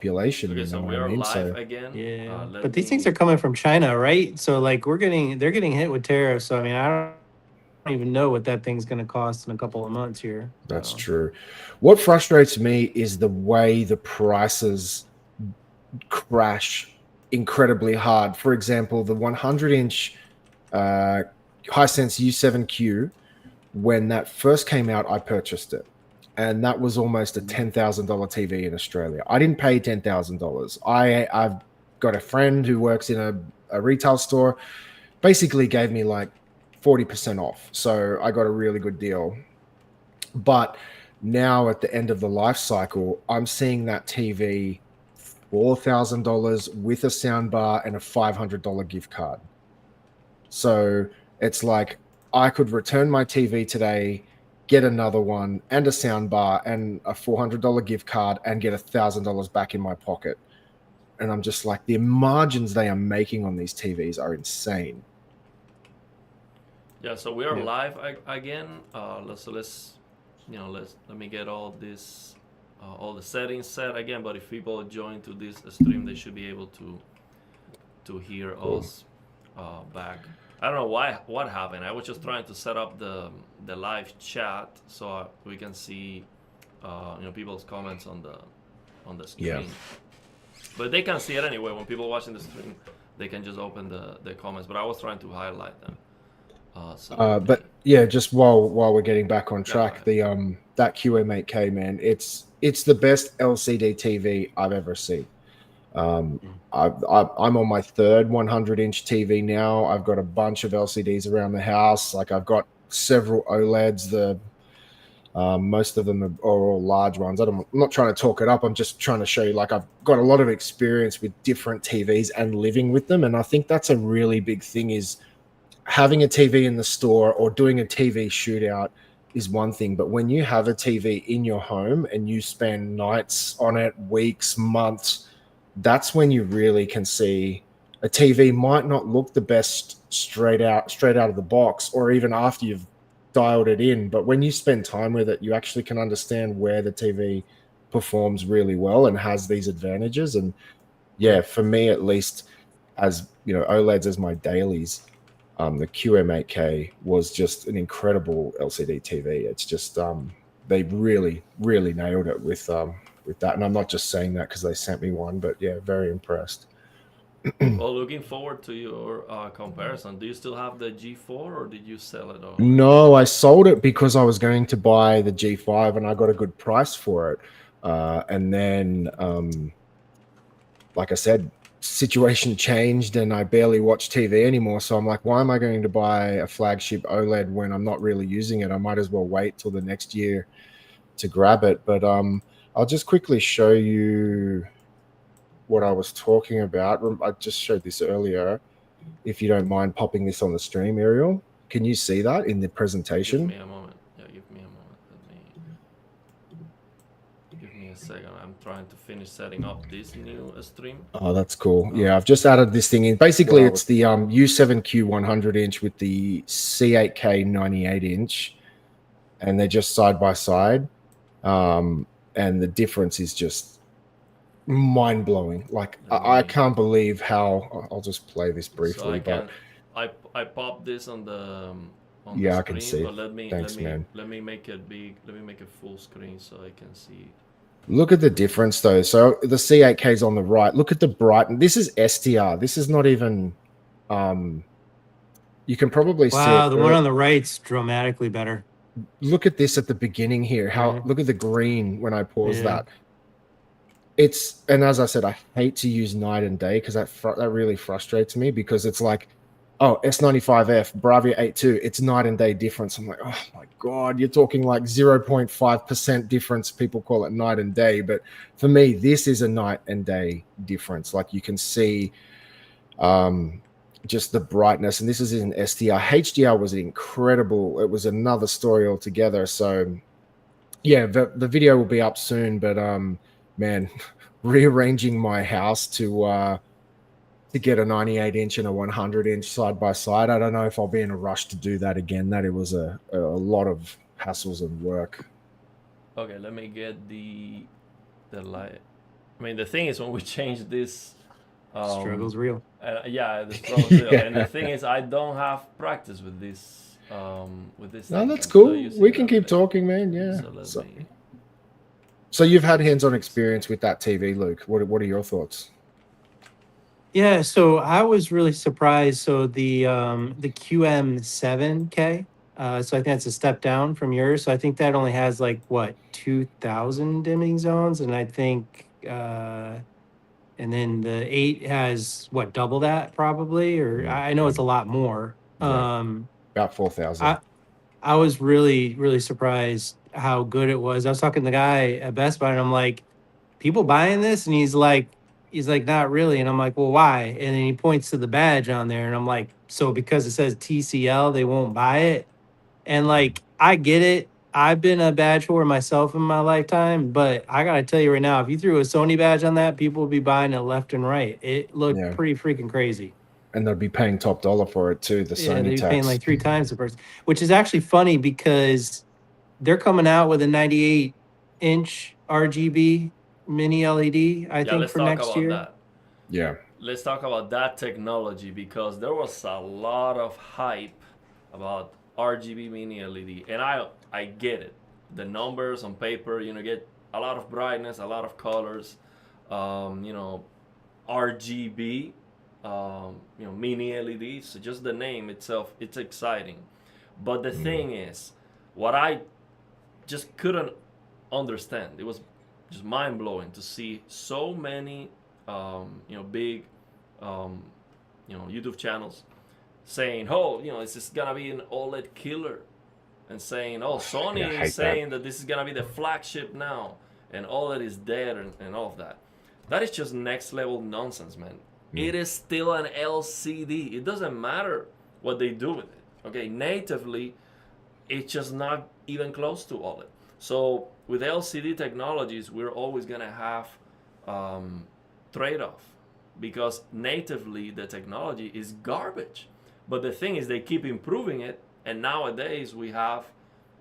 population. Okay, You know so what we I are mean? live So again. Yeah, Let but these things me. are coming from China, right? So like they're getting hit with tariffs. So I mean, I don't even know what that thing's going to cost in a couple of months here. So that's true. What frustrates me is the way the prices crash incredibly hard. For example, the 100-inch uh, Hisense U7Q, when that first came out, I purchased it. And that was almost a $10,000 TV in Australia. I didn't pay $10,000. I've got a friend who works in a retail store, basically gave me like 40% off. So I got a really good deal. But now at the end of the life cycle, I'm seeing that TV $4,000 with a soundbar and a $500 gift card. So it's like I could return my TV today, get another one and a soundbar and a $400 gift card and get $1,000 back in my pocket. And I'm just like, the margins they are making on these TVs are insane. Yeah, so we are yeah. live again. Let's let me get all the settings set again. But if people join to this stream, they should be able to hear Cool. us back. I don't know what happened. I was just trying to set up the live chat so we can see people's comments on the Yeah. screen. But they can see it anyway. When people watching the stream, they can just open the comments. But I was trying to highlight them. But yeah, just while we're getting back on Yeah, go track, ahead. the that QM8K, man, it's the best LCD TV I've ever seen. I'm on my third 100-inch TV now. I've got a bunch of LCDs around the house. Like I've got several OLEDs. Most of them are all large ones. I'm not trying to talk it up. I'm just trying to show you, like, I've got a lot of experience with different TVs and living with them. And I think that's a really big thing, is having a TV in the store or doing a TV shootout is one thing. But when you have a TV in your home and you spend nights on it, weeks, months, that's when you really can see a TV might not look the best straight out of the box, or even after you've dialed it in. But when you spend time with it, you actually can understand where the TV performs really well and has these advantages. And yeah, for me at least, as you know, OLEDs as my dailies, the QM8K was just an incredible LCD TV. It's just they really nailed it with that. And I'm not just saying that because they sent me one, but yeah, very impressed. Well, looking forward to your comparison. Do you still have the G4 or did you sell it already? No, I sold it because I was going to buy the G5 and I got a good price for it. And then, like I said, situation changed and I barely watch TV anymore. So I'm like, why am I going to buy a flagship OLED when I'm not really using it? I might as well wait till the next year to grab it. But I'll just quickly show you what I was talking about. I just showed this earlier. If you don't mind popping this on the stream, Ariel, can you see that in the Give presentation? me a moment. Yeah, give me a moment. Give me a second. I'm trying to finish setting up this new stream. Oh, that's cool. Yeah, I've just added this thing in. Basically, Wow. it's the U7Q 100-inch with the C8K 98-inch, and they're just side by side. And the difference is just mind-blowing. Like, I can't believe how... I'll just play this briefly, So I but... can I popped this on the Yeah, I can screen, see. but let me Thanks, man. let me make it big. Let me make it full screen so I can see. Look at the difference, though. So the C8K is on the right. Look at the brighten. This is SDR. This is not even... You can probably see wow, it. the one on the right's dramatically better. Look at this at the beginning here. How Right. look at the green when I pause Yeah. that. It's, and as I said, I hate to use night and day because that really frustrates me, because it's like, oh, S95F, Bravia 82, it's night and day difference. I'm like, oh my God, you're talking like 0.5% difference. People call it night and day. But for me, this is a night and day difference. Like you can see just the brightness. And this is in SDR. HDR was incredible. It was another story altogether. So yeah, the video will be up soon. But man, rearranging my house to get a 98-inch and a 100-inch side by side. I don't know if I'll be in a rush to do that again. That it was a lot of hassles and work. Okay, let me get the light. I mean, the thing is when we change this, Struggle's real. yeah, the struggle's real. And the thing is, I don't have practice with this. No, Thing. that's I'm still cool. using We it can every keep day. talking, man. Yeah. So let me. So you've had hands-on experience with that TV, Luke. What are your thoughts? Yeah, so I was really surprised. So the QM7K, so I think that's a step down from yours. So I think that only has like what 2,000 dimming zones, and I think and then the 8 has what double that probably, or I know it's a lot more. Yeah. About 4,000. I was really surprised how good it was. I was talking to the guy at Best Buy, and I'm like, people buying this, and he's like, not really. And I'm like, well, why? And then he points to the badge on there, and I'm like, so because it says TCL, they won't buy it. And like, I get it. I've been a badge holder myself in my lifetime, but I gotta tell you right now, if you threw a Sony badge on that, people would be buying it left and right. It looked Yeah. pretty freaking crazy. And they'd be paying top dollar for it too, the Yeah, Sony they'd be paying tax. like 3 times the price, which is actually funny because they're coming out with a 98-inch RGB mini LED, I Yeah, think, let's for talk next about year. that. Yeah. Let's talk about that technology because there was a lot of hype about RGB mini LED, and I get it. The numbers on paper, get a lot of brightness, a lot of colors. RGB, mini LED. So just the name itself, it's exciting. But the thing is, what I just couldn't understand, it was just mind blowing to see so many, big, YouTube channels saying, "Oh, this is gonna be an OLED killer," and saying, "Oh, Sony is saying that this is gonna be the flagship now, and OLED is dead," and all of that. That is just next level nonsense, man. It is still an LCD. It doesn't matter what they do with it. Okay, natively, it's just not even close to OLED. So with LCD technologies, we're always gonna have trade-off because natively the technology is garbage. But the thing is, they keep improving it, and nowadays we have,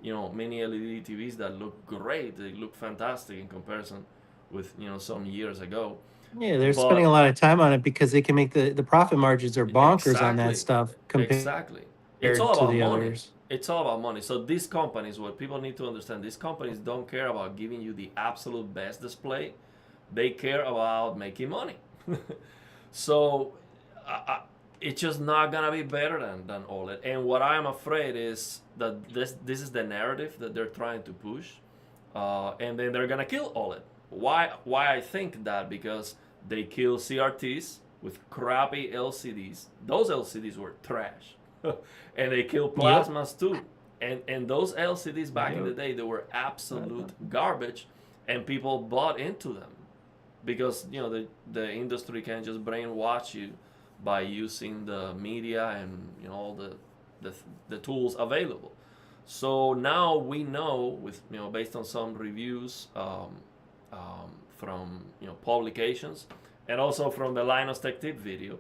mini LED TVs that look great. They look fantastic in comparison with some years ago. Yeah, they're spending a lot of time on it because they can make the profit margins are bonkers on that stuff compared Exactly. It's all to about the money. others. It's all about money. So these companies, what people need to understand, these companies don't care about giving you the absolute best display. They care about making money. So it's just not gonna be better than OLED. And what I'm afraid is that this is the narrative that they're trying to push, and then they're gonna kill OLED. Why I think that? Because they kill CRTs with crappy LCDs. Those LCDs were trash. And they kill plasmas too. And those LCDs back in the day, they were absolute garbage, and people bought into them because the industry can just brainwash you by using the media and all the tools available. So now we know, with based on some reviews from publications and also from the Linus Tech Tip video,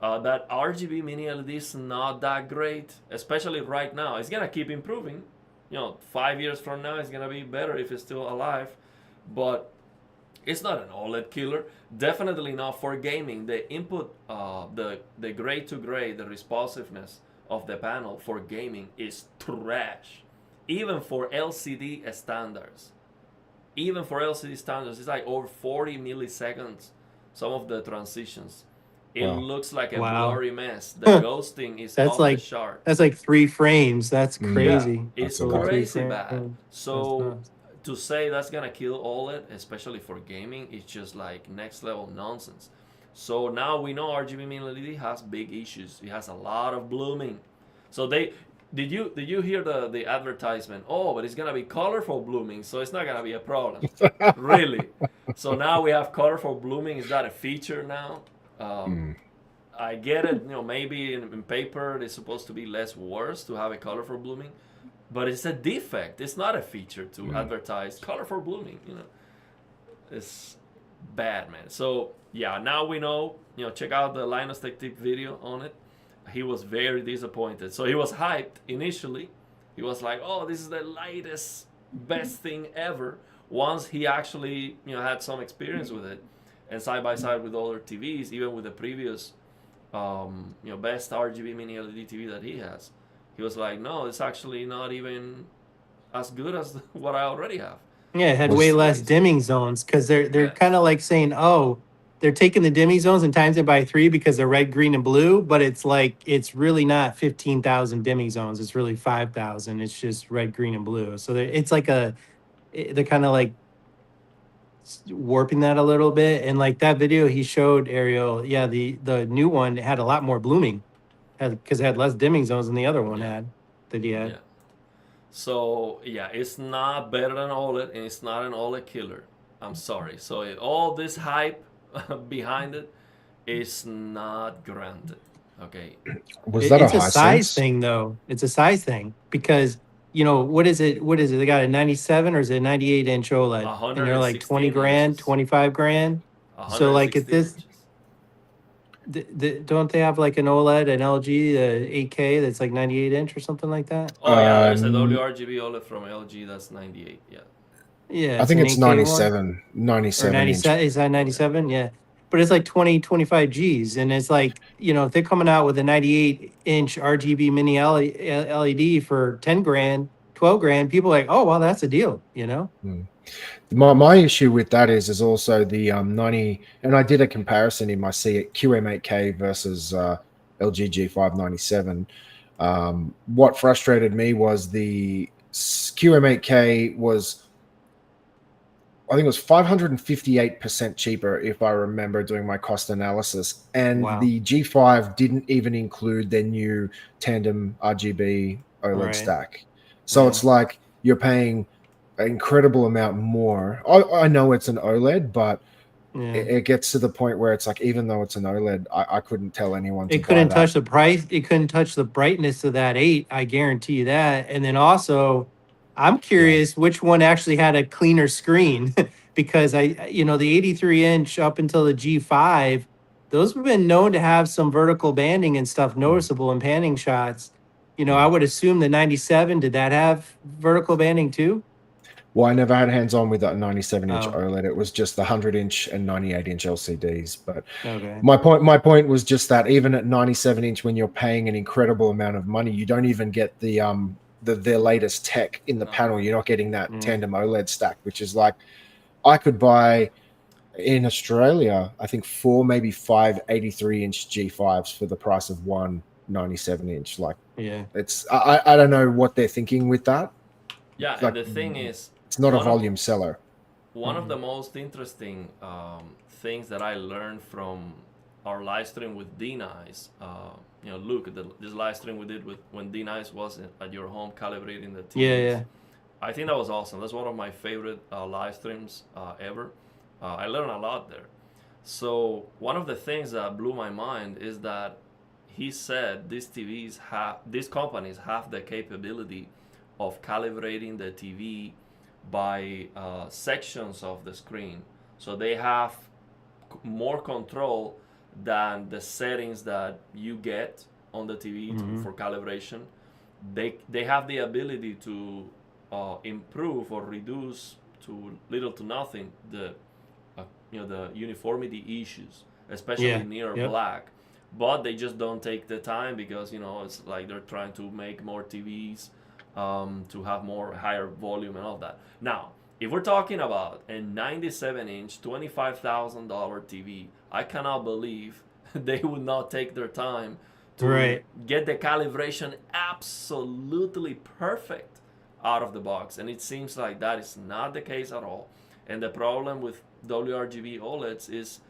that RGB mini LED is not that great, especially right now. It's gonna keep improving. 5 years from now, it's gonna be better if it's still alive, but it's not an OLED killer. Definitely not for gaming. The input, the gray to gray, the responsiveness of the panel for gaming is trash, even for LCD standards. Even for LCD standards, it's like over 40 milliseconds. Some of the transitions. It looks like a blurry mess. The ghosting is off the chart. That's like 3 frames. That's crazy. Yeah, it's crazy bad. So to say that's gonna kill OLED, especially for gaming, it's just like next level nonsense. So now we know RGB mini LED has big issues. It has a lot of blooming. So did you hear the advertisement? Oh, but it's gonna be colorful blooming, so it's not gonna be a problem. Really? So now we have colorful blooming. Is that a feature now? I get it. Maybe in paper it's supposed to be less worse to have a colorful blooming, but it's a defect. It's not a feature to advertise colorful blooming. It's bad, man. So yeah, now we know. Check out the Linus Tech Tip video on it. He was very disappointed. So he was hyped initially. He was like, "Oh, this is the lightest, best thing ever." once he actually had some experience with it, and side by side with other TVs, even with the previous best RGB mini LED TV that he has, he was like, no, it's actually not even as good as what I already have. Yeah, it had Which way is less crazy. dimming zones because they're Yeah. kind of like saying, oh, they're taking the dimming zones and times it by 3 because they're red, green, and blue. But it's like it's really not 15,000 dimming zones. It's really 5,000. It's just red, green, and blue. So it's like they're kind of like warping that a little bit. And like that video he showed, Ariel, yeah, the new one had a lot more blooming, because it had less dimming zones than the other one Yeah. had that he had. Yeah. So yeah, it's not better than OLED, and it's not an OLED killer. I'm sorry. So all this hype behind it is not granted. Okay. Was that a It's a size Hisense? thing, though. It's a size thing because what is it? What is it? They got a 97 or is it a 98 inch OLED, and they're like 20 116 grand, inches. 25 grand. So like at 116 this, inches. don't they have like an OLED, an LG, the 8K that's like 98 inch or something like that? Oh yeah, there's a Um, WRGB OLED from LG that's 98. Yeah. Yeah, I it's think an it's 8K one. 97, Or 97 inch. 97, is that Oh yeah. 97? Yeah, but it's like 20 25 G's, and it's like, if they're coming out with a 98 inch RGB mini LED for 10 grand, 12 grand, people are like, oh well, that's a deal. My issue with that is also the 90, and I did a comparison in my QM8K versus LG G597. What frustrated me was the QM8K was, I think it was 558% cheaper if I remember doing my cost analysis, and Wow. the G5 didn't even include their new tandem RGB OLED Right. stack. So Yeah. it's like you're paying an incredible amount more. I know it's an OLED, but Yeah. it gets to the point where it's like, even though it's an OLED, I couldn't tell anyone to It buy couldn't that. touch the price. It couldn't touch the brightness of that 8. I guarantee you that. And then also, I'm curious which one actually had a cleaner screen because the 83 inch up until the G5, those have been known to have some vertical banding and stuff noticeable in panning shots. I would assume the 97, did that have vertical banding too? Well, I never had hands-on with that 97-inch Oh, OLED. It was just the 100-inch and 98-inch LCDs. But okay. my point was just that even at 97-inch, when you're paying an incredible amount of money, you don't even get their latest tech in the No. panel. You're not getting that Mm. tandem OLED stack, which is like, I could buy in Australia, I think 4, maybe 5 83-inch G5s for the price of one 97-inch. Like, Yeah. I don't know what they're thinking with that. Yeah, Like, and the thing is, it's not a one of volume seller. one of the most interesting things that I learned from our live stream with D-Nice, Luke, this live stream we did when D-Nice was at your home calibrating the TVs. Yeah. I think that was awesome. That's one of my favorite live streams ever. I learned a lot there. So one of the things that blew my mind is that he said these companies have the capability of calibrating the TV by sections of the screen. So they have more control than the settings that you get on the TV for calibration. They have the ability to improve or reduce to little to nothing the uniformity issues, especially near black. But they just don't take the time because it's like they're trying to make more TVs to have more higher volume and all that. Now, if we're talking about a 97-inch, $25,000 TV, I cannot believe they would not take their time to get the calibration absolutely perfect out of the box. And it seems like that is not the case at all. And the problem with WRGB OLEDs is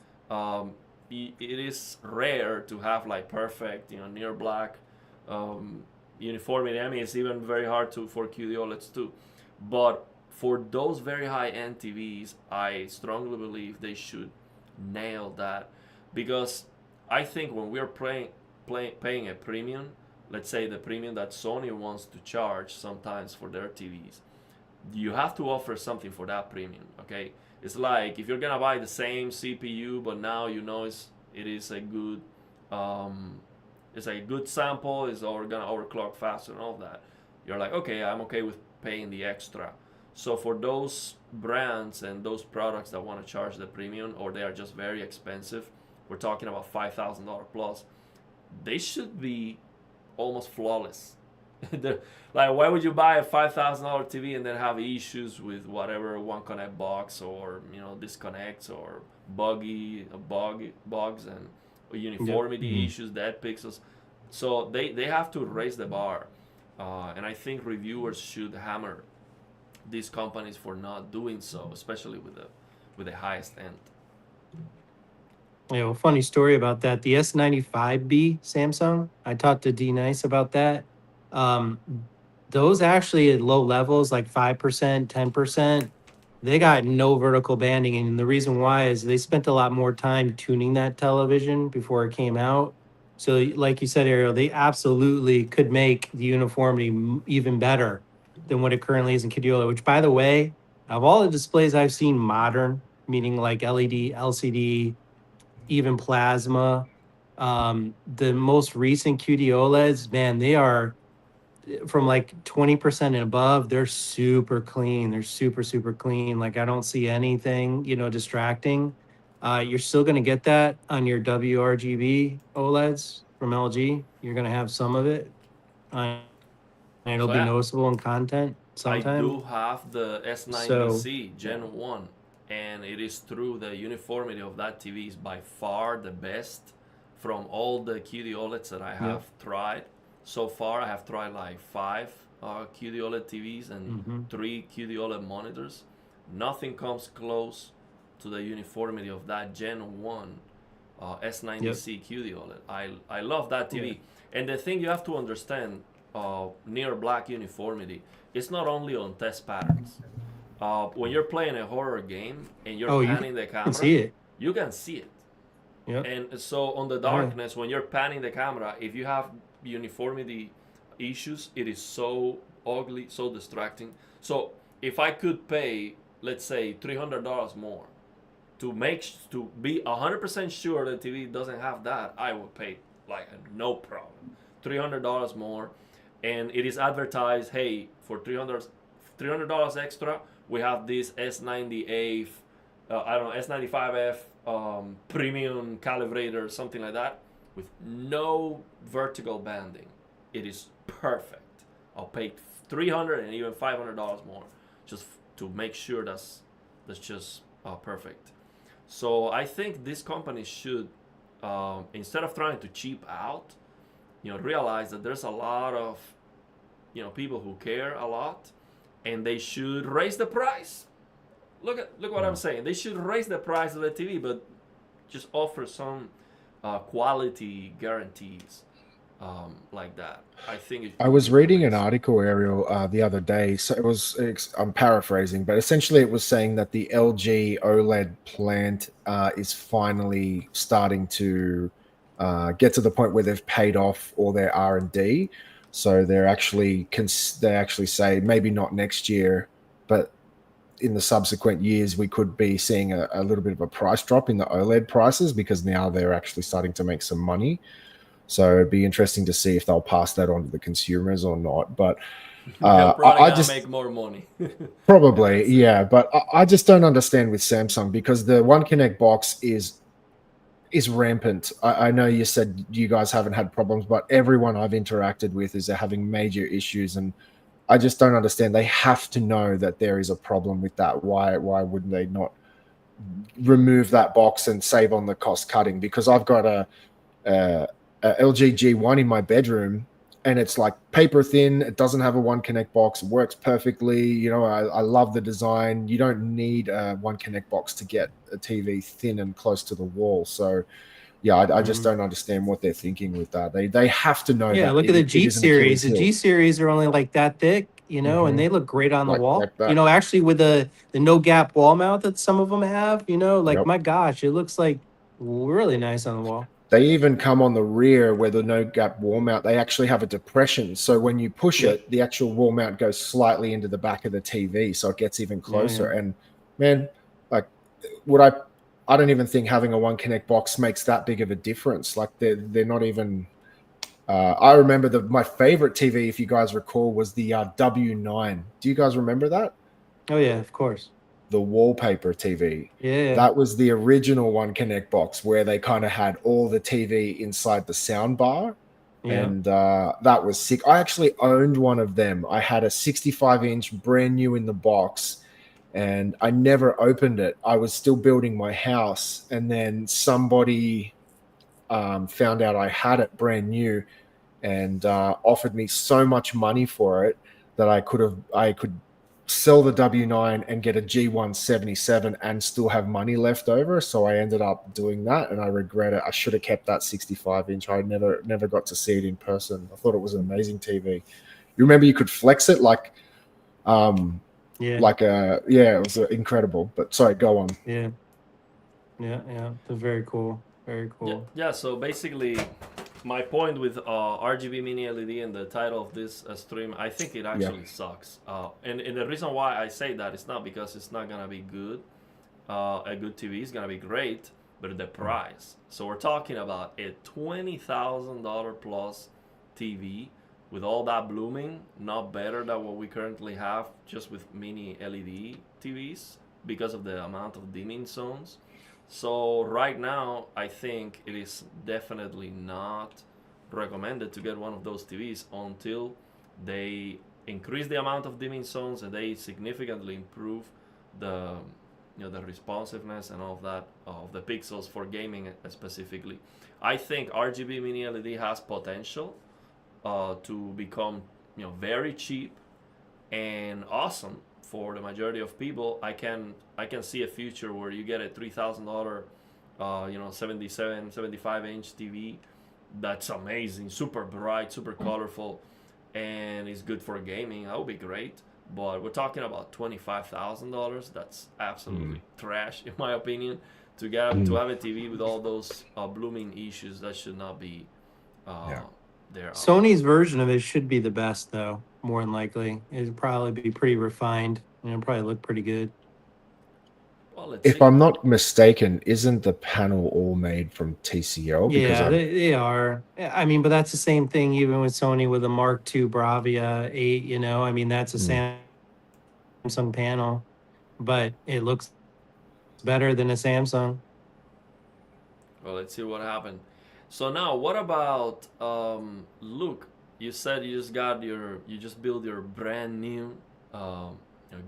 it is rare to have like perfect, near black uniformity. I mean, it's even very hard for QD OLEDs too. But for those very high-end TVs, I strongly believe they should nail that, because I think when we're paying a premium, let's say the premium that Sony wants to charge sometimes for their TVs, you have to offer something for that premium. Okay, it's like if you're gonna buy the same CPU, but now it is a good it's a good sample, it's gonna overclock faster and all that. You're like, okay, I'm okay with paying the extra. So for those brands and those products that want to charge the premium, or they are just very expensive, we're talking about $5,000 plus, they should be almost flawless. Like, why would you buy a $5,000 TV and then have issues with whatever one connect box, or disconnects, or bugs and uniformity issues, dead pixels? So they have to raise the bar, and I think reviewers should hammer these companies for not doing so, especially with the highest end. Yeah, well, funny story about that. The S95B Samsung, I talked to D Nice about that. Um, those actually at low levels, like 5%, 10%, they got no vertical banding. And the reason why is they spent a lot more time tuning that television before it came out. So, like you said, Ariel, they absolutely could make the uniformity even better than what it currently is in QD-OLED, which, by the way, of all the displays I've seen modern, meaning like LED, LCD, even plasma. The most recent QD OLEDs, man, they are from like 20% and above. They're super clean. They're super, super clean. Like I don't see anything, distracting. You're still going to get that on your WRGB OLEDs from LG. You're going to have some of it. And it'll So be yeah, noticeable in content I sometime. do have the S90C Gen 1, and it is true the uniformity of that TV is by far the best from all the QD OLEDs that I have tried. So far, I have tried like 5 QD OLED TVs and 3 QD OLED monitors. Nothing comes close to the uniformity of that Gen 1 S90C QD OLED. I love that TV. Yeah. And the thing you have to understand, near black uniformity, it's not only on test patterns. When you're playing a horror game and you're panning the camera, you can see it. Yep. And so on the darkness, when you're panning the camera, if you have uniformity issues, it is so ugly, so distracting. So if I could pay, let's say, $300 more to be 100% sure the TV doesn't have that, I would pay like no problem. $300 more, and it is advertised, hey, for $300 extra, we have this S98, S95F premium calibrator, something like that, with no vertical banding. It is perfect. I'll pay $300 and even $500 more just to make sure that's just perfect. So I think this company should, instead of trying to cheap out, realize that there's a lot of people who care a lot, and they should raise the price. Look what I'm saying. They should raise the price of the TV, but just offer some quality guarantees like that. I think I was reading an article, Ariel, the other day. So I'm paraphrasing, but essentially it was saying that the LG OLED plant is finally starting to get to the point where they've paid off all their R&D. So they actually say maybe not next year, but in the subsequent years, we could be seeing a little bit of a price drop in the OLED prices, because now they're actually starting to make some money. So it'd be interesting to see if they'll pass that on to the consumers or not. But I just make more money. Probably, yeah. But I just don't understand with Samsung, because the One Connect box is rampant. I know you said you guys haven't had problems, but everyone I've interacted with is having major issues, and I just don't understand. They have to know that there is a problem with that. Why wouldn't they not remove that box and save on the cost cutting? Because I've got a LG G1 in my bedroom, and it's like paper thin. It doesn't have a One Connect box. It works perfectly. I love the design. You don't need a One Connect box to get a TV thin and close to the wall. So yeah, I just don't understand what they're thinking with that. They have to know. Yeah, look at the G series. The G series are only like that thick, and they look great on the wall. Like actually with the no gap wall mount that some of them have, my gosh, it looks like really nice on the wall. They even come on the rear where the no gap wall mount, they actually have a depression. So when you push it, the actual wall mount goes slightly into the back of the TV, so it gets even closer. And man, like I don't even think having a One Connect box makes that big of a difference. Like they're not even. I remember my favorite TV, if you guys recall, was the W9. Do you guys remember that? Oh yeah, of course. The wallpaper TV. Yeah. That was the original One Connect box where they kind of had all the TV inside the sound bar. Yeah. And that was sick. I actually owned one of them. I had a 65-inch brand new in the box, and I never opened it. I was still building my house, and then somebody found out I had it brand new and offered me so much money for it that I could sell the W9 and get a G177 and still have money left over. So I ended up doing that, and I regret it. I should have kept that 65-inch. I never got to see it in person. I thought it was an amazing TV. You remember you could flex it Yeah. it was incredible. But sorry, go on. Yeah. That's very cool. Very Yeah, cool. yeah. So basically, my point with RGB Mini LED and the title of this stream, I think it actually sucks. And the reason why I say that is not because it's not gonna be good. A good TV is gonna be great, but the price. So we're talking about a $20,000 plus TV with all that blooming, not better than what we currently have just with mini LED TVs because of the amount of dimming zones. So right now, I think it is definitely not recommended to get one of those TVs until they increase the amount of dimming zones and they significantly improve the the responsiveness and all of that of the pixels for gaming specifically. I think RGB Mini LED has potential to become very cheap and awesome for the majority of people. I can see a future where you get a $3,000 75 inch TV that's amazing, super bright, super colorful, and is good for gaming. That would be great. But we're talking about $25,000. That's absolutely trash, in my opinion. To have a TV with all those blooming issues, that should not be there. Sony's version of it should be the best, though. More than likely, it'd probably be pretty refined and it'll probably look pretty good. Well, let's If see. I'm not mistaken, isn't the panel all made from TCL? Because Yeah, they are. I mean, but that's the same thing even with Sony with the Mark II Bravia 8. I mean, that's a Samsung panel, but it looks better than a Samsung. Well, let's see what happened. So now, what about Luke? You said you just built your brand new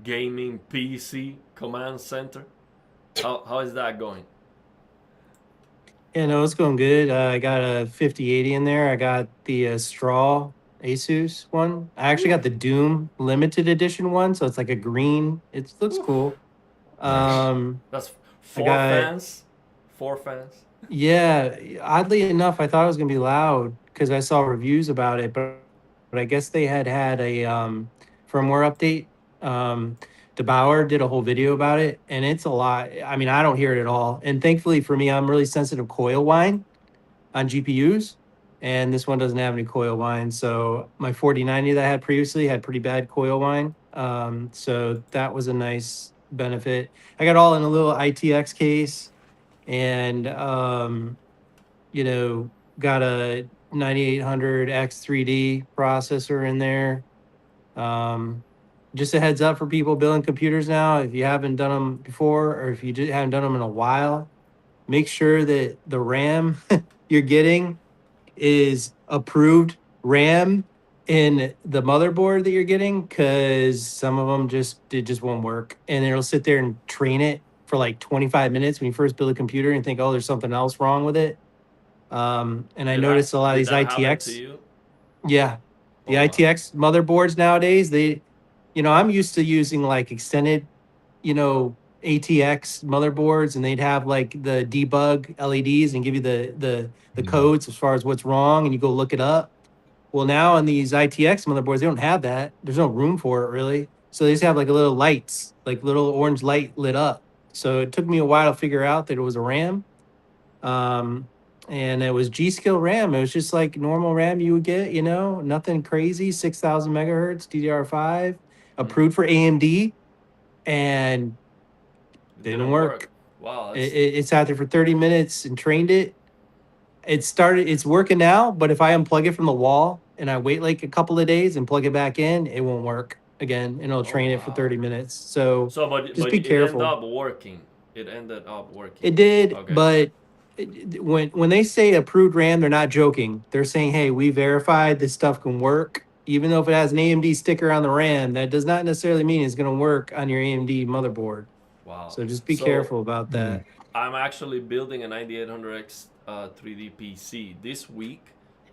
gaming PC command center. How is that going? Yeah, no, it's going good. I got a 5080 in there. I got the straw Asus one. I actually got the Doom limited edition one, so it's like a green. It looks cool. That's I got four fans. Yeah, oddly enough, I thought it was gonna be loud because I saw reviews about it, but I guess they had a firmware update. DeBauer did a whole video about it, and it's a lot. I mean, I don't hear it at all. And thankfully for me, I'm really sensitive to coil whine on GPUs, and this one doesn't have any coil whine. So my 4090 that I had previously had pretty bad coil whine. So that was a nice benefit. I got all in a little ITX case, and got a 9800 X3D processor in there. Just a heads up for people building computers now, if you haven't done them before or if you haven't done them in a while, make sure that the RAM you're getting is approved RAM in the motherboard that you're getting, because some of them just won't work, and it'll sit there and train it for like 25 minutes when you first build a computer and think, oh, there's something else wrong with it. And I noticed a lot of these ITX. Yeah, the ITX motherboards nowadays, I'm used to using like extended, ATX motherboards, and they'd have like the debug LEDs and give you the codes as far as what's wrong, and you go look it up. Well, now on these ITX motherboards, they don't have that. There's no room for it really. So they just have like a little lights, like little orange light lit up. So it took me a while to figure out that it was a RAM. And it was G-Skill RAM. It was just like normal RAM you would get, nothing crazy, 6,000 megahertz, DDR5, approved for AMD, and didn't work. Wow. It sat there for 30 minutes and trained it. It's working now, but if I unplug it from the wall and I wait like a couple of days and plug it back in, it won't work. again, and it'll Oh train it for wow. 30 minutes. So So, but just but be it ended careful. up working. It ended up working. It did, Okay. but when they say approved RAM, they're not joking. They're saying, "Hey, we verified this stuff can work." Even though if it has an AMD sticker on the RAM, that does not necessarily mean it's going to work on your AMD motherboard. Wow. So just be So careful about Hmm. that. I'm actually building a 9800X 3D PC this week,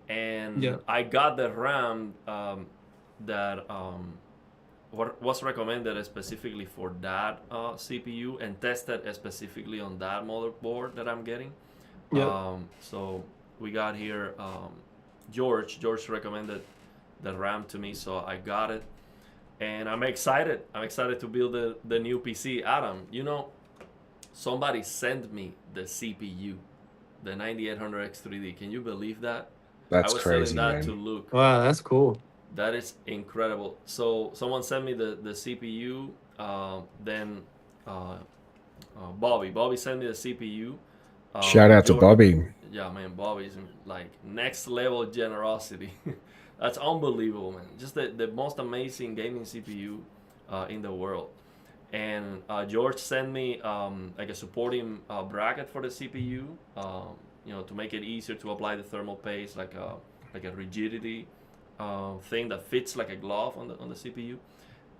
and Yeah. I got the RAM that what was recommended specifically for that CPU and tested specifically on that motherboard that I'm getting. Yep. So we got here. George recommended the RAM to me, so I got it, and I'm excited. I'm excited to build the new PC. Adam, somebody sent me the CPU, the 9800X 3D. Can you believe that? I That's was telling crazy, that to man. Luke. Wow, that's cool. That is incredible. So someone sent me the CPU. Then Bobby sent me the CPU. Shout out to George, Bobby. yeah, man, Bobby's like next level generosity. That's unbelievable, man. Just the most amazing gaming CPU in the world. And George sent me like a supporting bracket for the CPU, to make it easier to apply the thermal paste, like a rigidity thing that fits like a glove on the CPU.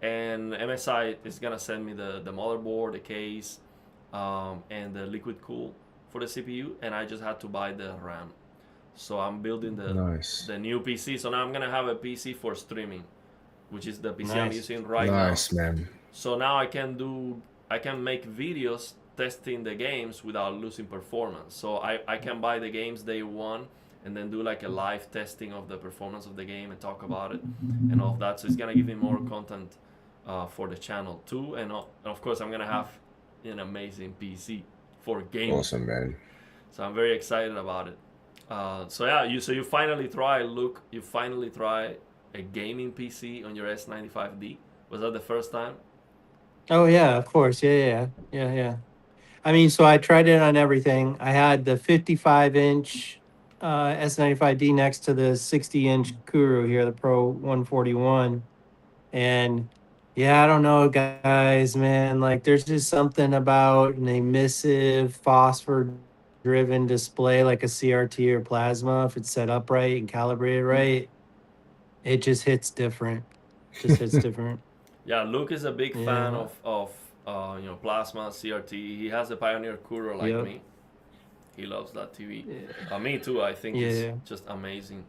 And MSI is gonna send me the motherboard, the case, and the liquid cool for the CPU, and I just had to buy the RAM. So I'm building Nice. the new PC. So now I'm gonna have a PC for streaming, which is the PC I'm Nice. using right now. Nice, man. So now I can make videos testing the games without losing performance. So I can buy the games day one and then do like a live testing of the performance of the game and talk about it and all of that. So it's gonna give me more content for the channel too. And of course I'm gonna have an amazing PC for gaming. Awesome, man. So I'm very excited about it. So yeah, you finally try a gaming PC on your S95D. Was that the first time? Oh yeah, of course. Yeah. I mean, so I tried it on everything. I had the 55-inch S95D next to the 60-inch Kuru here, the Pro 141. And yeah, I don't know, guys, man. Like, there's just something about an emissive phosphor-driven display like a CRT or plasma, if it's set up right and calibrated right, it just hits different. Just hits different. Yeah, Luke is a big fan Yeah. of plasma CRT. He has a Pioneer Kuro like Yep. me. He loves that TV. Yeah. Me too. I think it's Yeah. just amazing.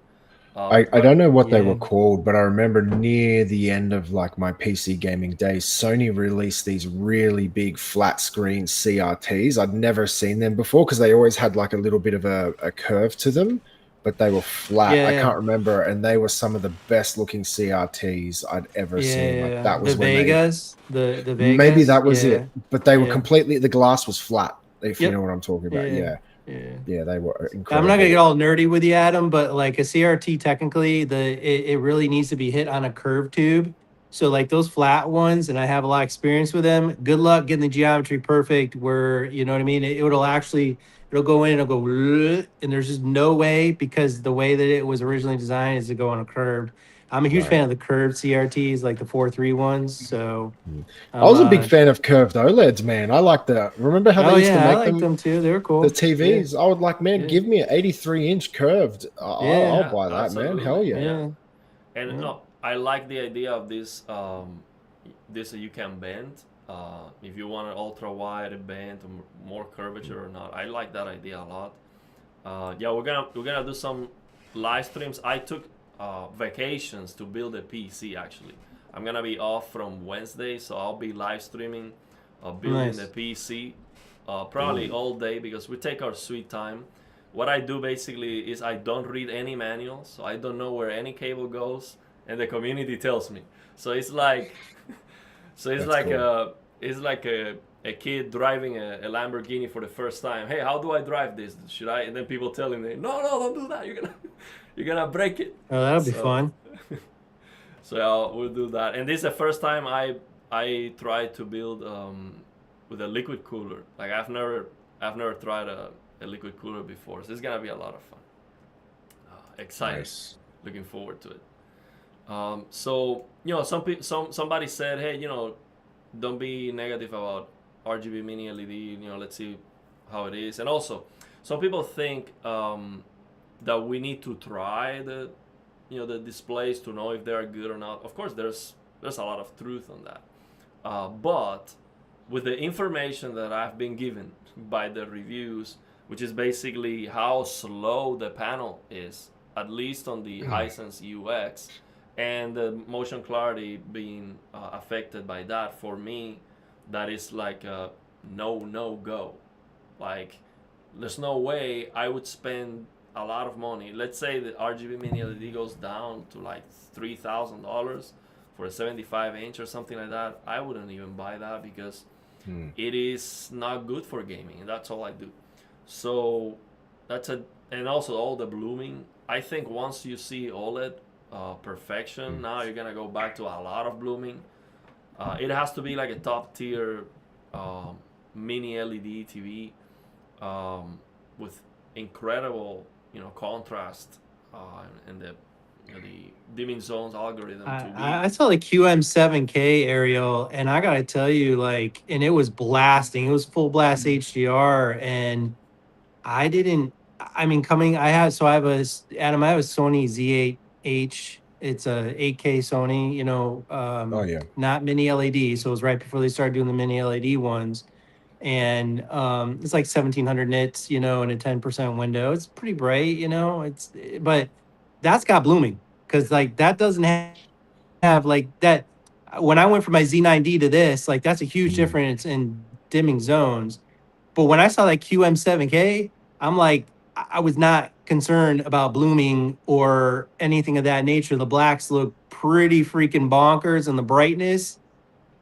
I But don't know what they were Yeah. called, but I remember near the end of like my PC gaming days, Sony released these really big flat screen CRTs. I'd never seen them before because they always had like a little bit of a curve to them, but they were flat. I Yeah. can't remember, and they were some of the best looking CRTs I'd ever seen. Like Yeah. that The was when they Vegas. The maybe Vegas. that was Yeah. it, but they were Yeah. completely the glass was flat, if you Yep. know what I'm talking about. Yeah. Yeah. Yeah. Yeah, they were I'm not gonna get incredible. all nerdy with you, Adam, but like a CRT, technically, it really needs to be hit on a curved tube. So like those flat ones, and I have a lot of experience with them. Good luck getting the geometry perfect. Where you know what I mean. It'll go in, it'll go, and there's just no way because the way that it was originally designed is to go on a curved. I'm a huge Right. fan of the curved CRTs, like the 4.3 ones. So, I was a big fan of curved OLEDs, man. I like that. Remember how oh they used to yeah, I make like them, them too. They were the cool. Yeah, TVs? I would like, man, yeah, give me an 83-inch curved. I'll yeah, yeah, buy that, man. Hell absolutely. yeah. Yeah. yeah, And yeah. I like the idea of this. This you can bend. If you want an ultra wide bend or more curvature or not, I like that idea a lot. Yeah, we're gonna do some live streams. I took vacations to build a PC. Actually, I'm gonna be off from Wednesday, so I'll be live streaming, building the Nice. PC, probably all day because we take our sweet time. What I do basically is I don't read any manuals, so I don't know where any cable goes, and the community tells me. So it's like, so it's That's like cool. a kid driving a Lamborghini for the first time. Hey, how do I drive this? Should I? And then people telling me, no, don't do that. You're gonna break it. Oh, that'll be So, fun. so yeah, we'll do that. And this is the first time I tried to build with a liquid cooler. Like I've never tried a liquid cooler before. So it's gonna be a lot of fun. Excited. Nice. Looking forward to it. So somebody said, hey, don't be negative about RGB mini LED. Let's see how it is. And also, some people think that we need to try the displays to know if they are good or not. Of course, there's a lot of truth on that. But with the information that I've been given by the reviews, which is basically how slow the panel is, at least on the Hisense UX, and the motion clarity being affected by that, for me, that is like a no go. Like, there's no way I would spend a lot of money. Let's say the RGB Mini LED goes down to like $3,000 for a 75-inch or something like that. I wouldn't even buy that because it is not good for gaming, and that's all I do. So and also all the blooming. I think once you see OLED perfection, now you're gonna go back to a lot of blooming. It has to be like a top tier mini LED TV with incredible contrast and the dimming zones algorithm to be. I saw the QM7K aerial, and I gotta tell you, like, and it was blasting. It was full blast HDR, and I didn't. I mean, I have Adam. I have a Sony Z8H. It's a 8K Sony. Oh yeah. Not mini LED. So it was right before they started doing the mini LED ones, and it's like 1700 nits. And a 10% window. It's pretty bright. But that's got blooming because like that doesn't have like that. When I went from my Z9D to this, like that's a huge difference in dimming zones. But when I saw that QM7K, I'm like, I was not concerned about blooming or anything of that nature. The blacks look pretty freaking bonkers, and the brightness,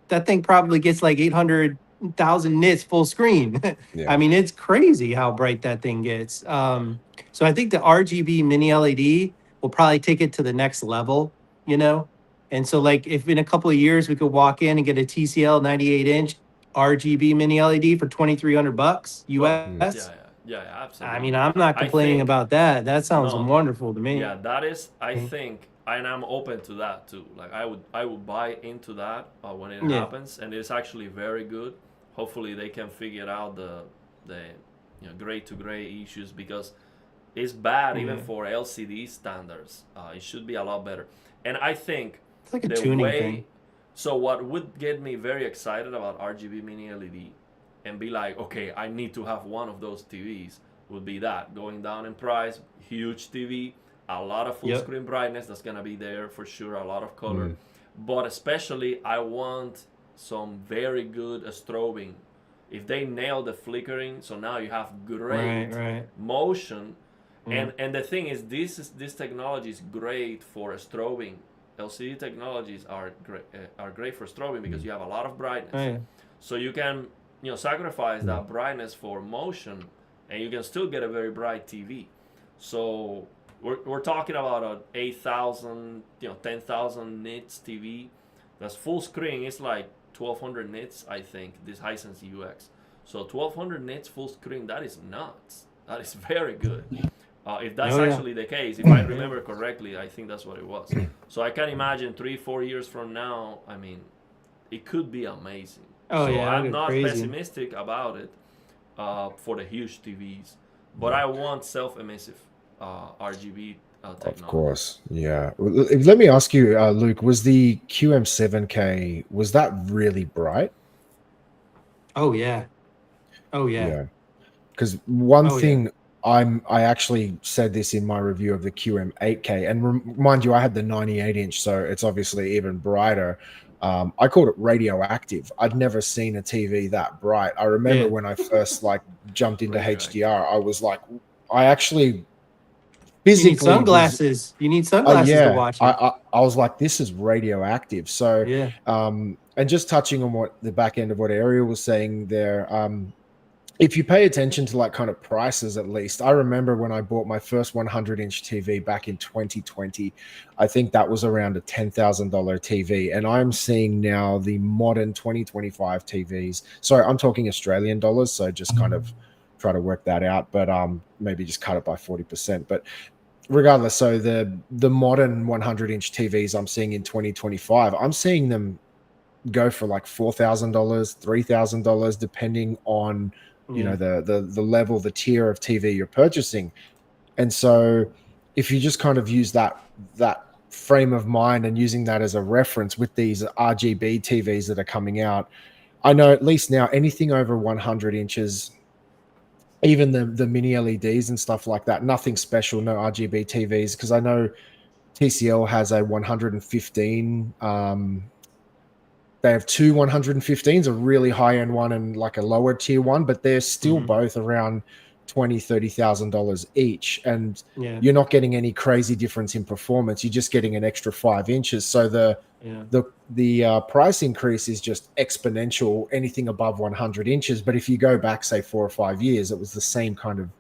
that thing probably gets like 800,000 nits full screen. Yeah. I mean, it's crazy how bright that thing gets. So I think the RGB mini LED will probably take it to the next level, And so like if in a couple of years we could walk in and get a TCL 98-inch RGB mini LED for $2,300 US. Yeah, absolutely. I mean, I'm not complaining about that. That sounds wonderful to me. Yeah, that is, I think, and I'm open to that too. Like I would buy into that when it happens, and it's actually very good. Hopefully, they can figure out the gray to gray issues because it's bad even for LCD standards. It should be a lot better. And I think it's like a tuning thing. So what would get me very excited about RGB mini LED and be like, okay, I need to have one of those TVs would be that going down in price, huge TV, a lot of full screen brightness that's gonna be there for sure, a lot of color, but especially I want some very good strobing. If they nail the flickering, so now you have great motion, and the thing is, this technology is great for strobing. LCD technologies are great for strobing because you have a lot of brightness, so you can sacrifice that brightness for motion, and you can still get a very bright TV. So we're talking about a 8,000, 10,000 nits TV. That's full screen. It's like 1,200 nits, I think. This Hisense UX. So 1,200 nits full screen. That is nuts. That is very good. If that's actually the case, if I remember correctly, I think that's what it was. So I can imagine 3-4 years from now. I mean, it could be amazing. I'm not pessimistic about it for the huge TVs, but I want self-emissive RGB technology. Of course, yeah. Let me ask you, Luke, was the QM7K, was that really bright? Oh yeah. Yeah. Because one thing I actually said this in my review of the QM8K, and mind you, I had the 98-inch, so it's obviously even brighter. I called it radioactive. I'd never seen a TV that bright. I remember when I first jumped into HDR, I was like, I actually physically you need sunglasses to watch it. I was like, this is radioactive. So and just touching on what the back end of what Ariel was saying there, if you pay attention to kind of prices, at least, I remember when I bought my first 100-inch TV back in 2020, I think that was around a $10,000 TV. And I'm seeing now the modern 2025 TVs. Sorry, I'm talking Australian dollars. So just kind of try to work that out, but maybe just cut it by 40%. But regardless, so the modern 100-inch TVs I'm seeing in 2025, I'm seeing them go for like $4,000, $3,000, depending on Yeah. the level, the tier of TV you're purchasing. And so if you just kind of use that frame of mind and using that as a reference with these RGB TVs that are coming out, I know at least now anything over 100 inches, even the mini LEDs and stuff like that, nothing special, no RGB TVs, because I know TCL has a 115. They have two 115s, a really high end one and like a lower tier one, but they're still Mhm. both around $20,000-$30,000 each. And Yeah. you're not getting any crazy difference in performance. You're just getting an extra 5 inches. So Yeah. the price increase is just exponential, anything above 100 inches. But if you go back, say 4 or 5 years, it was the same kind of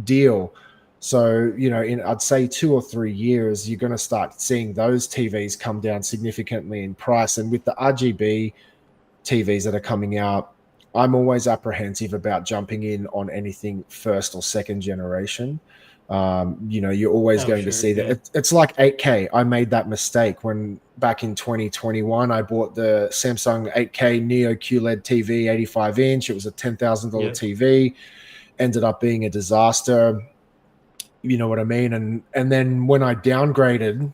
deal. So, in I'd say 2 or 3 years, you're going to start seeing those TVs come down significantly in price. And with the RGB TVs that are coming out, I'm always apprehensive about jumping in on anything first or second generation. You're always Oh, going to sure. see that Yeah. it's like 8K. I made that mistake when back in 2021, I bought the Samsung 8K Neo QLED TV, 85 inch. It was a $10,000 Yep. TV, ended up being a disaster. You know what I mean? And then when I downgraded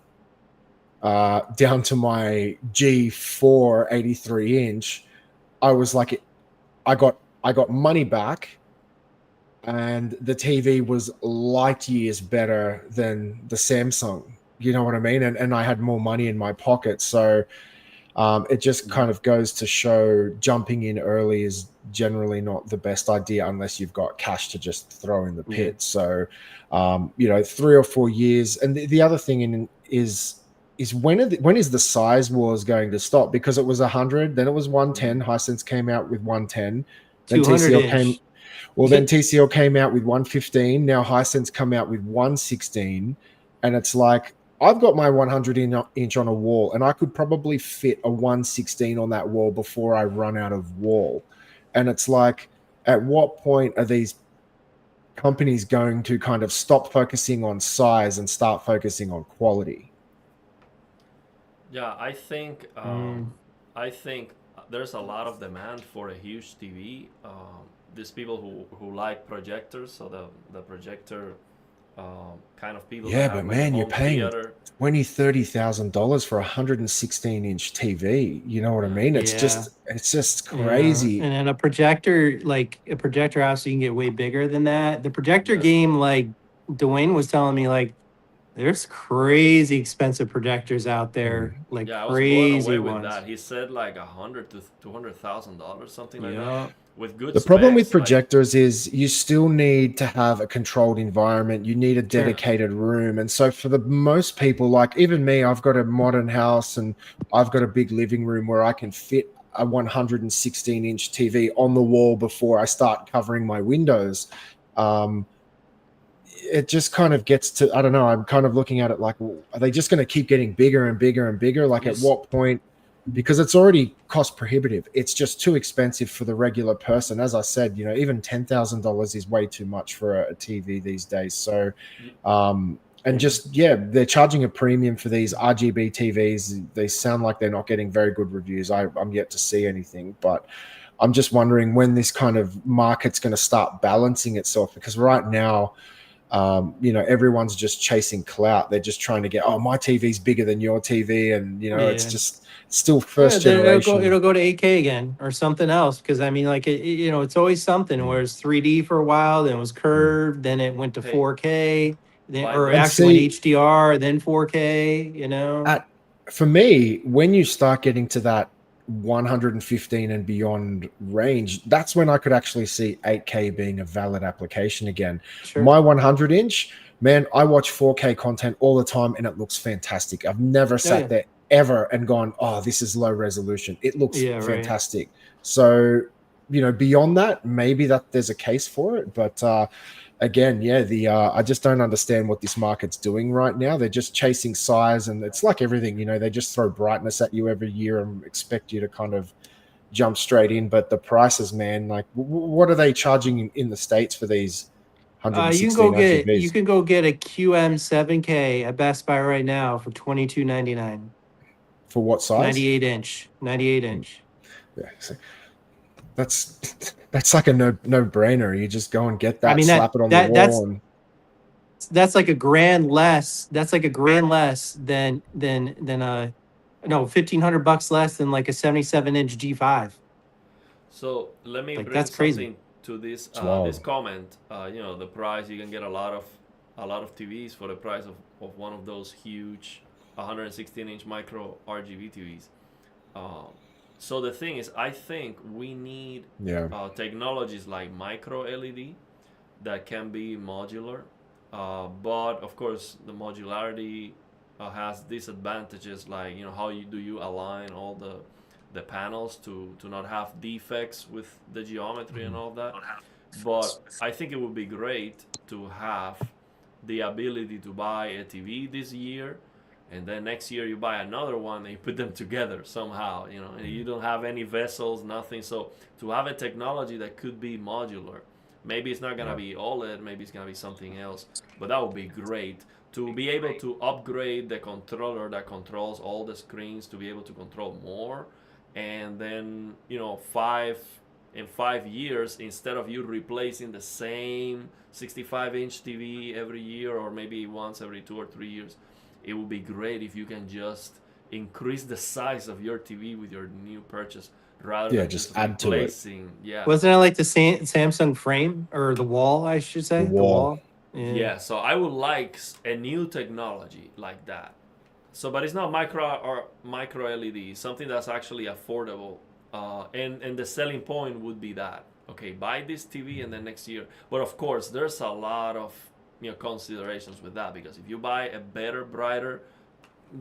down to my G4 83 inch, I was like, I got money back, and the TV was light years better than the Samsung. You know what I mean? And I had more money in my pocket. So it just Yeah. kind of goes to show jumping in early is generally not the best idea unless you've got cash to just throw in the Yeah. pit. So, 3 or 4 years. And the other thing is when is the size wars going to stop? Because it was 100, then it was 110. Mhm. Hisense came out with 110. Then 200 TCL came. inch. Well, then TCL came out with 115. Now Hisense come out with 116, and it's like I've got my 100-inch on a wall, and I could probably fit a 116 on that wall before I run out of wall. And it's like, at what point are these companies going to kind of stop focusing on size and start focusing on quality? Yeah, Mm. I think there's a lot of demand for a huge TV. These people who like projectors, so the projector kind of people that Yeah, have but like a man, you're home paying theater. $20,000-$30,000 for a 116-inch TV. You know what I Yeah, mean? Yeah. It's just Yeah. crazy. And then a projector, like a projector house, you can get way bigger than that. The projector yes. game, like Dwayne was telling me, like there's crazy expensive projectors out there, Mm. like Yeah, I was blown crazy away with ones. that. He said like $100,000 to $200,000, something like that, Yeah. with good The problem with specs. Like, projectors is you still need to have a controlled environment. You need a Sure. yes, dedicated room. And so for the most people, like even me, I've got a modern house and I've got a big living room where I can fit a 116-inch TV on the wall before I start covering my windows. Um, it just kind of gets to, I don't know, I'm kind of looking at it like, are they just going to keep getting bigger and bigger and bigger? Like at yes, what point? Because it's already cost prohibitive. It's just too expensive for the regular person. As I said, even $10,000 is way too much for a TV these days. So, and Yeah. just, yeah, they're charging a premium for these RGB TVs. They sound like they're not getting very good reviews. I'm yet to see anything, but I'm just wondering when this kind of market's going to start balancing itself, because right now, everyone's just chasing clout. They're just trying to get, oh, my TV's bigger than your TV. And, it's Yeah. just still Yeah, first then generation. it'll go to 8K again or something else, because I mean, like it's always something where Mm, it's 3D for a while, then it was mm. curved, then it went to hey, 4K, then by or the And actually went see, HDR, then 4K. You know. at for me, when you start getting to that 115 and beyond range, that's when I could actually see 8K being a valid application again. Sure. My 100-inch, man, I watch 4K content all the time and it looks fantastic. I've never Oh sat yeah. there ever and gone, oh, this is low resolution. It looks Yeah. Right. fantastic. So, beyond that, maybe that there's a case for it. But again, yeah, the I just don't understand what this market's doing right now. They're just chasing size, and it's like everything, they just throw brightness at you every year and expect you to kind of jump straight in. But the prices, man, like what are they charging in the States for these You can 116 go get RGBs a QM7K at Best Buy right now for $22.99. for what size? 98 Mm. inch. Yeah, so that's like a no brainer. You just go and get I that, mean slap it on the wall, and that's like a grand less. That's like a grand less than a no, $1,500 less than like a 77-inch G5. So let me Like bring that's crazy. something to this it's wild. this comment. The price, you can get a lot of TVs for the price of one of those huge 116-inch micro RGB TVs. Uh, so the thing is, I think we need Yeah, technologies like micro LED that can be modular, but of course the modularity has disadvantages, like how do you align all the panels to not have defects with the geometry and all that. But I think it would be great to have the ability to buy a TV this year, and then next year you buy another one and you put them together somehow, and you don't have any vessels, nothing. So to have a technology that could be modular, maybe it's not gonna be OLED, maybe it's gonna be something else, but that would be great to be able to upgrade the controller that controls all the screens to be able to control more, and then 5 years, instead of you replacing the same 65-inch TV every year or maybe once every 2 or 3 years, it would be great if you can just increase the size of your TV with your new purchase rather yeah, than just just add to it. replacing. Yeah. Wasn't it like the Samsung frame or the wall? I should say The wall. Yeah. So I would like a new technology like that. So, but it's not micro LED. Something that's actually affordable, and the selling point would be that, okay, buy this TV and then next year. But of course, there's a lot of considerations with that, because if you buy a better, brighter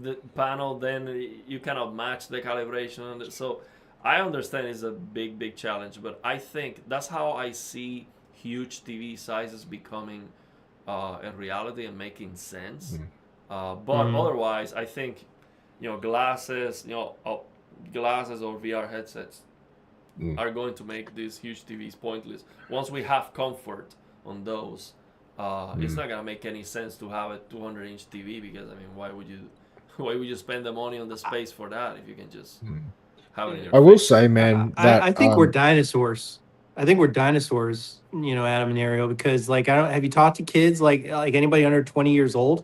the panel, then you cannot match the calibration. So I understand it's a big challenge, but I think that's how I see huge TV sizes becoming a reality and making sense. But otherwise, I think glasses, glasses or VR headsets are going to make these huge TVs pointless. Once we have comfort on those, it's not gonna make any sense to have a 200-inch TV, because I mean, why would you spend the money on the space for that if you can just have it in your I will face? say, man, that I think we're dinosaurs. I think we're dinosaurs, Adam and Ariel, because like I don't have you talked to kids like anybody under 20 years old?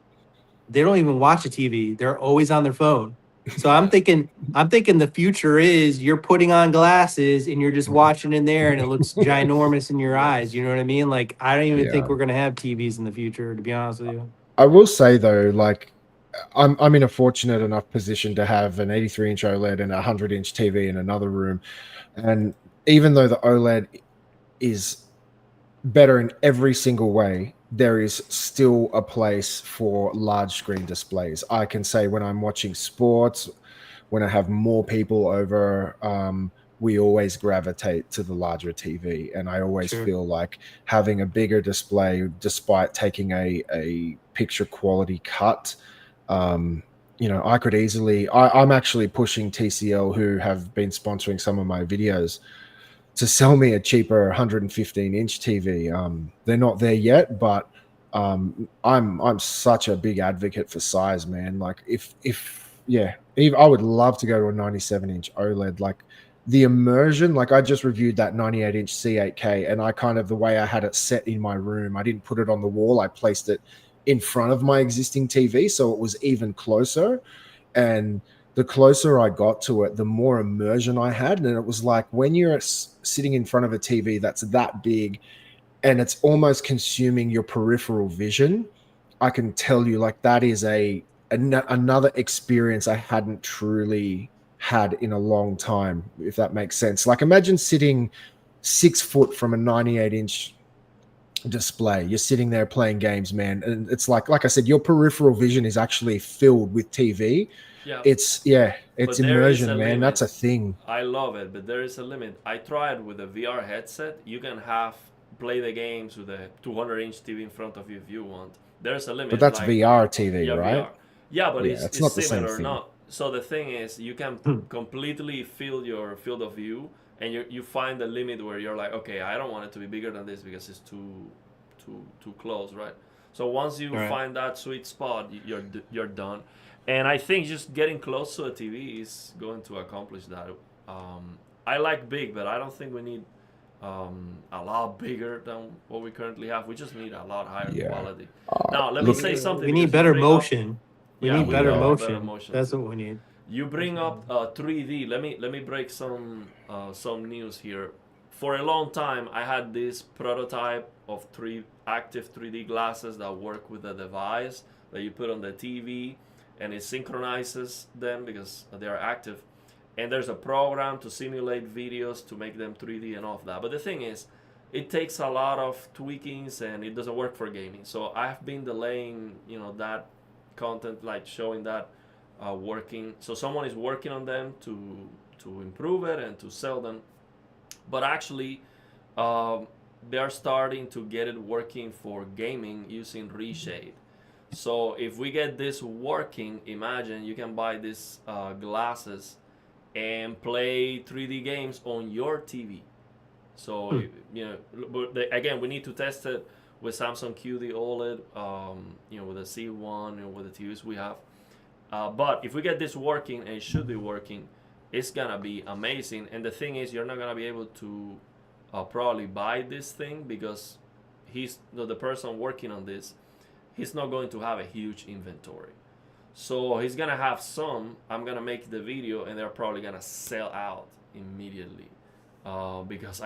They don't even watch a TV. They're always on their phone. So I'm thinking the future is you're putting on glasses and you're just watching in there and it looks ginormous in your eyes. You know what I mean? Like I don't even think yeah. we're gonna have TVs in the future, to be honest with you. I will say though, like I'm in a fortunate enough position to have an 83-inch OLED and a 100-inch TV in another room, and even though the OLED is better in every single way, there is still a place for large screen displays. I can say when I'm watching sports, when I have more people over, we always gravitate to the larger TV. And I always Sure. feel like having a bigger display, despite taking a picture quality cut, I could easily, I'm actually pushing TCL, who have been sponsoring some of my videos, to sell me a cheaper 115-inch TV. They're not there yet, but I'm such a big advocate for size, man. Like I would love to go to a 97-inch OLED. Like the immersion, like I just reviewed that 98-inch C8K, and I kind of, the way I had it set in my room, I didn't put it on the wall. I placed it in front of my existing TV, so it was even closer. And the closer I got to it, the more immersion I had. And it was like when you're sitting in front of a TV that's that big and it's almost consuming your peripheral vision, I can tell you, like, that is another experience I hadn't truly had in a long time, if that makes sense. Like, imagine sitting 6 foot from a 98-inch display. You're sitting there playing games, man, and it's like I said, your peripheral vision is actually filled with TV. Yeah. It's But there is a immersion, man. limit. That's a thing. I love it, but there is a limit. I tried with a VR headset. You can play the games with a 200-inch TV in front of you if you want. There's a limit. But that's like, VR TV, yeah, right? VR. Yeah, but Yeah, it's it's not the same similar, thing. not. So the thing is, you can completely fill your field of view, and you find the limit where you're like, okay, I don't want it to be bigger than this because it's too too close, right? So once you Right. find that sweet spot, you're done. And I think just getting close to a TV is going to accomplish that. I like big, but I don't think we need a lot bigger than what we currently have. We just need a lot higher Yeah. quality. Now, let me Look, say something. We need because you better bring up- motion. We Yeah, need we better need motion. better motion That's too. what we need. You bring up 3D. Let me break some news here. For a long time, I had this prototype of active 3D glasses that work with the device that you put on the TV, and it synchronizes them because they are active. And there's a program to simulate videos to make them 3D and all of that. But the thing is, it takes a lot of tweakings and it doesn't work for gaming. So I've been delaying, that content, like showing that working. So someone is working on them to improve it and to sell them. But actually, they are starting to get it working for gaming using reshade. So if we get this working, imagine you can buy these glasses and play 3D games on your TV. So but again, we need to test it with Samsung QD OLED, with the C1 and with the TVs we have. But if we get this working, and it should be working, it's gonna be amazing. And the thing is, you're not gonna be able to probably buy this thing because the person working on this, he's not going to have a huge inventory. So he's gonna have some. I'm gonna make the video, and they're probably gonna sell out immediately. Because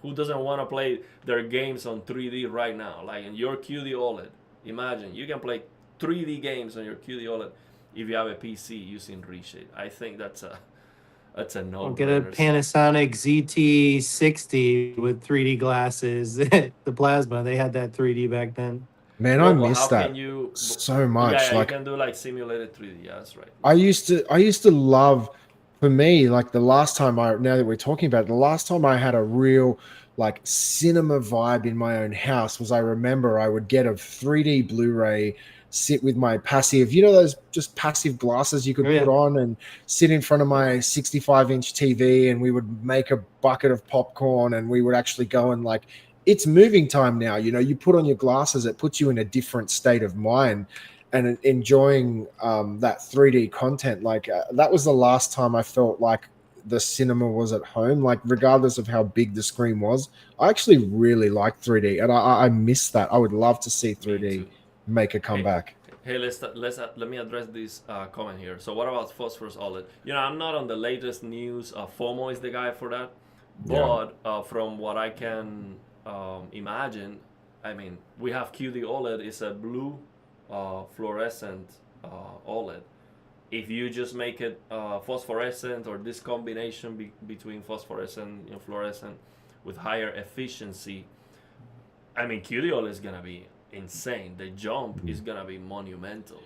who doesn't want to play their games on 3D right now? Like in your QD OLED, imagine you can play 3D games on your QD OLED if you have a PC using reshade. I think that's a no. Get a Panasonic ZT60 with 3D glasses. The plasma, they had that 3D back then. Man, I miss that so much. Yeah, like you can do like simulated 3D. Yeah, that's right. I used to love, for me, like now that we're talking about it, the last time I had a real like cinema vibe in my own house was, I remember I would get a 3D Blu-ray, sit with my passive, those just passive glasses you could put on, and sit in front of my 65-inch TV, and we would make a bucket of popcorn, and we would actually go and like, it's moving time now. You put on your glasses, it puts you in a different state of mind, and enjoying that 3D content. Like that was the last time I felt like the cinema was at home. Like regardless of how big the screen was, I actually really like 3D, and I miss that. I would love to see 3D make a comeback. Hey, let me address this comment here. So what about phosphorus OLED? I'm not on the latest news. FOMO is the guy for that, but from what I can imagine, we have QD OLED. It's a blue fluorescent OLED. If you just make it phosphorescent, or this combination between phosphorescent and fluorescent with higher efficiency, QD OLED is gonna be insane. The jump is gonna be monumental.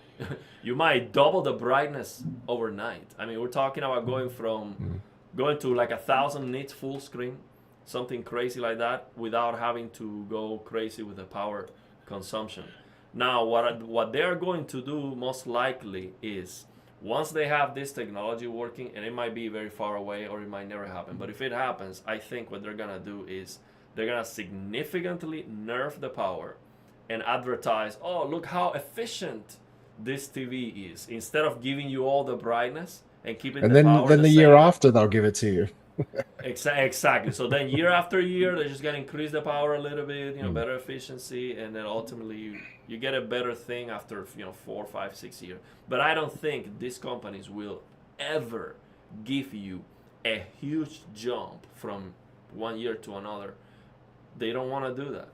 You might double the brightness overnight. We're talking about going to like 1,000 nits full screen, something crazy like that, without having to go crazy with the power consumption. Now, what they are going to do most likely is, once they have this technology working, and it might be very far away or it might never happen, but if it happens, I think what they're gonna do is they're gonna significantly nerf the power and advertise, oh, look how efficient this TV is, instead of giving you all the brightness and keeping the power. And then the year after, they'll give it to you. Exactly. So then year after year, they're just going to increase the power a little bit, better efficiency, and then ultimately you get a better thing after 4, 5, 6 years. But I don't think these companies will ever give you a huge jump from one year to another. They don't want to do that.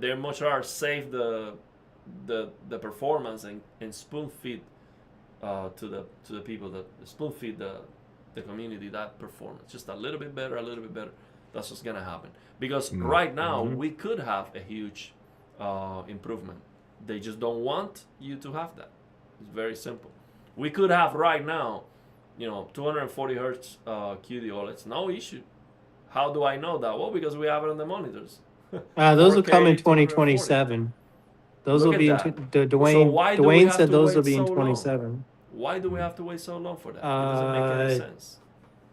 They much rather save the performance and spoon feed to the people, that spoon feed the community that performance just a little bit better. That's what's gonna happen, because right now we could have a huge improvement. They just don't want you to have that. It's very simple. We could have right now 240 hertz QD OLEDs, no issue. How do I know that? Well, because we have it on the monitors. Those will come in 2027. Those will be Dwayne said those will be in 27. Why do we have to wait so long for that? It doesn't make any sense.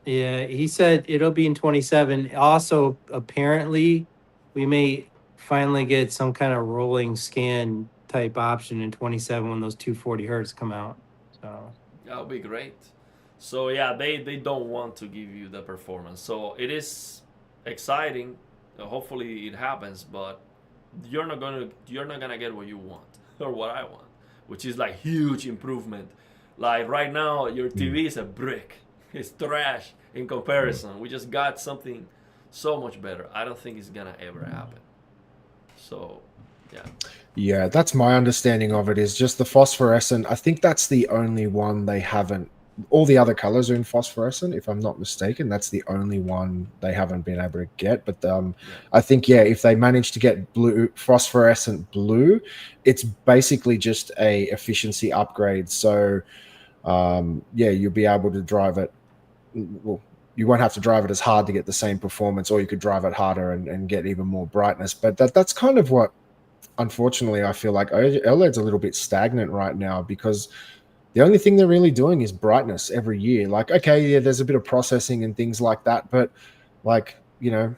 Yeah, he said it'll be in 27. Also, apparently, we may finally get some kind of rolling scan type option in 27 when those 240 hertz come out. So that would be great. So yeah, they don't want to give you the performance. So it is exciting. Hopefully it happens, but you're not gonna get what you want or what I want, which is like huge improvement. Like right now, your TV is a brick. It's trash in comparison. We just got something so much better. I don't think it's gonna ever happen. So, yeah. Yeah, that's my understanding of it, is just the phosphorescent. I think that's the only one they haven't. All the other colors are in phosphorescent, if I'm not mistaken. That's the only one they haven't been able to get. But I think, yeah, if they manage to get blue, phosphorescent blue, it's basically just a efficiency upgrade. So, yeah, you'll be able to drive it. Well, you won't have to drive it as hard to get the same performance, or you could drive it harder and get even more brightness. But that's kind of what, unfortunately, I feel like OLED's a little bit stagnant right now, because the only thing they're really doing is brightness every year. Like, okay, yeah, there's a bit of processing and things like that, but like, you know,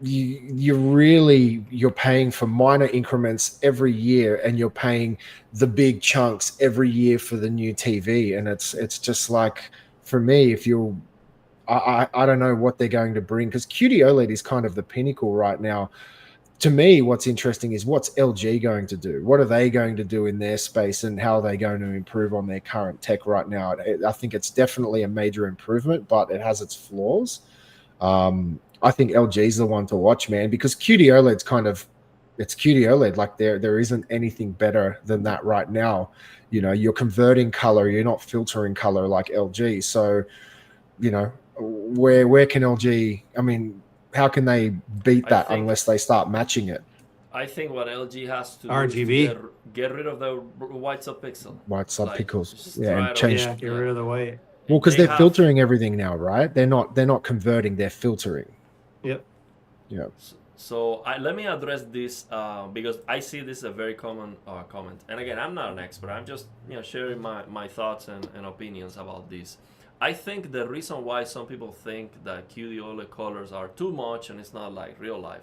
you're paying for minor increments every year, and you're paying the big chunks every year for the new TV. And it's just like, for me, if you're, I don't know what they're going to bring, because QD OLED is kind of the pinnacle right now. To me, what's interesting is what's LG going to do? What are they going to do in their space, and how are they going to improve on their current tech right now? I think it's definitely a major improvement, but it has its flaws. I think LG's the one to watch, man, because QD OLED's it's QD OLED. Like there isn't anything better than that right now. You know, you're converting color, you're not filtering color like LG. So, you know, where can LG? I mean, how can they beat that unless they start matching it? I think what LG has to do RGB. is get rid of the white subpixel. White subpixels. Just Yeah, try and it change. out. Get rid of the white. Well, because they're filtering everything now, right? They're not converting, they're filtering. Yep. Yeah. So let me address this because I see this as a very common comment. And again, I'm not an expert. I'm just sharing my thoughts and opinions about this. I think the reason why some people think that QD OLED colors are too much and it's not like real life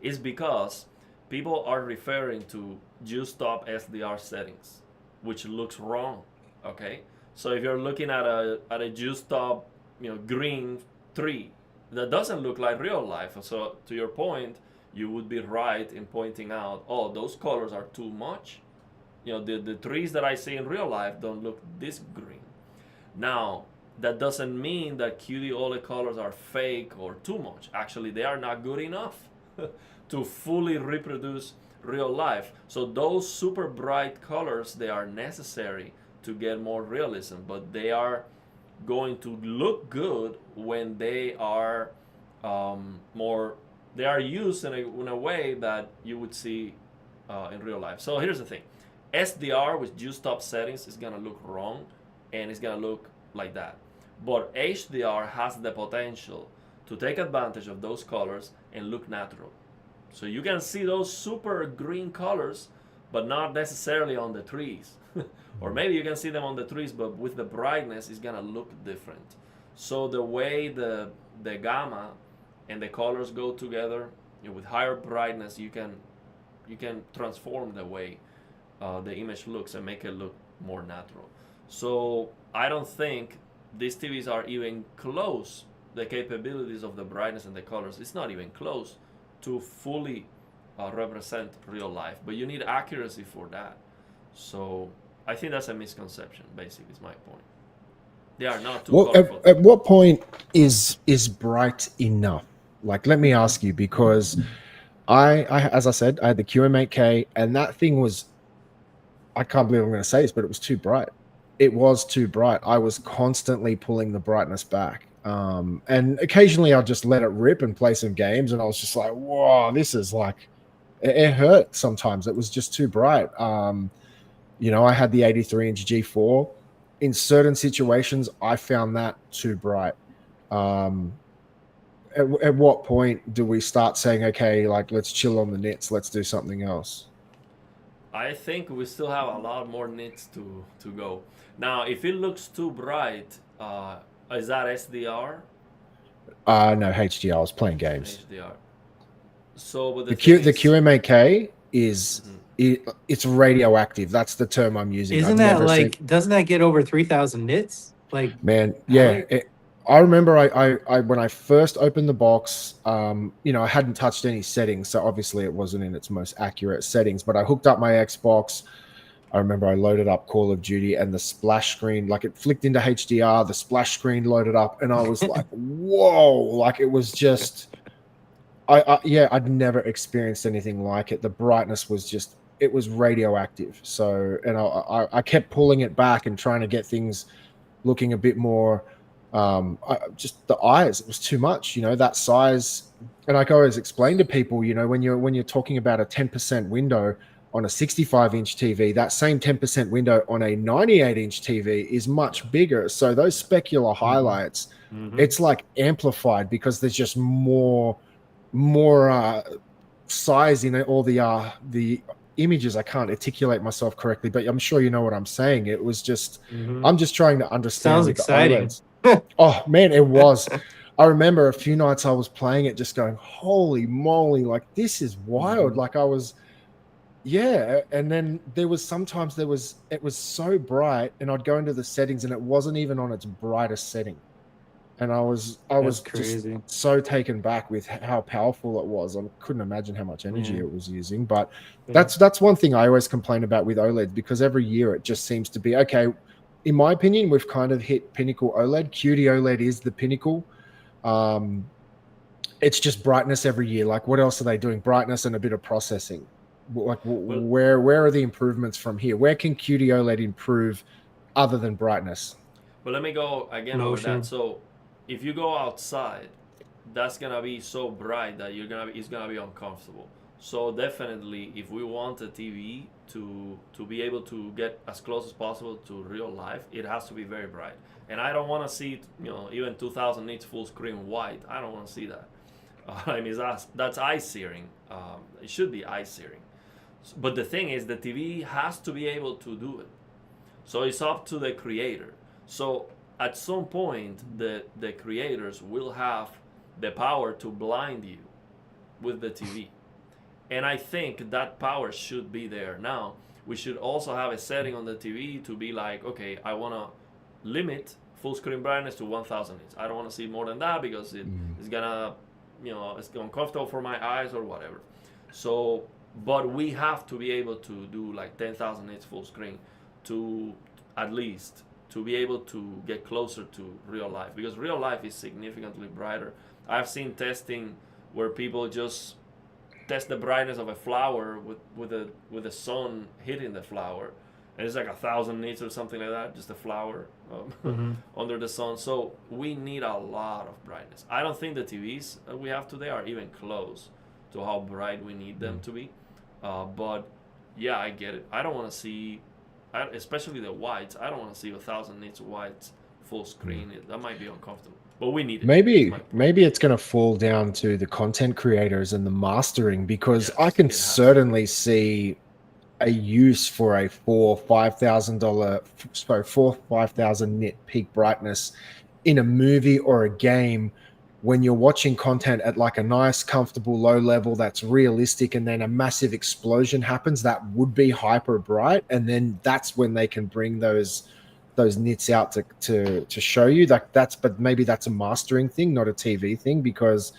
is because people are referring to juice-top SDR settings, which looks wrong. Okay, so if you're looking at a juice-top green tree, that doesn't look like real life. So to your point, you would be right in pointing out, oh, those colors are too much. The trees that I see in real life don't look this green. Now, that doesn't mean that QD OLED colors are fake or too much. Actually, they are not good enough to fully reproduce real life. So those super bright colors, they are necessary to get more realism, but they are going to look good when they are they are used in a way that you would see in real life. So here's the thing. SDR with juice-top settings is gonna look wrong, and it's gonna look like that. But HDR has the potential to take advantage of those colors and look natural. So you can see those super green colors, but not necessarily on the trees. Or maybe you can see them on the trees, but with the brightness, it's gonna look different. So the way the gamma and the colors go together, with higher brightness, you can transform the way the image looks and make it look more natural. So I don't think these TVs are even close, the capabilities of the brightness and the colors. It's not even close to fully represent real life, but you need accuracy for that. So I think that's a misconception, basically, is my point. They are not too colorful. At what point is bright enough? Like, let me ask you, because I as I said, I had the QM8K, and that thing was, I can't believe I'm going to say this, but it was too bright. It was too bright. I was constantly pulling the brightness back. And occasionally I'll just let it rip and play some games, and I was just like, whoa, this is like, it hurt sometimes. It was just too bright. I had the 83-inch G4. In certain situations, I found that too bright. At what point do we start saying, okay, like, let's chill on the nits, let's do something else? I think we still have a lot more nits to go. Now, if it looks too bright, is that SDR? No, HDR. I was playing games. HDR. So, but The the thing the is, QMAK is mhm. it's radioactive. That's the term I'm using. I've Isn't that never seen. like, doesn't that get over 3,000 nits? Like, Man, how yeah. many? I remember I when I first opened the box, I hadn't touched any settings, so obviously it wasn't in its most accurate settings. But I hooked up my Xbox. I remember I loaded up Call of Duty, and the splash screen, like it flicked into HDR, the splash screen loaded up, and I was like, "Whoa!" Like it was just, yeah, I'd never experienced anything like it. The brightness was just, it was radioactive. So, and I kept pulling it back and trying to get things looking a bit more just the eyes, it was too much, that size. And I always explain to people, when you're talking about a 10% window on a 65-inch TV, that same 10% window on a 98-inch TV is Yeah, much bigger. So those specular Mhm. highlights, Mhm. it's like amplified because there's just more size in it, all the images. I can't articulate myself correctly, but I'm sure you know what I'm saying. It was just, Mhm. I'm just trying to understand Sounds with the exciting. OLEDs. Oh man, it was. I remember a few nights I was playing it just going, holy moly, like this is wild. Mhm. Like I was, yeah. And then sometimes it was so bright, and I'd go into the settings and it wasn't even on its brightest setting. And I was That's just crazy. so taken back with how powerful it was. I couldn't imagine how much energy Yeah. it was using. But Yeah. that's one thing I always complain about with OLEDs, because every year it just seems to be okay. In my opinion, we've kind of hit pinnacle OLED. QD OLED is the pinnacle. Um, it's just brightness every year. Like, what else are they doing? Brightness and a bit of processing. Like, Well, where are the improvements from here? Where can QD OLED improve other than brightness? but let me go again over that. Motion. So, if you go outside, that's gonna be so bright that it's gonna be uncomfortable. So definitely, if we want a TV to be able to get as close as possible to real life, it has to be very bright. And I don't want to see, even 2,000 nits full screen white. I don't want to see that. I mean, that's eye searing. It should be eye searing. But the thing is, the TV has to be able to do it. So it's up to the creator. So at some point, the creators will have the power to blind you with the TV. And I think that power should be there. Now, we should also have a setting on the TV to be like, okay, I want to limit full screen brightness to 1000 nits. I don't want to see more than that because it's gonna, it's uncomfortable for my eyes or whatever. So, but we have to be able to do like 10,000 nits full screen to at least to be able to get closer to real life, because real life is significantly brighter. I've seen testing where people just test the brightness of a flower with the sun hitting the flower, and it's like 1,000 nits or something like that, just a flower Mhm. under the sun. So we need a lot of brightness. I don't think the TVs we have today are even close to how bright we need them to be. But yeah, I get it. I don't want to see, especially the whites. I don't want to see 1,000 nits whites full screen. That might be uncomfortable, but we need it. That's my point. Maybe it's going to fall down to the content creators and the mastering, because I Yes, can it has to. certainly see a use for a $4,000-5,000, sorry, 4,000-5,000 nit peak brightness in a movie or a game, when you're watching content at like a nice, comfortable, low level that's realistic, and then a massive explosion happens that would be hyper bright, and then that's when they can bring those nits out to show you that but maybe that's a mastering thing, not a TV thing, because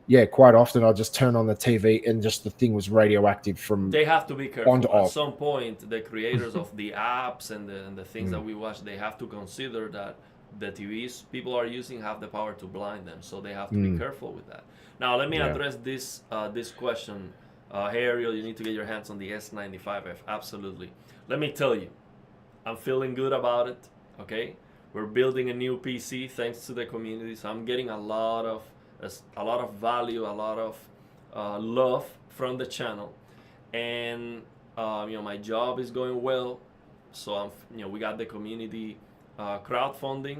yeah, quite often I'll just turn on the TV and just the thing was radioactive from They have to be on to careful. At off. some point, the creators of the apps and the things that Mm, we watch, they have to consider that the TVs people are using have the power to blind them. So they have to be mm, careful with that. Now, let me yeah. address this question. Hey, Ariel, you need to get your hands on the S95F. Absolutely. Let me tell you, I'm feeling good about it. Okay, we're building a new PC thanks to the community. So I'm getting a lot of value, a lot of love from the channel, and my job is going well. So we got the community crowdfunding,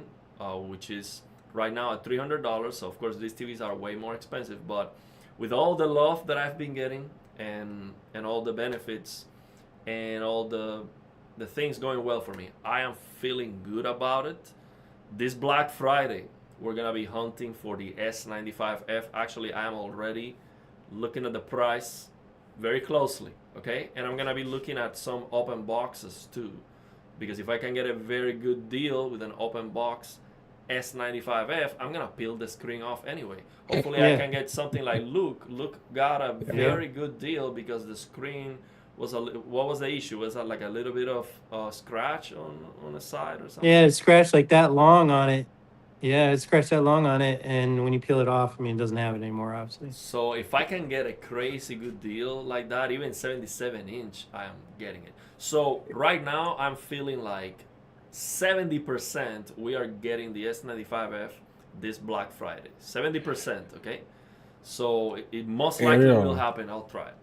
which is right now at $300. So of course these TVs are way more expensive, but with all the love that I've been getting and all the benefits and all the things going well for me, I am feeling good about it. This Black Friday, we're gonna be hunting for the S95F. Actually, I am already looking at the price very closely, okay? And I'm gonna be looking at some open boxes too, because if I can get a very good deal with an open box S95F, I'm gonna peel the screen off anyway. Hopefully I can get something like Luke. Luke got a very good deal because the screen was what was the issue? Was that like a little bit of scratch on the side or something? Yeah, it scratched like that long on it. Yeah, it scratched that long on it, and when you peel it off, I mean, it doesn't have it anymore, obviously. So if I can get a crazy good deal like that, even 77-inch, I am getting it. So right now, I'm feeling like 70% we are getting the S95F this Black Friday. 70%, okay? So it most likely will happen. I'll try it.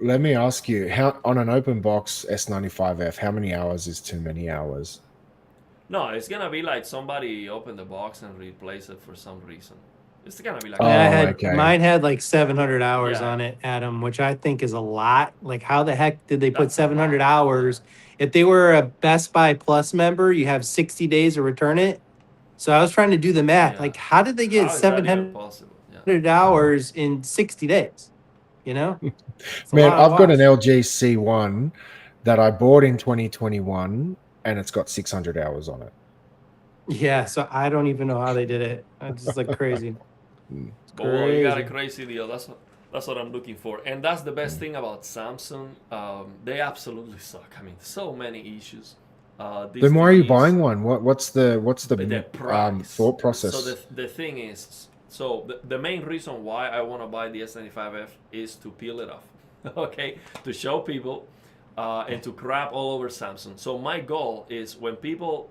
Let me ask you, how on an open box S95F, how many hours is too many hours? No, it's gonna be like somebody opened the box and replaced it for some reason. It's gonna be like mine had like 700 hours on it, Adam, which I think is a lot. Like, how the heck did they put 700 hours? If they were a Best Buy Plus member, you have 60 days to return it. So I was trying to do the math. Like, how did they get 700 hours in 60 days? You know? Man, I've got an LG C1 that I bought in 2021, and it's got 600 hours on it. Yeah, so I don't even know how they did it. It's just like crazy. Well, you got a crazy deal. That's what I'm looking for, and that's the best thing about Samsung. They absolutely suck. I mean, so many issues. Then why are you buying one? What's the thought process? So the thing is, so the main reason why I want to buy the S95F is to peel it off, okay, to show people, and to crap all over Samsung. So my goal is when people,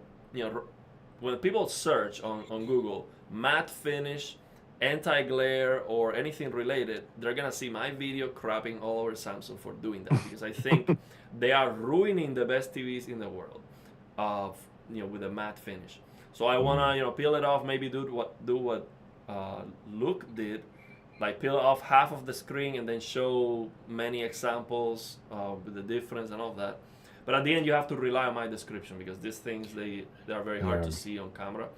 when people search on Google matte finish, anti-glare, or anything related, they're gonna see my video crapping all over Samsung for doing that, because I think they are ruining the best TVs in the world, with a matte finish. So I wanna peel it off, maybe do what Luke did, like peel off half of the screen and then show many examples with the difference and all of that. But at the end, you have to rely on my description, because these things, they are very hard to see on camera.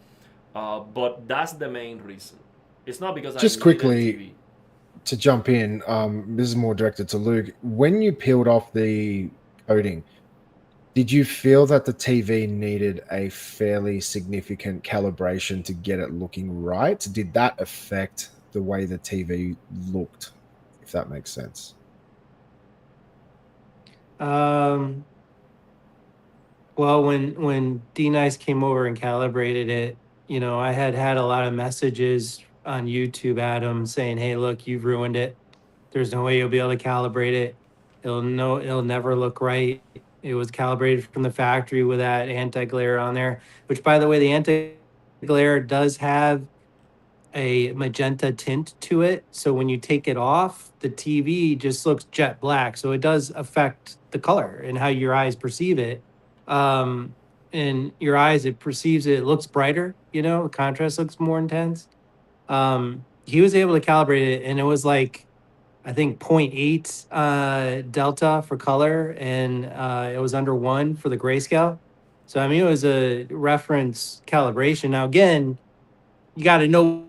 But that's the main reason. It's not because just quickly to jump in. This is more directed to Luke. When you peeled off the coating, did you feel that the TV needed a fairly significant calibration to get it looking right? Did that affect the way the TV looked, if that makes sense? Well, when D-Nice came over and calibrated it, I had a lot of messages on YouTube, Adam, saying, "Hey, look, you've ruined it. There's no way you'll be able to calibrate it. It'll never look right. It was calibrated from the factory with that anti-glare on there." Which, by the way, the anti-glare does have a magenta tint to it. So when you take it off, the TV just looks jet black. So it does affect the color and how your eyes perceive it. In your eyes, it perceives it looks brighter, the contrast looks more intense. He was able to calibrate it, and it was like, I think 0.8 delta for color, and it was under 1 for the grayscale. So I mean, it was a reference calibration. Now again, you got to know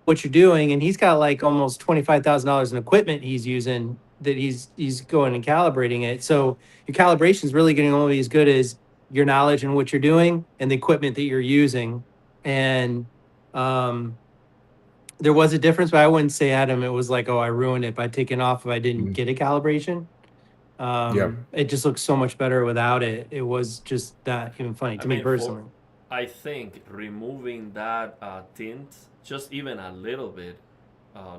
what you're doing, and he's got like almost $25,000 in equipment he's using that he's going and calibrating it. So your calibration is really getting only as good as your knowledge and what you're doing and the equipment that you're using. And there was a difference, but I wouldn't say, Adam, it was like, oh, I ruined it by taking off if I didn't get a calibration. It just looks so much better without it. It was just not even funny to me personally. I think removing that tint, just even a little bit,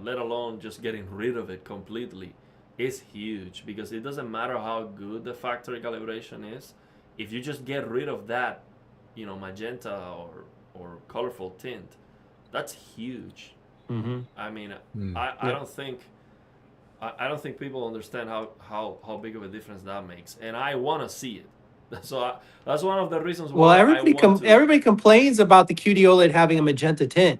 let alone just getting rid of it completely, is huge, because it doesn't matter how good the factory calibration is. If you just get rid of that, magenta or colorful tint, that's huge. I mean, I don't think people understand how big of a difference that makes, and I want to see it. So that's one of the reasons why. Well, everybody complains about the QD OLED having a magenta tint.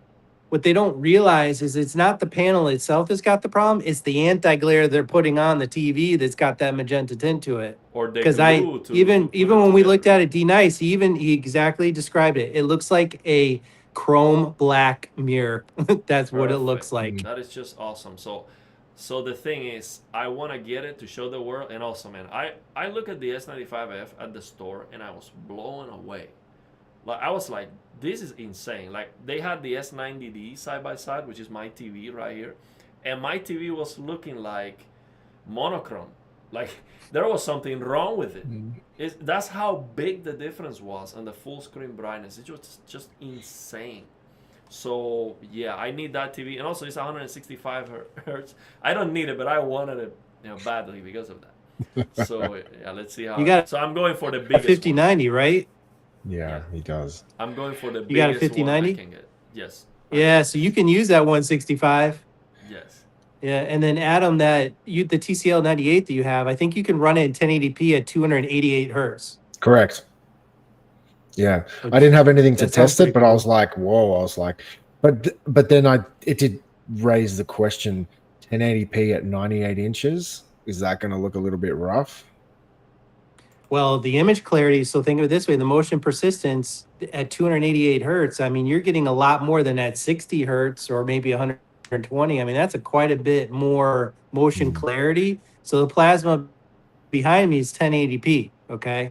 What they don't realize is it's not the panel itself that's got the problem. It's the anti-glare they're putting on the TV that's got that magenta tint to it. Because even when we looked at it, D-Nice, he exactly described it. It looks like a chrome black mirror. That's what it looks like. That is just awesome. So So the thing is, I want to get it to show the world. And also, man, I look at the S95F at the store and I was blown away. Like, I was like, this is insane. Like, they had the S90D side by side, which is my TV right here, and my TV was looking like monochrome. Like, there was something wrong with it. That's how big the difference was on the full screen brightness. It was just insane. So yeah, I need that TV, and also it's 165 hertz. I don't need it, but I wanted it, badly because of that. So yeah, let's see how. You got so I'm going for the a biggest 5090, right? Yeah, he does. I'm going for the You got a biggest one I 5090? can get. Yes. Yeah, so you can use that 165. Yes. Yeah, and then Adam, the TCL 98 that you have, I think you can run it in 1080p at 288 hertz. Correct. Yeah, Which, I didn't have anything to that sounds test it, pretty but I cool. was like, whoa! I was like, but then it did raise the question: 1080p at 98 inches, is that going to look a little bit rough? Well, the image clarity, so think of it this way, the motion persistence at 288 hertz, I mean, you're getting a lot more than at 60 hertz or maybe 120. I mean, that's quite a bit more motion clarity. So the plasma behind me is 1080p, okay?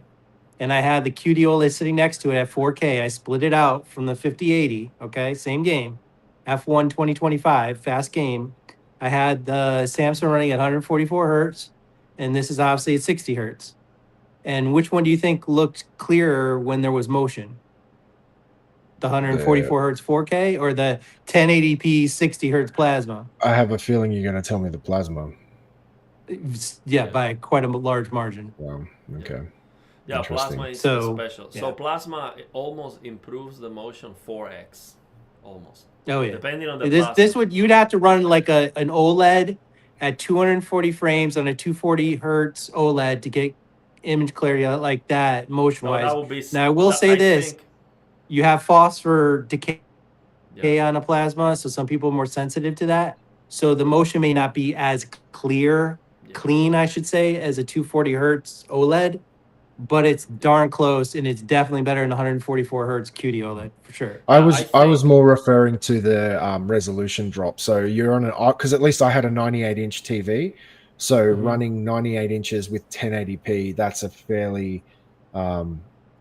And I had the QD OLED sitting next to it at 4K. I split it out from the 5080, okay? Same game. F1 2025, fast game. I had the Samsung running at 144 hertz, and this is obviously at 60 hertz. And which one do you think looked clearer when there was motion? The 144 hertz 4K or the 1080p 60 hertz plasma? I have a feeling you're going to tell me the plasma. Yeah, by quite a large margin. Wow. Okay. Yeah, Interesting. plasma is So, special. yeah. So plasma almost improves the motion 4x, almost. Oh yeah. Depending on the This would, you'd have to run like an OLED at 240 frames on a 240 hertz OLED to get image clarity like that motion wise. that would be, Now I will say this: think, you have phosphor decay yeah. on a plasma, so some people are more sensitive to that. So the motion may not be as clean, I should say, as a 240 hertz OLED, but it's darn close, and it's definitely better than 144 hertz QD OLED for sure. I was more referring to the resolution drop. So you're on because at least I had a 98-inch TV, so running 98 inches with 1080p, that's a fairly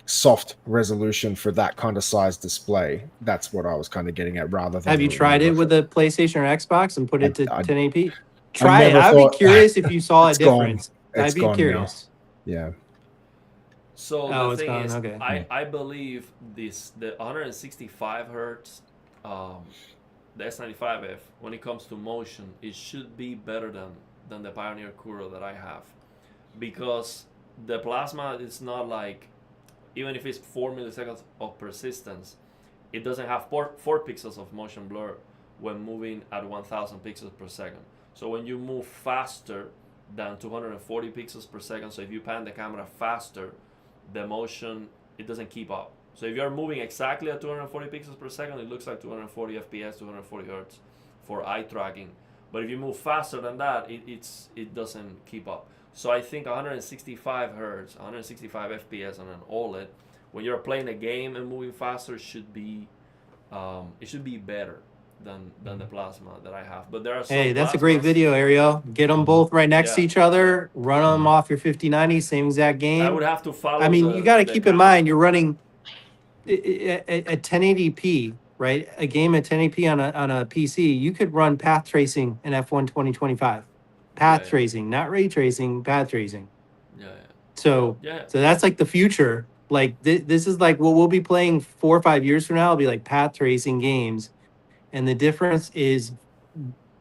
soft resolution for that kind of size display. That's what I was kind of getting at. Rather than have you tried it with a PlayStation or Xbox and put it to 1080p? Try it. I'd be curious if you saw a difference. I'd be curious. Yeah. So the thing is, okay. I believe the 165 hertz, the S95F, when it comes to motion, it should be better than the Pioneer Kuro that I have, because the plasma is not like, even if it's 4 milliseconds of persistence, it doesn't have 4 pixels of motion blur when moving at 1000 pixels per second. So when you move faster than 240 pixels per second, so if you pan the camera faster, the motion, it doesn't keep up. So if you're moving exactly at 240 pixels per second, it looks like 240 FPS, 240 hertz for eye tracking. But if you move faster than that, it doesn't keep up. So I think 165 hertz, 165 FPS on an OLED, when you're playing a game and moving faster, should be it should be better than the plasma that I have. But there are some that's a great video, Ariel. Get them both right next to each other. Run them off your 5090, same exact game. I would have to follow. I mean, you got to keep in mind you're running at 1080p, right? A game at 1080p on a PC, you could run path tracing in F1 2025. Path tracing, not ray tracing, path tracing. Yeah. So that's like the future. Like this is like what we'll be playing 4 or 5 years from now. It'll be like path tracing games, and the difference is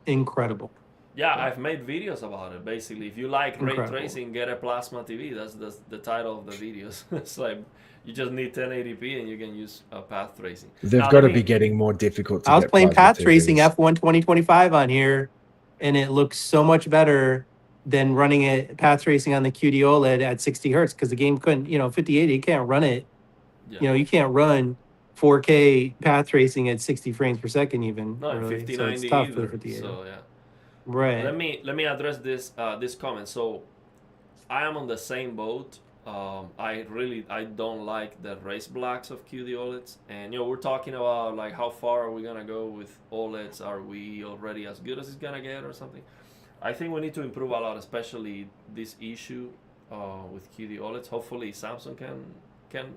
incredible. Yeah, I've made videos about it. Basically, if you like ray tracing, get a plasma TV. That's the title of the videos. It's like you just need 1080p and you can use path tracing. They've got to be getting more difficult. I was playing path tracing F1 2025 on here, and it looks so much better than running it path tracing on the QD OLED at 60 hertz because the game couldn't, 5080, you can't run it. Yeah. You can't run 4K path tracing at 60 frames per second even. No, really. 5090 so it's tough either. for the 5080. So yeah. Right. Let me address this comment. So I am on the same boat. I don't like the race blacks of QD OLEDs, and we're talking about like how far are we gonna go with OLEDs? Are we already as good as it's gonna get or something? I think we need to improve a lot, especially this issue with QD OLEDs. Hopefully, Samsung can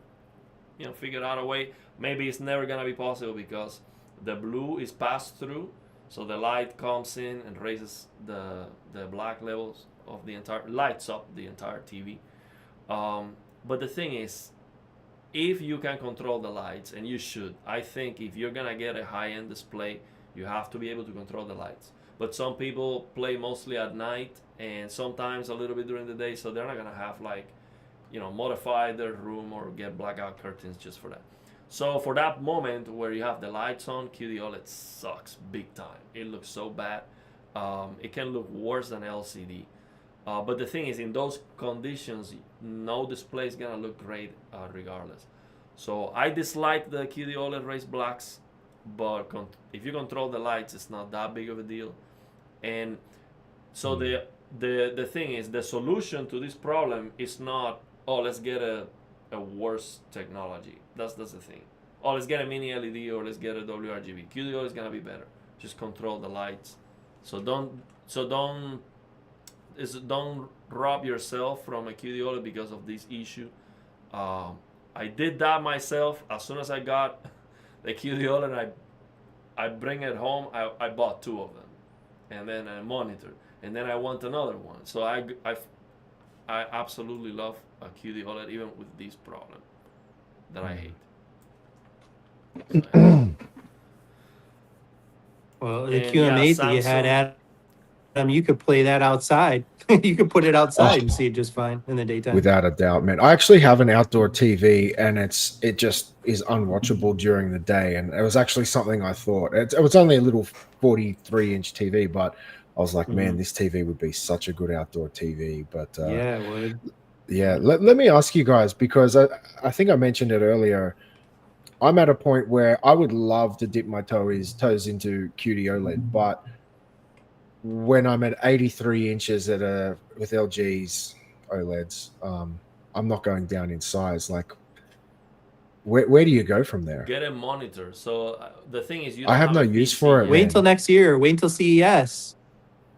figure out a way. Maybe it's never gonna be possible because the blue is passed through, so the light comes in and raises the black levels of the entire, lights up the entire TV. But the thing is, if you can control the lights, and you should, I think if you're gonna get a high-end display, you have to be able to control the lights. But some people play mostly at night and sometimes a little bit during the day, so they're not gonna have like, modify their room or get blackout curtains just for that. So for that moment where you have the lights on, QD OLED sucks big time. It looks so bad. It can look worse than LCD. But the thing is, in those conditions, no display is gonna look great regardless. So I dislike the QD OLED raised blacks, but if you control the lights, it's not that big of a deal. And so the thing is, the solution to this problem is not, oh, let's get a worse technology. That's the thing. Oh, let's get a mini LED or let's get a WRGB. QD OLED is gonna be better. Just control the lights. So don't rob yourself from a QD OLED because of this issue. I did that myself. As soon as I got the QD OLED, I bring it home. I bought 2 of them, and then a monitor, and then I want another one. So I absolutely love a QD OLED, even with this problem that I hate. So, yeah. Well, the QM8 that you had, Adam, you could play that outside. You could put it outside and see it just fine in the daytime. Without a doubt, man. I actually have an outdoor TV, and it just is unwatchable during the day. And it was actually something I thought. It was only a little 43-inch TV, but I was like, man, this TV would be such a good outdoor TV. But yeah, it would. Yeah, let me ask you guys, because I think I mentioned it earlier. I'm at a point where I would love to dip my toes into QD OLED, but when I'm at 83 inches with LG's OLEDs, I'm not going down in size. Like, where do you go from there? Get a monitor. So the thing is, I have no use for it. Wait until next year. Wait until CES.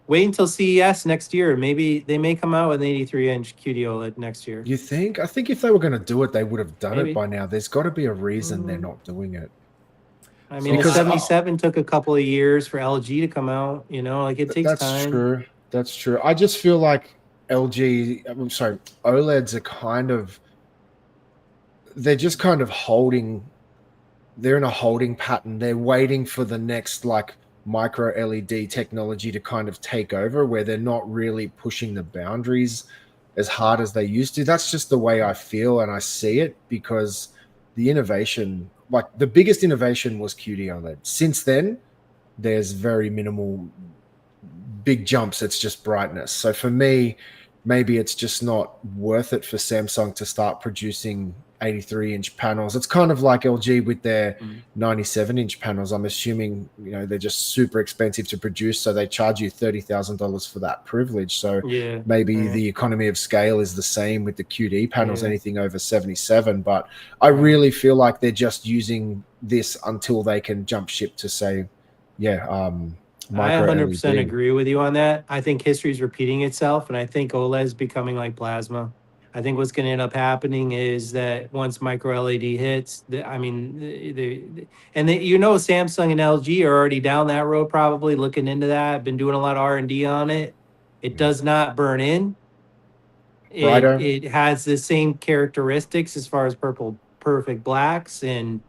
Wait until CES next year. Maybe they may come out with an 83-inch QD OLED next year. You think? I think if they were going to do it, they would have done it by now. There's got to be a reason they're not doing it. I mean, the 77 took a couple of years for LG to come out. Like it takes time. That's true. I just feel like OLEDs are kind of, they're just kind of holding. They're in a holding pattern. They're waiting for the next micro LED technology to kind of take over, where they're not really pushing the boundaries as hard as they used to. That's just the way I feel and I see it, because the innovation, the biggest innovation was QD OLED. Since then, there's very minimal big jumps. It's just brightness. So for me, maybe it's just not worth it for Samsung to start producing 83-inch panels. It's kind of like LG with their 97-inch panels. I'm assuming they're just super expensive to produce, so they charge you $30,000 for that privilege. So maybe the economy of scale is the same with the QD panels, anything over 77. But I really feel like they're just using this until they can jump ship to say, I 100% agree with you on that. I think history is repeating itself, and I think OLED is becoming like plasma. I think what's going to end up happening is that once micro LED hits, Samsung and LG are already down that road, probably looking into that. Been doing a lot of R&D on it. It does not burn in. It has the same characteristics as far as perfect blacks, and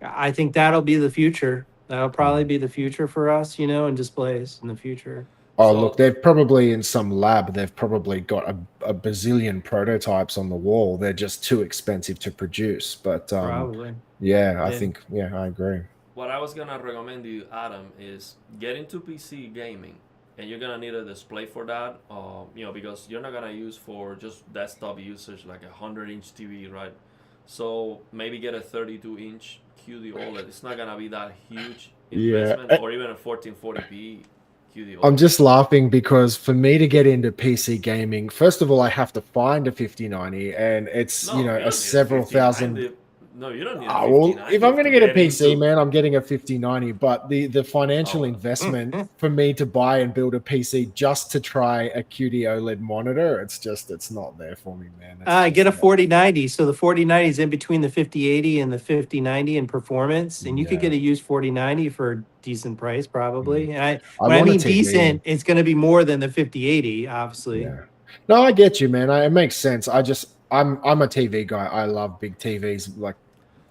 I think that'll be the future. That'll probably be the future for us, in displays in the future. Oh, look, they've probably in some lab, they've probably got a bazillion prototypes on the wall. They're just too expensive to produce. But probably. I think, I agree. What I was going to recommend you, Adam, is get into PC gaming. And you're going to need a display for that, because you're not going to use for just desktop usage like a 100-inch TV, right? So maybe get a 32-inch QD OLED. It's not going to be that huge investment, or even a 1440p. I'm just laughing because for me to get into PC gaming, first of all, I have to find a 5090, and it's a several thousand. No, you don't need a Well, 5090 if I'm going to get a PC, into... man, I'm getting a 5090. But the financial investment for me to buy and build a PC just to try a QD OLED monitor, it's not there for me, man. Get a 4090. So the 4090 is in between the 5080 and the 5090 in performance, and you could get a used 4090 for a decent price, probably. And when I mean decent, it's going to be more than the 5080, obviously. Yeah. No, I get you, man. It makes sense. I'm a TV guy. I love big TVs, like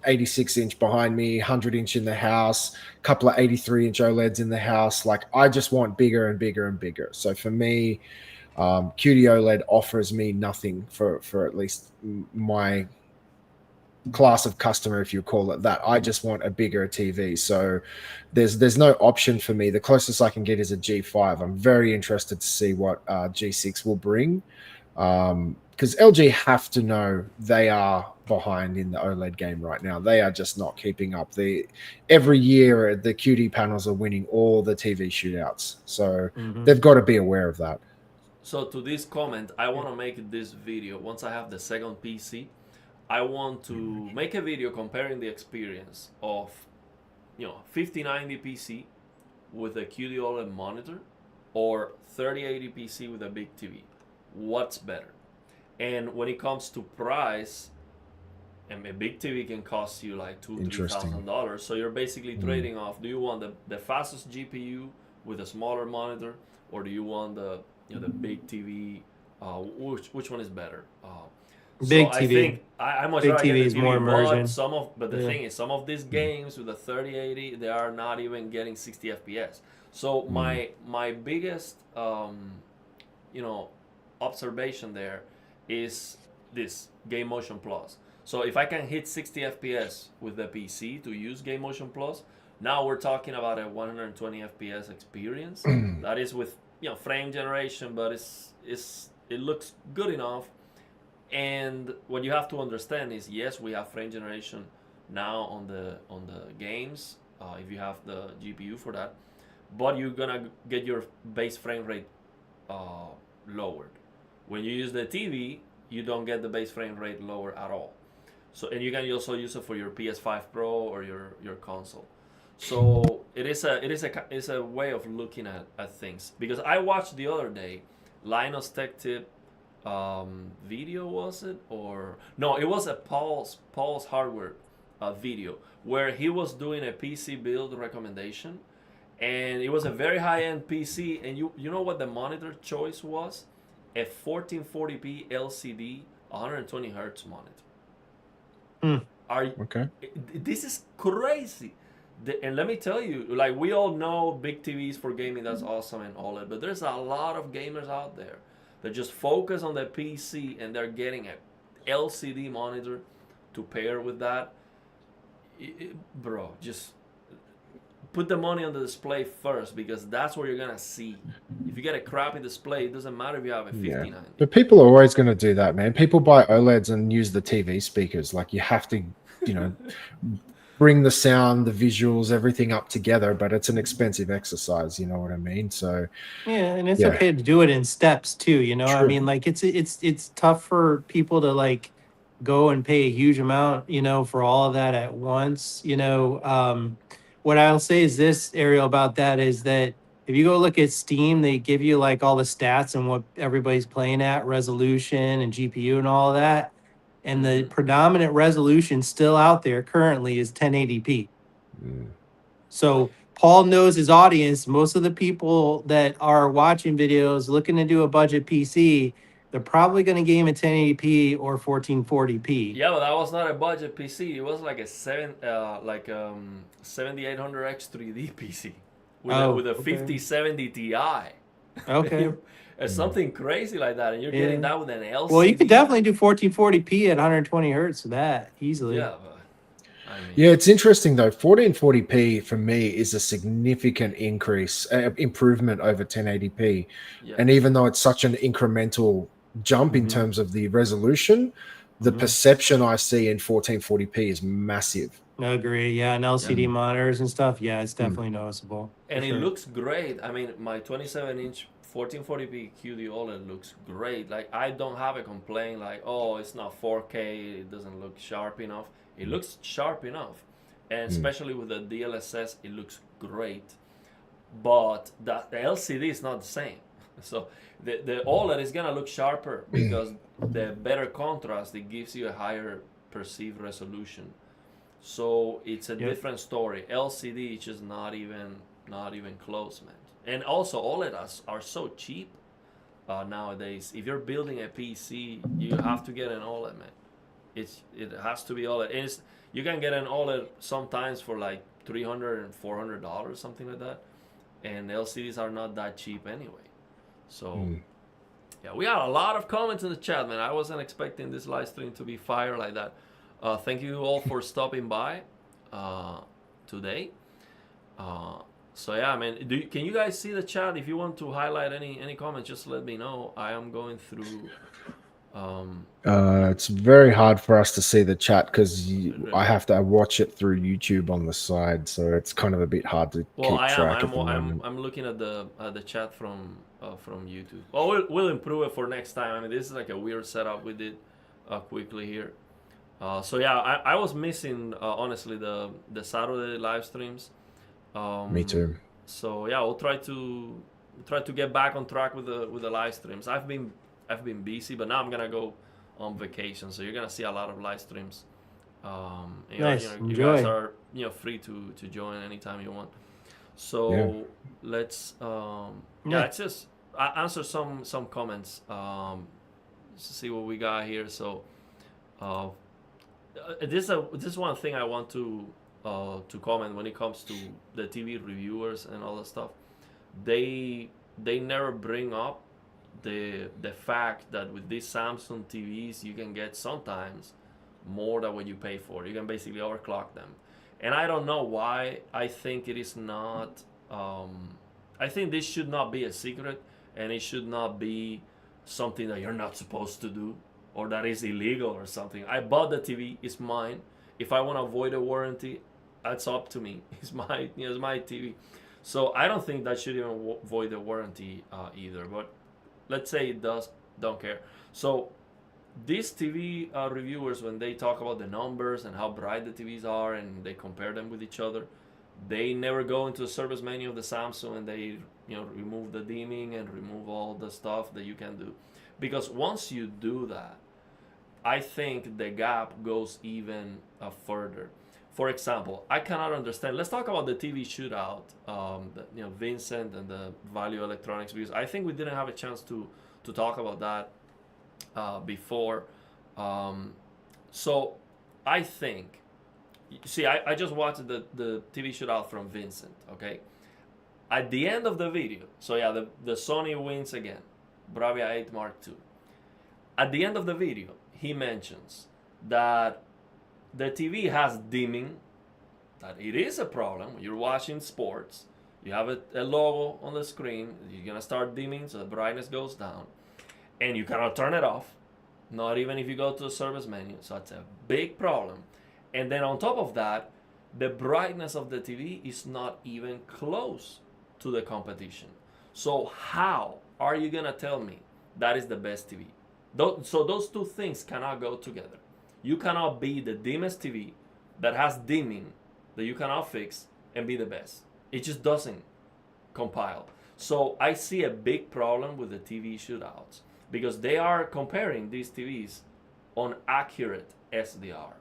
86-inch behind me, 100-inch in the house, a couple of 83-inch OLEDs in the house. Like, I just want bigger and bigger and bigger. So for me, QD OLED offers me nothing for at least my class of customer, if you call it that. I just want a bigger TV. So there's no option for me. The closest I can get is a G5. I'm very interested to see what G6 will bring, because LG have to know they are behind in the OLED game right now. They are just not keeping up. Every year the QD panels are winning all the TV shootouts, so they've got to be aware of that. So to this comment, I want to make this video once I have the second PC. I want to make a video comparing the experience of 5090 PC with a QD OLED monitor or 3080 PC with a big TV. What's better? And when it comes to price, and a big TV can cost you like $2,000-$3,000. So you're basically trading off. Do you want the fastest GPU with a smaller monitor, or do you want the big TV? Which one is better? Big so TV. I think I much big rather TV get is the TV, more immersion. But the thing is, some of these games with the 3080, they are not even getting 60 FPS. So my biggest observation there is this Game Motion Plus. So if I can hit 60 FPS with the PC to use Game Motion Plus, now we're talking about a 120 FPS experience. That is with frame generation, but it looks good enough. And what you have to understand is, yes, we have frame generation now on the games, if you have the GPU for that, but you're gonna get your base frame rate lowered. When you use the TV, you don't get the base frame rate lower at all. So, and you can also use it for your PS5 Pro or your console. So it is a way of looking at things. Because I watched the other day Linus Tech Tip video, was it? Or no, it was a Paul's Hardware video where he was doing a PC build recommendation, and it was a very high-end PC, and you know what the monitor choice was? A 1440p LCD 120 hertz monitor. Okay. This is crazy. And let me tell you, like, we all know big TVs for gaming, that's awesome and all that, but there's a lot of gamers out there that just focus on the PC and they're getting a LCD monitor to pair with that. Bro, just put the money on the display first, because that's where you're gonna see. If you get a crappy display, it doesn't matter if you have a 5090. But people are always going to do that, man. People buy OLEDs and use the TV speakers. Like, you have to, bring the sound, the visuals, everything up together, but it's an expensive exercise, you know what I mean? So yeah, and it's okay to do it in steps too, True. I mean, like, it's tough for people to like go and pay a huge amount, for all of that at once. What I'll say is this, Ariel, about that is that if you go look at Steam, they give you like all the stats and what everybody's playing at, resolution and GPU and all of that. And the predominant resolution still out there currently is 1080p. So Paul knows his audience. Most of the people that are watching videos looking to do a budget PC, they're probably going to game at 1080p or 1440p. Yeah, but that was not a budget PC. It was like a 7800X 3D PC with a 5070 Ti. Okay. It's something crazy like that, and you're getting that with an LCD. Well, you could definitely do 1440p at 120 hertz for that easily. Yeah, but it's interesting though. 1440p for me is a significant improvement over 1080p, and even though it's such an incremental jump in terms of the resolution, the perception I see in 1440p is massive. I agree. Yeah, and LCD monitors and stuff. Yeah, it's definitely noticeable. And it looks great. I mean, my 27-inch 1440p QD OLED looks great. Like, I don't have a complaint like, oh, it's not 4K, it doesn't look sharp enough. It looks sharp enough, and especially with the DLSS, it looks great. But the LCD is not the same. So the OLED is gonna look sharper because the better contrast, it gives you a higher perceived resolution. So it's a different story. LCD is just not even close, man. And also OLEDs are so cheap nowadays. If you're building a PC, you have to get an OLED, man. It has to be OLED. And you can get an OLED sometimes for like $300 and $400, something like that. And LCDs are not that cheap anyway. So yeah, we got a lot of comments in the chat, man. I wasn't expecting this live stream to be fire like that. Thank you all for stopping by today. So yeah, man, can you guys see the chat? If you want to highlight any comments, just let me know. I am going through. It's very hard for us to see the chat because I have to watch it through YouTube on the side, so it's kind of a bit hard to keep track of. I'm looking at the chat from YouTube. Well, we'll improve it for next time. I mean, this is like a weird setup we did quickly here. So yeah, I was missing honestly the Saturday live streams. Me too. So yeah, we'll try to get back on track with the live streams. I've been busy, but now I'm gonna go on vacation, so you're gonna see a lot of live streams. Nice. You guys are free to join anytime you want. So let's let's just answer some comments. See what we got here. So this is one thing I want to comment when it comes to the TV reviewers and all that stuff. They never bring up the fact that with these Samsung TVs you can get sometimes more than what you pay for. You can basically overclock them, and I don't know why. I think it is not. I think this should not be a secret, and it should not be something that you're not supposed to do or that is illegal or something. I bought the TV; it's mine. If I want to avoid a warranty, that's up to me. It's my TV. So I don't think that should even void the warranty either. But let's say it does, don't care. So these TV reviewers, when they talk about the numbers and how bright the TVs are and they compare them with each other, they never go into the service menu of the Samsung and they remove the dimming and remove all the stuff that you can do. Because once you do that, I think the gap goes even further. For example, I cannot understand. Let's talk about the TV shootout, Vincent and the Value Electronics, because I think we didn't have a chance to talk about that before. So I think, see, I just watched the TV shootout from Vincent, okay? At the end of the video, so yeah, the Sony wins again, Bravia 8 Mark II. At the end of the video, he mentions that the TV has dimming, that it is a problem. When you're watching sports, you have a logo on the screen, you're gonna start dimming, so the brightness goes down, and you cannot turn it off, not even if you go to the service menu, so it's a big problem. And then on top of that, the brightness of the TV is not even close to the competition. So how are you gonna tell me that is the best TV? So those two things cannot go together. You cannot be the dimmest TV that has dimming that you cannot fix and be the best. It just doesn't compile. So I see a big problem with the TV shootouts because they are comparing these TVs on accurate SDR.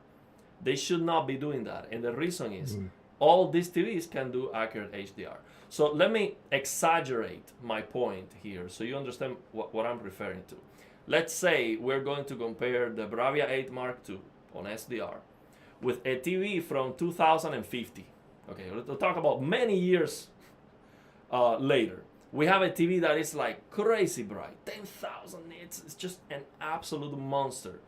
They should not be doing that. And the reason is all these TVs can do accurate HDR. So let me exaggerate my point here so you understand what I'm referring to. Let's say we're going to compare the Bravia 8 Mark II on SDR with a TV from 2050. Okay, we'll talk about many years later. We have a TV that is like crazy bright, 10,000 nits. It's just an absolute monster.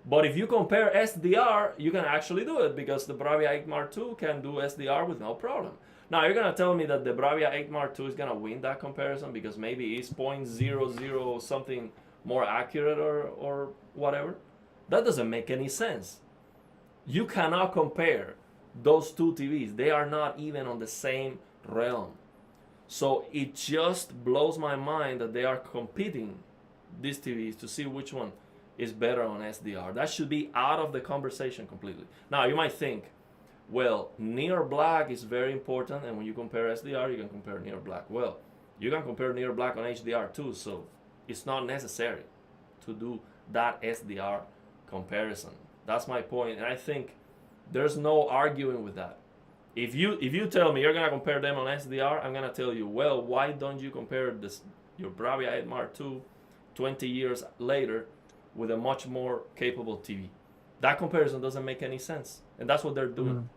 But if you compare SDR, you can actually do it because the Bravia 8 Mark II can do SDR with no problem. Now you're gonna tell me that the Bravia 8 Mark II is gonna win that comparison because maybe it's 0.00 something more accurate or whatever. That doesn't make any sense. You cannot compare those two TVs. They are not even on the same realm. So it just blows my mind that they are competing these TVs to see which one is better on SDR. That should be out of the conversation completely. Now you might think, well, near black is very important, and when you compare SDR, you can compare near black. Well, you can compare near black on HDR too, so it's not necessary to do that SDR comparison. That's my point, and I think there's no arguing with that. If you tell me you're gonna compare them on SDR, I'm gonna tell you, well, why don't you compare your Bravia 8 Mark II 20 years later with a much more capable TV? That comparison doesn't make any sense, and that's what they're doing.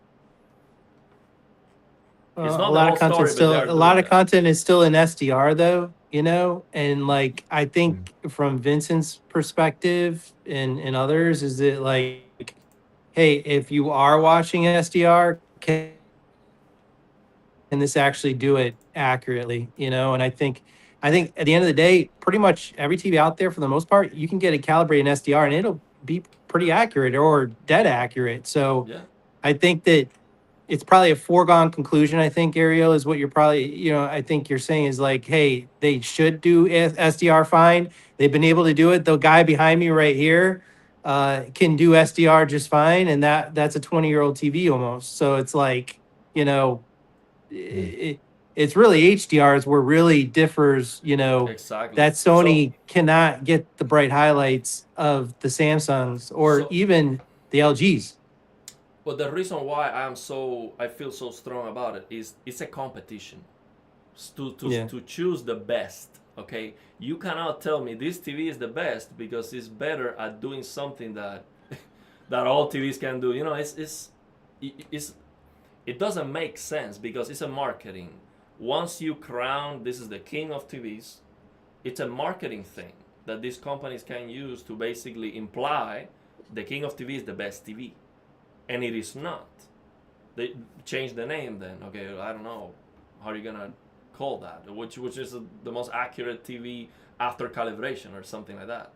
It's not a the lot whole of content story, but they're a lot doing of that. content is still in SDR though, you know, and like I think from Vincent's perspective and others is that like, hey, if you are watching SDR, can this actually do it accurately, you know? And I think at the end of the day, pretty much every TV out there for the most part, you can get it calibrated in SDR and it'll be pretty accurate or dead accurate. So Yeah. I think that it's probably a foregone conclusion. I think Ariel is what you're probably, you know, I think you're saying is like, hey, they should do SDR fine. They've been able to do it. The guy behind me right here can do SDR just fine, and that's a 20-year-old TV almost. So it's like, you know, it's really HDRs where really differs. You know, Exactly. that Sony cannot get the bright highlights of the Samsungs or even the LGs. But the reason why I feel so strong about it is it's a competition to choose the best. Okay, you cannot tell me this TV is the best because it's better at doing something that that all TVs can do. You know, it doesn't make sense because it's a marketing. Once you crown this is the king of TVs, it's a marketing thing that these companies can use to basically imply the king of TV is the best TV. And it is not. They change the name then. Okay, I don't know how you're gonna call that, which is the most accurate TV after calibration or something like that.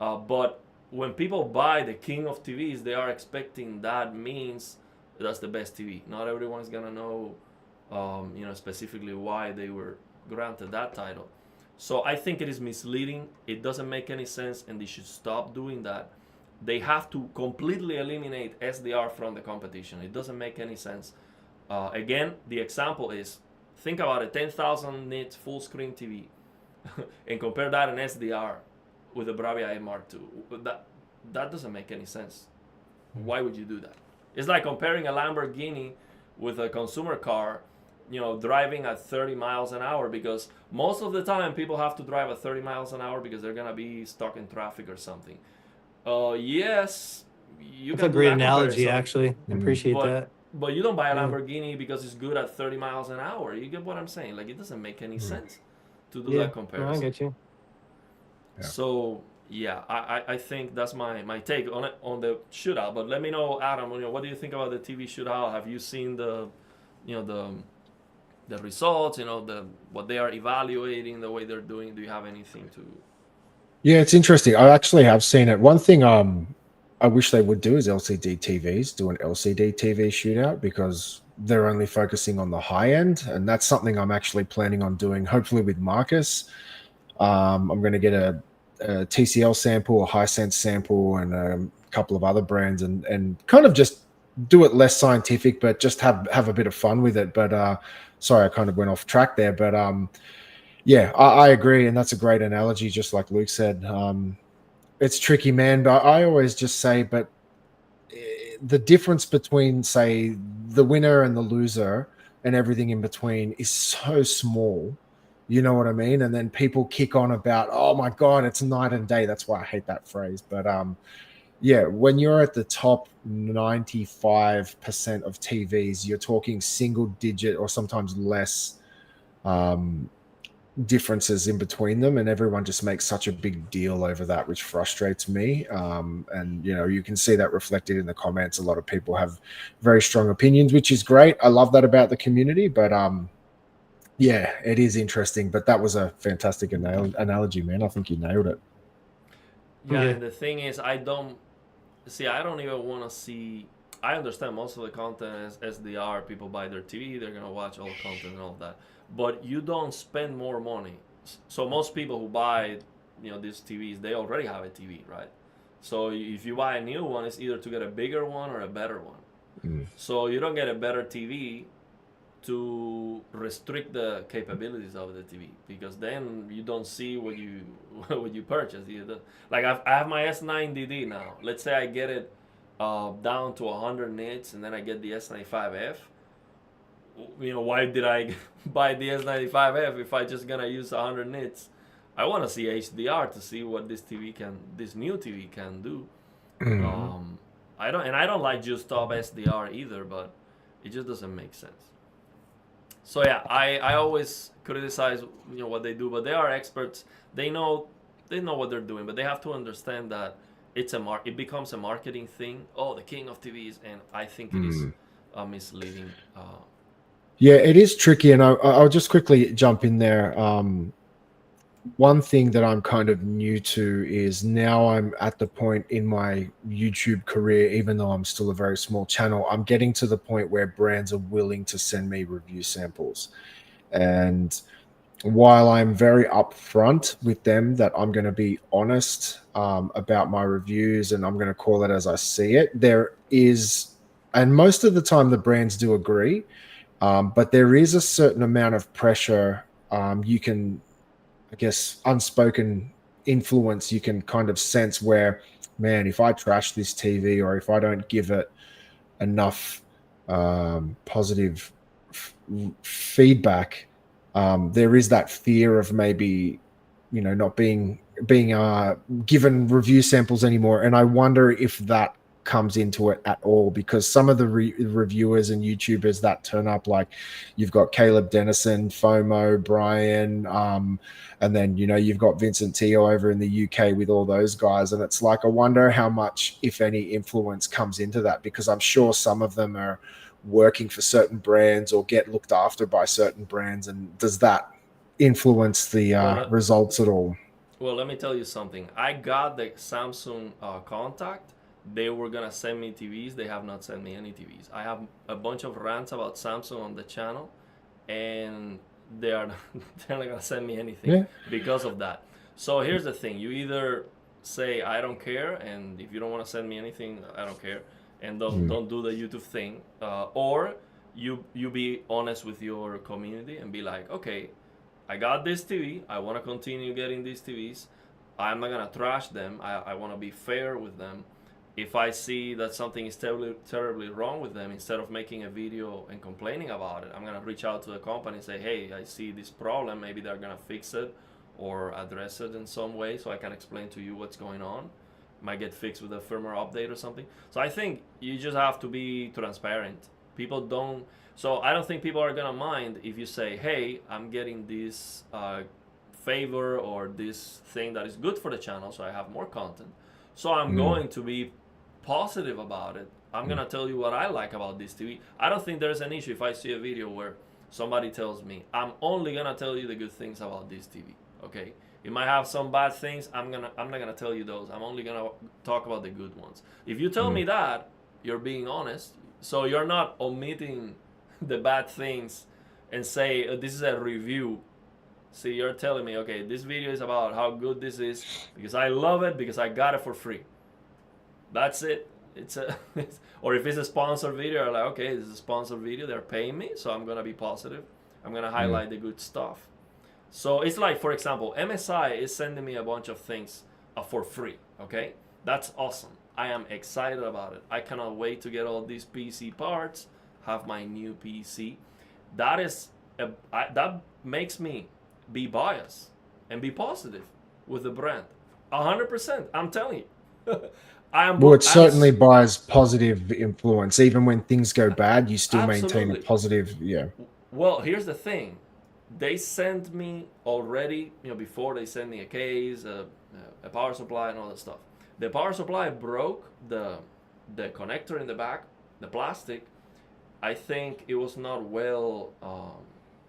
But when people buy the king of TVs, they are expecting that means that's the best TV. Not everyone's gonna know, specifically why they were granted that title. So I think it is misleading. It doesn't make any sense, and they should stop doing that. They have to completely eliminate SDR from the competition. It doesn't make any sense. Again, the example is, think about a 10,000 nit full screen TV and compare that in SDR with a Bravia 8 Mark II. That doesn't make any sense. Why would you do that? It's like comparing a Lamborghini with a consumer car, driving at 30 miles an hour, because most of the time people have to drive at 30 miles an hour because they're going to be stuck in traffic or something. Yes, That's a great analogy, actually. I appreciate that. But you don't buy a Lamborghini because it's good at 30 miles an hour. You get what I'm saying? Like, it doesn't make any sense to do that comparison. No, I get you. Yeah. So, I think that's my take on the shootout. But let me know, Adam, what do you think about the TV shootout? Have you seen the results, what they are evaluating, the way they're doing? Do you have anything to... Yeah, it's interesting. I actually have seen it. One thing I wish they would do is LCD TVs, do an LCD TV shootout, because they're only focusing on the high end. And that's something I'm actually planning on doing, hopefully with Marcus. I'm going to get a TCL sample, a Hisense sample, and a couple of other brands, and kind of just do it less scientific, but just have a bit of fun with it. But sorry, I kind of went off track there. But yeah, I agree, and that's a great analogy, just like Luke said. It's tricky, man, but I always just say, but the difference between, say, the winner and the loser and everything in between is so small. You know what I mean? And then people kick on about, oh my God, it's night and day. That's why I hate that phrase. But yeah, when you're at the top 95% of TVs, you're talking single digit or sometimes less differences in between them, and everyone just makes such a big deal over that, which frustrates me. And you can see that reflected in the comments. A lot of people have very strong opinions, which is great. I love that about the community. But yeah, it is interesting. But that was a fantastic analogy, man. I think you nailed it. Yeah, and the thing is, I don't even want to see... I understand most of the content as SDR. People buy their TV, they're going to watch all the content and all of that. but you don't spend more money. So most people who buy, these TVs, they already have a TV, right? So if you buy a new one, it's either to get a bigger one or a better one. So you don't get a better TV to restrict the capabilities of the TV, because then you don't see what you what you purchase. Like I have my S9DD now. Let's say I get it down to 100 nits, and then I get the S95F. Why did I buy the S95F if I just gonna use 100 nits? I want to see HDR to see what this new TV can do. I don't like just top SDR either, but it just doesn't make sense. So yeah, I always criticize what they do, but they are experts. They know what they're doing, but they have to understand that it becomes a marketing thing. Oh, the king of TVs, and I think it is misleading. Yeah, it is tricky, and I'll just quickly jump in there. One thing that I'm kind of new to is now I'm at the point in my YouTube career, even though I'm still a very small channel, I'm getting to the point where brands are willing to send me review samples. And while I'm very upfront with them that I'm going to be honest about my reviews and I'm going to call it as I see it, there is, and most of the time the brands do agree, but there is a certain amount of pressure you can, I guess, unspoken influence you can kind of sense where, man, if I trash this TV or if I don't give it enough positive feedback, there is that fear of maybe, not being given review samples anymore. And I wonder if that comes into it at all, because some of the reviewers and YouTubers that turn up, like you've got Caleb Dennison, FOMO, Brian, and then you've got Vincent Teo over in the UK with all those guys, and it's like I wonder how much, if any, influence comes into that, because I'm sure some of them are working for certain brands or get looked after by certain brands, and does that influence the results at all? Well, let me tell you something. I got the Samsung contact. They were gonna send me TVs. They have not sent me any TVs. I have a bunch of rants about Samsung on the channel, and they're not gonna send me anything because of that. So here's the thing: you either say I don't care, and if you don't want to send me anything, I don't care, and don't do the YouTube thing, or you be honest with your community and be like, okay, I got this TV. I want to continue getting these TVs. I'm not gonna trash them. I want to be fair with them. If I see that something is terribly wrong with them, instead of making a video and complaining about it, I'm going to reach out to the company and say, hey, I see this problem. Maybe they're going to fix it or address it in some way so I can explain to you what's going on. Might get fixed with a firmware update or something. So I think you just have to be transparent. People don't... So I don't think people are going to mind if you say, hey, I'm getting this favor or this thing that is good for the channel so I have more content. So I'm going to be positive about it. I'm gonna tell you what I like about this TV. I don't think there's an issue if I see a video where somebody tells me I'm only gonna tell you the good things about this TV. Okay, it might have some bad things. I'm not gonna tell you those. I'm only gonna talk about the good ones. If you tell me that, you're being honest. So you're not omitting the bad things and say this is a review. See, you're telling me, okay, this video is about how good this is because I love it, because I got it for free. That's it. Or if it's a sponsored video, I'm like, okay, this is a sponsored video. They're paying me, so I'm gonna be positive. I'm gonna highlight the good stuff. So it's like, for example, MSI is sending me a bunch of things for free. Okay, that's awesome. I am excited about it. I cannot wait to get all these PC parts. Have my new PC. That makes me be biased and be positive with the brand. 100%. I'm telling you. Well, it certainly buys positive influence. Even when things go bad, you still maintain a positive, Well, here's the thing. They sent me already, before they sent me a case, a power supply and all that stuff. The power supply broke the connector in the back, the plastic. I think it was not well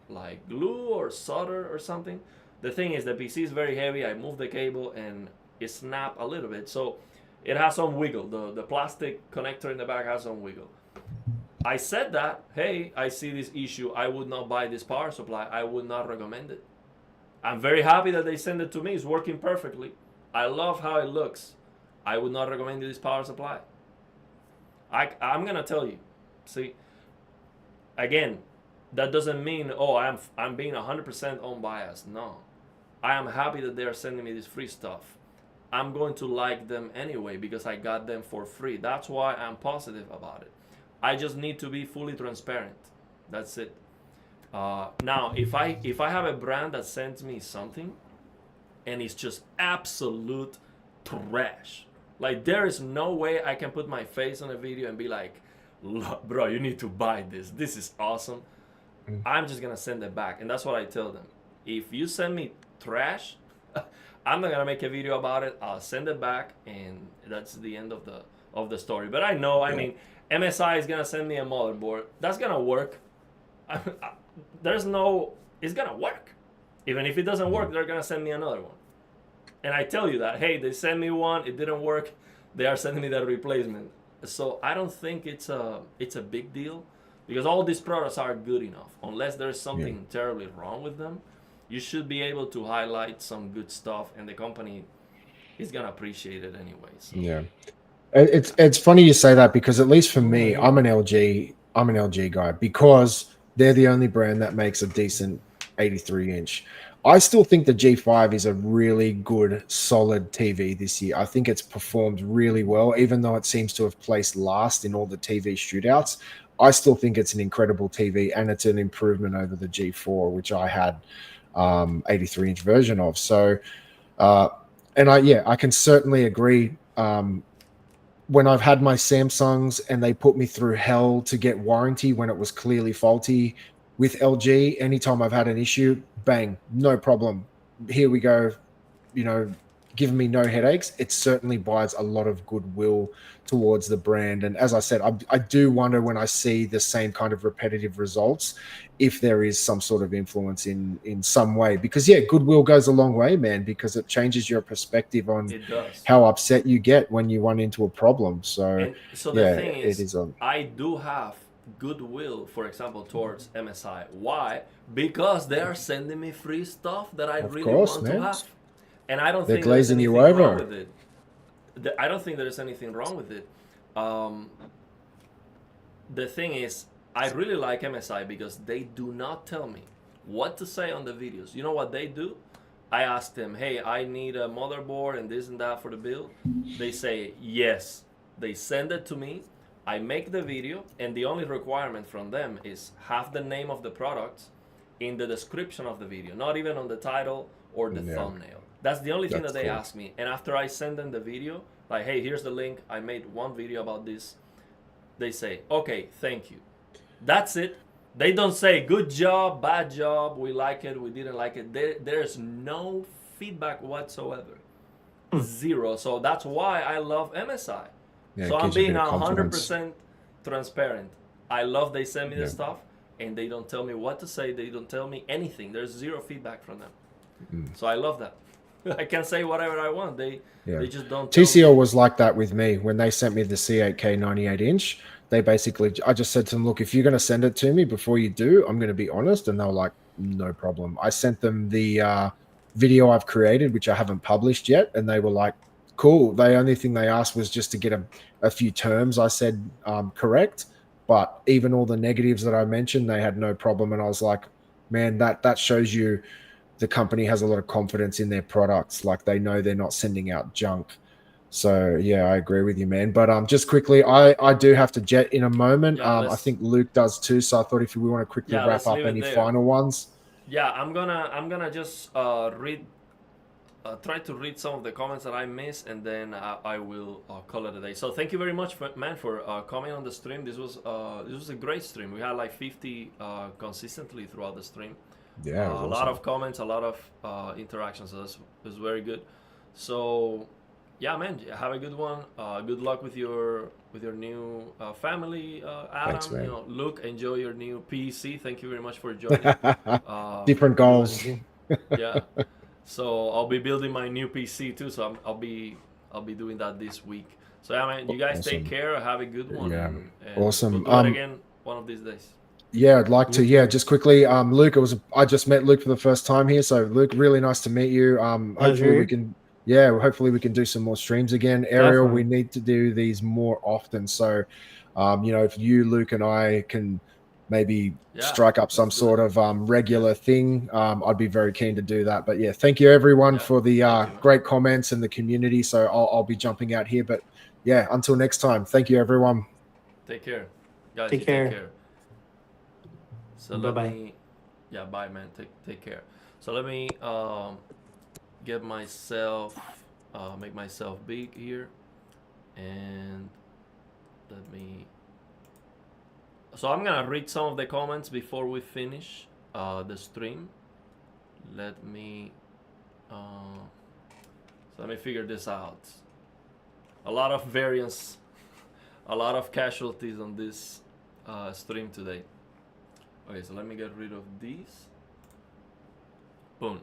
like glue or solder or something. The thing is, the PC is very heavy. I moved the cable and it snapped a little bit. So it has some wiggle. The plastic connector in the back has some wiggle. I said that, hey, I see this issue. I would not buy this power supply. I would not recommend it. I'm very happy that they sent it to me. It's working perfectly. I love how it looks. I would not recommend you this power supply. I'm going to tell you. See, again, that doesn't mean, oh, I'm being 100% unbiased. No. I am happy that they are sending me this free stuff. I'm going to like them anyway because I got them for free. That's why I'm positive about it. I just need to be fully transparent. That's it. Now, if I have a brand that sends me something and it's just absolute trash, like there is no way I can put my face on a video and be like, bro, you need to buy this. This is awesome. I'm just gonna send it back, and that's what I tell them. If you send me trash, I'm not gonna make a video about it. I'll send it back, and that's the end of the story. But I know, I mean, MSI is gonna send me a motherboard. That's gonna work. There's no, it's gonna work. Even if it doesn't work, they're gonna send me another one. And I tell you that, hey, they sent me one, it didn't work. They are sending me that replacement. So I don't think it's a big deal, because all these products are good enough. Unless there's something terribly wrong with them, you should be able to highlight some good stuff, and the company is gonna appreciate it anyway. So. Yeah, it's funny you say that, because at least for me, I'm an LG guy, because they're the only brand that makes a decent 83-inch. I still think the G5 is a really good, solid TV this year. I think it's performed really well, even though it seems to have placed last in all the TV shootouts. I still think it's an incredible TV, and it's an improvement over the G4, which I had 83-inch version of. So, and I can certainly agree. When I've had my Samsungs and they put me through hell to get warranty when it was clearly faulty, with LG, anytime I've had an issue, bang, no problem. Here we go, giving me no headaches. It certainly buys a lot of goodwill towards the brand. And as I said, I do wonder when I see the same kind of repetitive results, if there is some sort of influence in some way. Because goodwill goes a long way, man, because it changes your perspective on how upset you get when you run into a problem. So, the thing is, I do have goodwill, for example, towards MSI. Why? Because they are sending me free stuff that I really want to have. And I don't think there's anything wrong with it. I don't think there's anything wrong with it. The thing is, I really like MSI because they do not tell me what to say on the videos. You know what they do? I ask them, hey, I need a motherboard and this and that for the build. They say yes. They send it to me. I make the video, and the only requirement from them is have the name of the product in the description of the video, not even on the title or the thumbnail. That's the only thing that they ask me. And after I send them the video, like, hey, here's the link. I made one video about this. They say, okay, thank you. That's it. They don't say good job, bad job, we like it, we didn't like it. There's no feedback whatsoever. Zero. So that's why I love MSI. So I'm being 100% transparent. I love they send me the stuff, and they don't tell me what to say. They don't tell me anything. There's zero feedback from them. So I love that. I can say whatever I want. They just don't. TCL was like that with me when they sent me the C8K 98-inch. They basically, I just said to them, look, if you're going to send it to me, before you do, I'm going to be honest. And they were like, no problem. I sent them the video I've created, which I haven't published yet, and they were like, cool. The only thing they asked was just to get a few terms. I said correct, but even all the negatives that I mentioned, they had no problem. And I was like, man, that shows you the company has a lot of confidence in their products. Like, they know they're not sending out junk. So yeah, I agree with you, man. But just quickly, I do have to jet in a moment. I think Luke does too. So I thought if we want to quickly wrap up any final ones. Yeah, I'm gonna just try to read some of the comments that I missed, and then I will call it a day. So thank you very much, for coming on the stream. This was a great stream. We had like 50 consistently throughout the stream. Yeah, a lot of comments, a lot of interactions. So this was very good. So yeah, man, have a good one. Good luck with your new family, Adam. Thanks, man. Luke, enjoy your new PC. Thank you very much for joining. Different goals. Yeah. So I'll be building my new PC too. So I'll be doing that this week. So yeah, man, you guys take care. Have a good one. Yeah, and awesome. We'll do it again one of these days. Yeah, I'd like to. Me Yeah, too. just quickly, Luke. I just met Luke for the first time here, so Luke, really nice to meet you. Hopefully we Pleasure. can, yeah, hopefully we can do some more streams again. Ariel, we Definitely. need to do these more often. So, if you, Luke, and I can maybe Yeah, strike up some let's do sort it. of regular thing, I'd be very keen to do that. But yeah, thank you everyone Yeah, for the thank you, man. great comments and the community. So I'll be jumping out here, but yeah, until next time, thank you everyone. Take care, guys. Take You take care. care. So Bye let bye. me, yeah, bye, man. Take care. So let me get myself, make myself big here, and let me. So I'm gonna read some of the comments before we finish the stream. Let me. So let me figure this out. A lot of variance, a lot of casualties on this stream today. Okay, so let me get rid of these. Boom.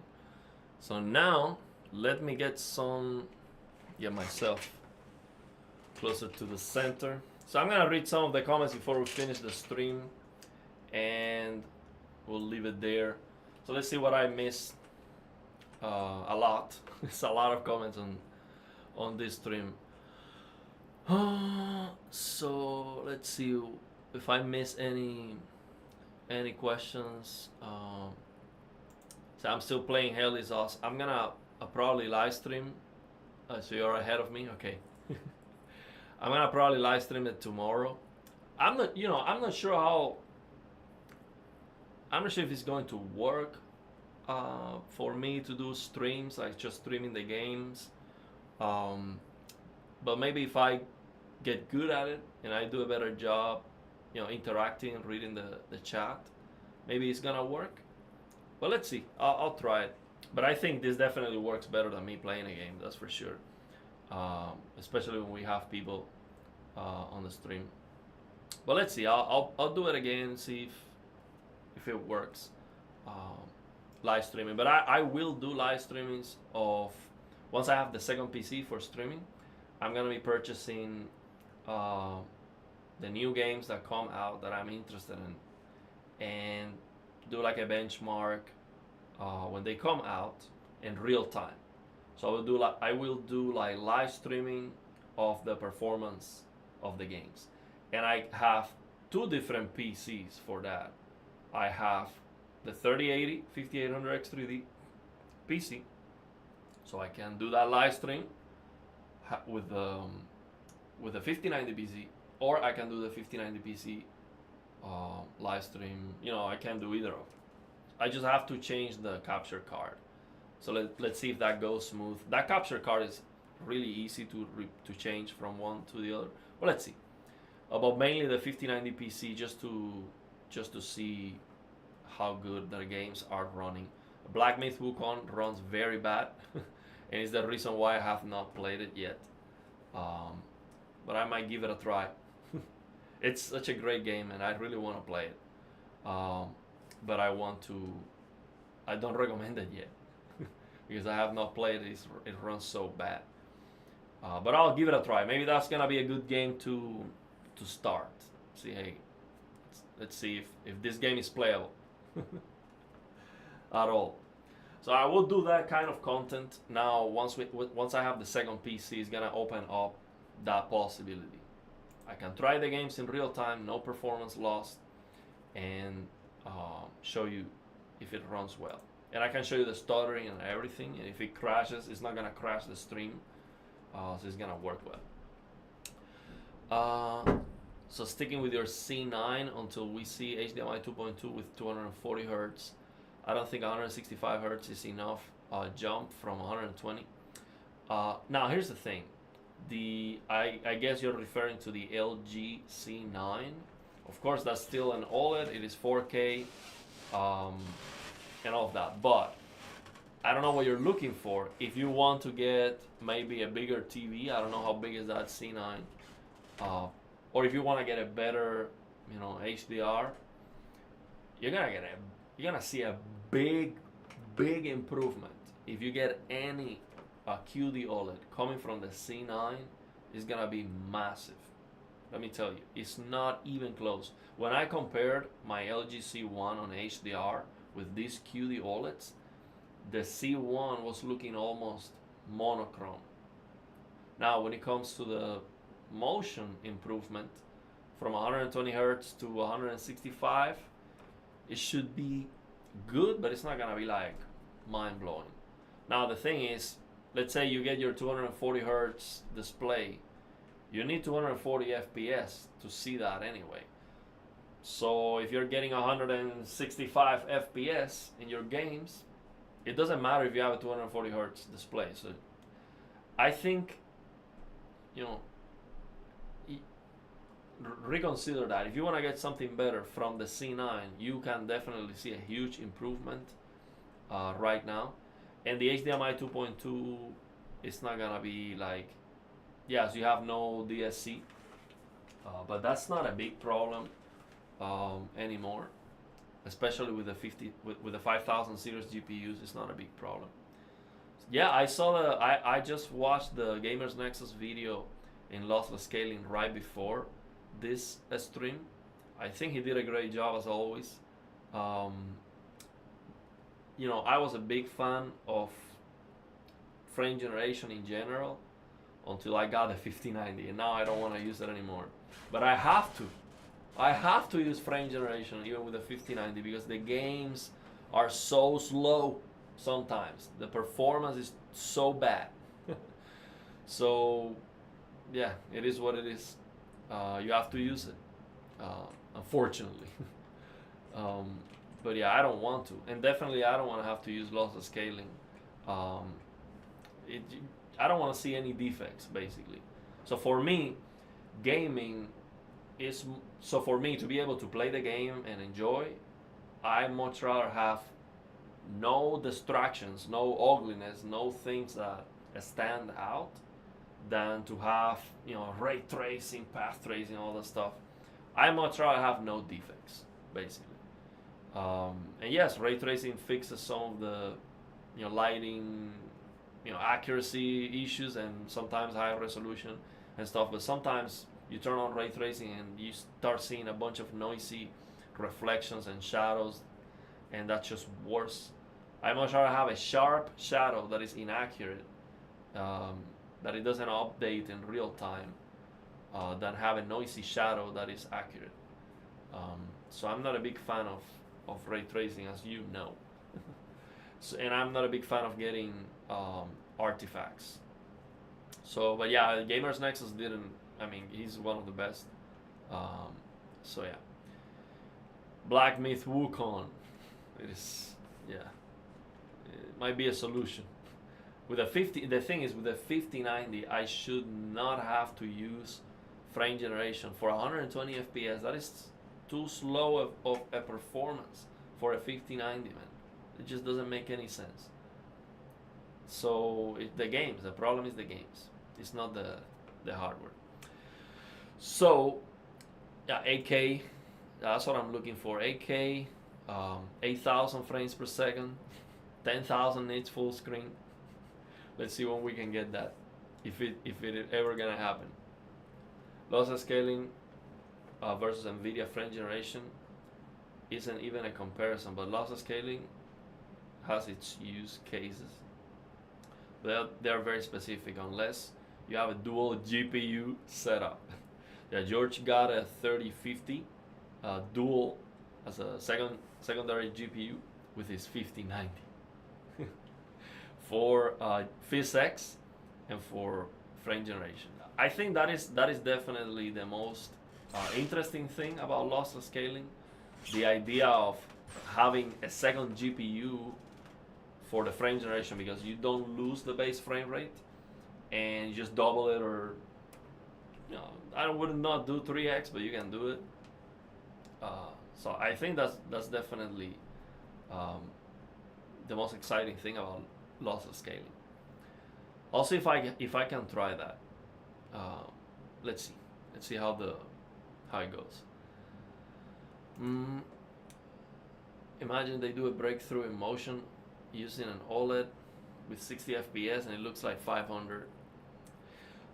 So now let me get myself closer to the center. So I'm gonna read some of the comments before we finish the stream, and we'll leave it there. So let's see what I missed. A lot. It's a lot of comments on this stream. So let's see if I miss any questions. So I'm still playing Hell is Awesome. I'm gonna probably live stream. So you're ahead of me, okay? I'm gonna probably live stream it tomorrow. I'm not sure how. I'm not sure if it's going to work for me to do streams, like just streaming the games. But maybe if I get good at it and I do a better job, interacting, reading the chat, maybe it's gonna work. But let's see. I'll try it. But I think this definitely works better than me playing a game. That's for sure. Especially when we have people on the stream. But let's see. I'll do it again and see if it works. Live streaming. But I will do live streamings of once I have the second PC for streaming. I'm gonna be purchasing the new games that come out that I'm interested in, and do like a benchmark when they come out in real time. So I will do like live streaming of the performance of the games, and I have two different PCs for that. I have the 3080 5800 X3D PC, so I can do that live stream with the 5090 PC, or I can do the 5090 PC live stream. I can do either of them. I just have to change the capture card. So let's see if that goes smooth. That capture card is really easy to change from one to the other. Well, let's see. But mainly the 5090 PC just to see how good the games are running. Black Myth Wukong runs very bad, and it's the reason why I have not played it yet. But I might give it a try. It's such a great game, and I really want to play it. But I don't recommend it yet because I have not played it. It runs so bad. But I'll give it a try. Maybe that's gonna be a good game to start. See, hey, let's see if this game is playable at all. So I will do that kind of content now. Once I have the second PC, it's gonna open up that possibility. I can try the games in real time, no performance loss, and show you if it runs well. And I can show you the stuttering and everything. And if it crashes, it's not gonna crash the stream, so it's gonna work well. So sticking with your C9 until we see HDMI 2.2 with 240 Hertz. I don't think 165 Hertz is enough jump from 120. Now here's the thing. I guess you're referring to the LG C9. Of course, that's still an OLED. It is 4K and all of that. But I don't know what you're looking for. If you want to get maybe a bigger TV, I don't know how big is that C9. Or if you want to get a better, HDR, you're gonna see a big improvement if you get a QD OLED coming from the C9. Is gonna be massive. Let me tell you, it's not even close. When I compared my LG C1 on HDR with these QD OLEDs, the C1 was looking almost monochrome. Now, when it comes to the motion improvement from 120 hertz to 165, it should be good, but it's not gonna be like mind blowing. Now, the thing is, let's say you get your 240 hertz display, you need 240 FPS to see that anyway. So if you're getting 165 FPS in your games, it doesn't matter if you have a 240 hertz display. So I think, you know, reconsider that. If you want to get something better from the C9, you can definitely see a huge improvement right now. And the HDMI 2.2 is not gonna be like, yes, you have no DSC, but that's not a big problem anymore, especially with the 5000 series GPUs. It's not a big problem. Yeah, I just watched the Gamers Nexus video in lossless scaling right before this stream. I think he did a great job as always. You know, I was a big fan of frame generation in general until I got the 5090, and now I don't want to use it anymore. But I have to use frame generation even with the 5090 because the games are so slow sometimes. The performance is so bad. So yeah, it is what it is. You have to use it, unfortunately. But yeah, I don't want to, and definitely I don't want to have to use lossless scaling. I don't want to see any defects, basically. So for me, gaming is, so for me to be able to play the game and enjoy, I much rather have no distractions, no ugliness, no things that stand out, than to have, you know, ray tracing, path tracing, all that stuff. I much rather have no defects, basically. And yes, ray tracing fixes some of the, you know, lighting, you know, accuracy issues and sometimes high resolution and stuff. But sometimes you turn on ray tracing and you start seeing a bunch of noisy reflections and shadows, and that's just worse. I much rather have a sharp shadow that is inaccurate, that it doesn't update in real time, than have a noisy shadow that is accurate. So I'm not a big fan of ray tracing, as you know. So, and I'm not a big fan of getting artifacts. So, but yeah, Gamers Nexus didn't, I mean, he's one of the best. So yeah. Black Myth Wukong. It is, yeah. It might be a solution. With a 50, the thing is, with a 5090, I should not have to use frame generation for 120 FPS. That is too slow of a performance for a 5090, man. It just doesn't make any sense. So the games, the problem is the games. It's not the hardware. So yeah, 8K, that's what I'm looking for. 8K, 8,000 frames per second, 10,000 nits full screen. Let's see when we can get that, if it ever gonna happen. Lossless scaling versus NVIDIA frame generation isn't even a comparison, but lossless scaling has its use cases. They're very specific unless you have a dual GPU setup. Yeah, George got a 3050 dual as a secondary GPU with his 5090 for PhysX and for frame generation. I think that is definitely the most interesting thing about lossless scaling. The idea of having a second GPU for the frame generation, because you don't lose the base frame rate and you just double it, or, you know, I would not do 3x, but you can do it. So I think that's definitely the most exciting thing about lossless scaling. I'll see if I can try that. Let's see how it goes. Imagine they do a breakthrough in motion using an OLED with 60 FPS and it looks like 500.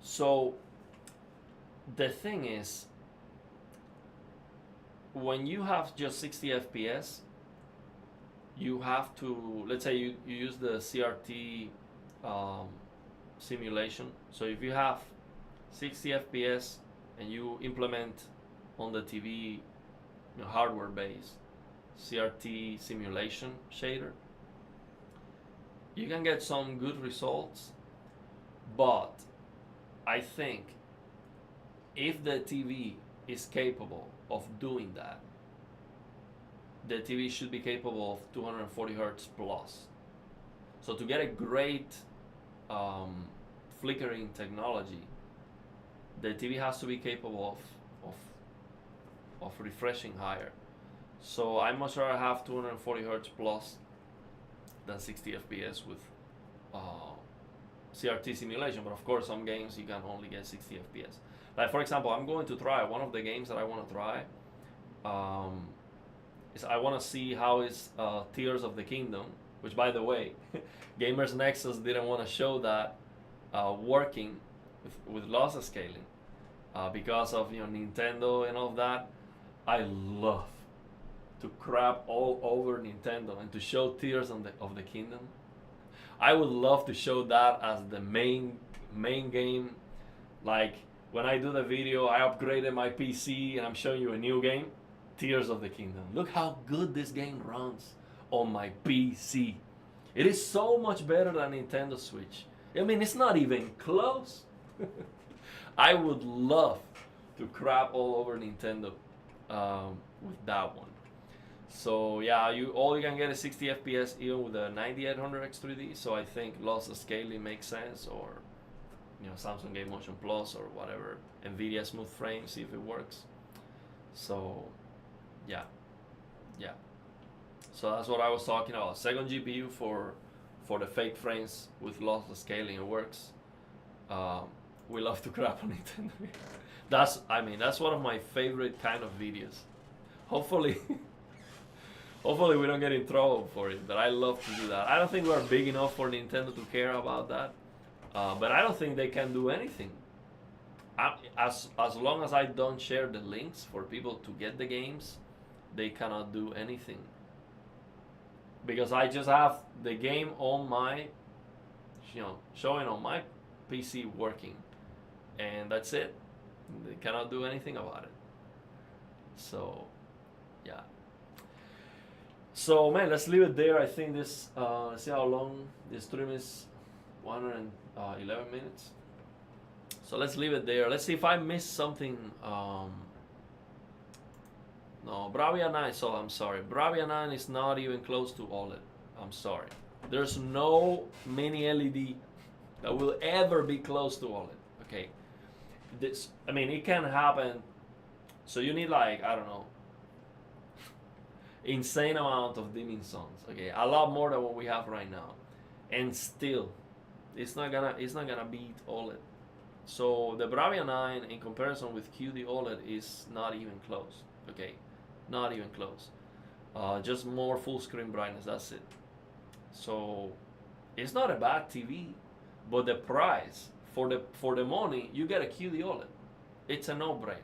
So the thing is, when you have just 60 FPS, you have to, let's say you use the CRT um, simulation. So if you have 60 FPS and you implement on the TV hardware based CRT simulation shader, you can get some good results. But I think if the TV is capable of doing that, the TV should be capable of 240 hertz plus. So to get a great flickering technology, the TV has to be capable of refreshing higher. So I much rather have 240 hertz plus than 60 FPS with CRT simulation. But of course, some games you can only get 60 FPS. Like for example, I'm going to try one of the games that I want to try. Is I want to see how is Tears of the Kingdom, which by the way, Gamers Nexus didn't want to show that working with loss scaling because of Nintendo and all that. I love to crap all over Nintendo and to show Tears of the Kingdom. I would love to show that as the main game. Like when I do the video, I upgraded my PC and I'm showing you a new game, Tears of the Kingdom. Look how good this game runs on my PC. It is so much better than Nintendo Switch. I mean, it's not even close. I would love to crap all over Nintendo with that one. So yeah, all you can get is 60 FPS even with a 9800 X3D. So I think loss scaling makes sense, or Samsung Game Motion Plus or whatever, Nvidia Smooth Frame, see if it works. So yeah. So that's what I was talking about. Second GPU for the fake frames with lossless scaling, it works. We love to crap on Nintendo. That's one of my favorite kind of videos. Hopefully we don't get in trouble for it, but I love to do that. I don't think we're big enough for Nintendo to care about that, but I don't think they can do anything. As long as I don't share the links for people to get the games, they cannot do anything. Because I just have the game on my, showing on my PC working, and that's it. They cannot do anything about it. So, yeah. So man, let's leave it there. I think this, let's see how long this stream is, 111 minutes. So let's leave it there. Let's see if I missed something. No, Bravia 9, so I'm sorry. Bravia 9 is not even close to OLED. I'm sorry. There's no mini LED that will ever be close to OLED. Okay. It can happen. So you need like, I don't know, insane amount of dimming zones. Okay, a lot more than what we have right now. And still, it's not gonna beat OLED. So the Bravia 9 in comparison with QD OLED is not even close. Okay. Not even close. Just more full screen brightness, that's it. So it's not a bad TV, but the price for the money, you get a QD OLED. It's a no-brainer.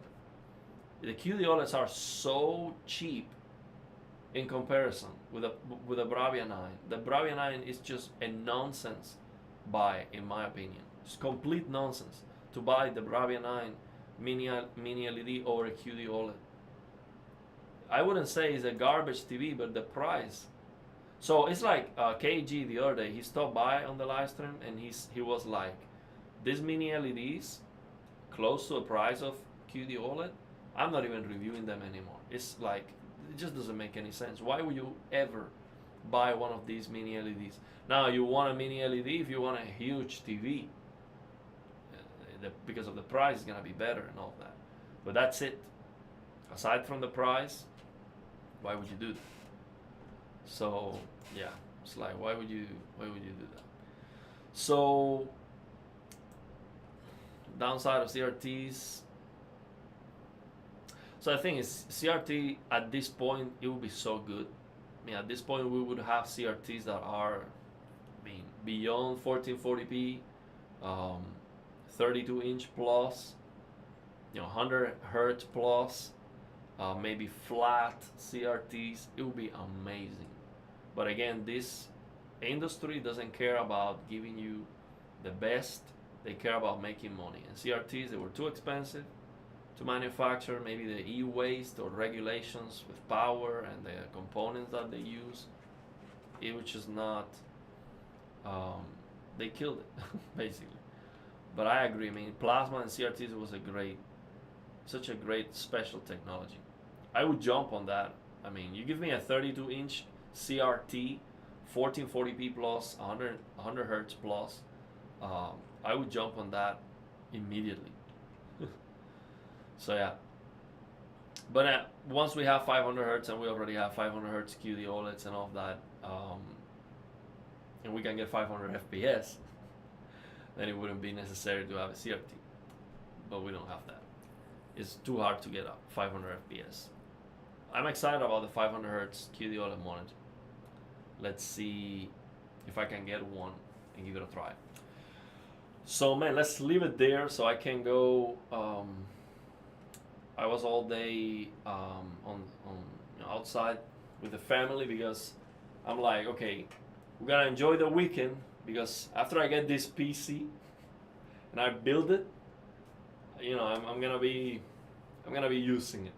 The QD OLEDs are so cheap in comparison with the Bravia 9. The Bravia 9 is just a nonsense buy, in my opinion. It's complete nonsense to buy the Bravia 9 mini LED over a QD OLED. I wouldn't say it's a garbage TV, but the price. So it's like KG the other day. He stopped by on the live stream and he was like, "These mini LEDs, close to the price of QD OLED, I'm not even reviewing them anymore. It's like, it just doesn't make any sense. Why would you ever buy one of these mini LEDs? Now you want a mini LED if you want a huge TV, because of the price, it's gonna be better and all that. But that's it. Aside from the price, why would you do that? So yeah, it's like, why would you do that? So downside of CRTs. So I think it's CRT at this point, it would be so good. At this point we would have CRTs that are, beyond 1440p, 32-inch plus, 100 hertz plus, maybe flat CRTs, it would be amazing. But again, this industry doesn't care about giving you the best. They care about making money. And CRTs, they were too expensive to manufacture. Maybe the e-waste or regulations with power and the components that they use, it was just not. They killed it basically. But I agree. I mean, plasma and CRTs was such a great special technology. I would jump on that. I mean, you give me a 32-inch CRT, 1440p plus, 100 hertz plus, I would jump on that immediately. So yeah. But once we have 500 hertz, and we already have 500 hertz QD OLEDs and all of that, and we can get 500 FPS, then it wouldn't be necessary to have a CRT. But we don't have that. It's too hard to get up 500 FPS. I'm excited about the 500 hertz QD OLED monitor. Let's see if I can get one and give it a try. So man, let's leave it there so I can go. I was all day on outside with the family because I'm like, okay, we're gonna enjoy the weekend, because after I get this PC and I build it, I'm gonna be using it.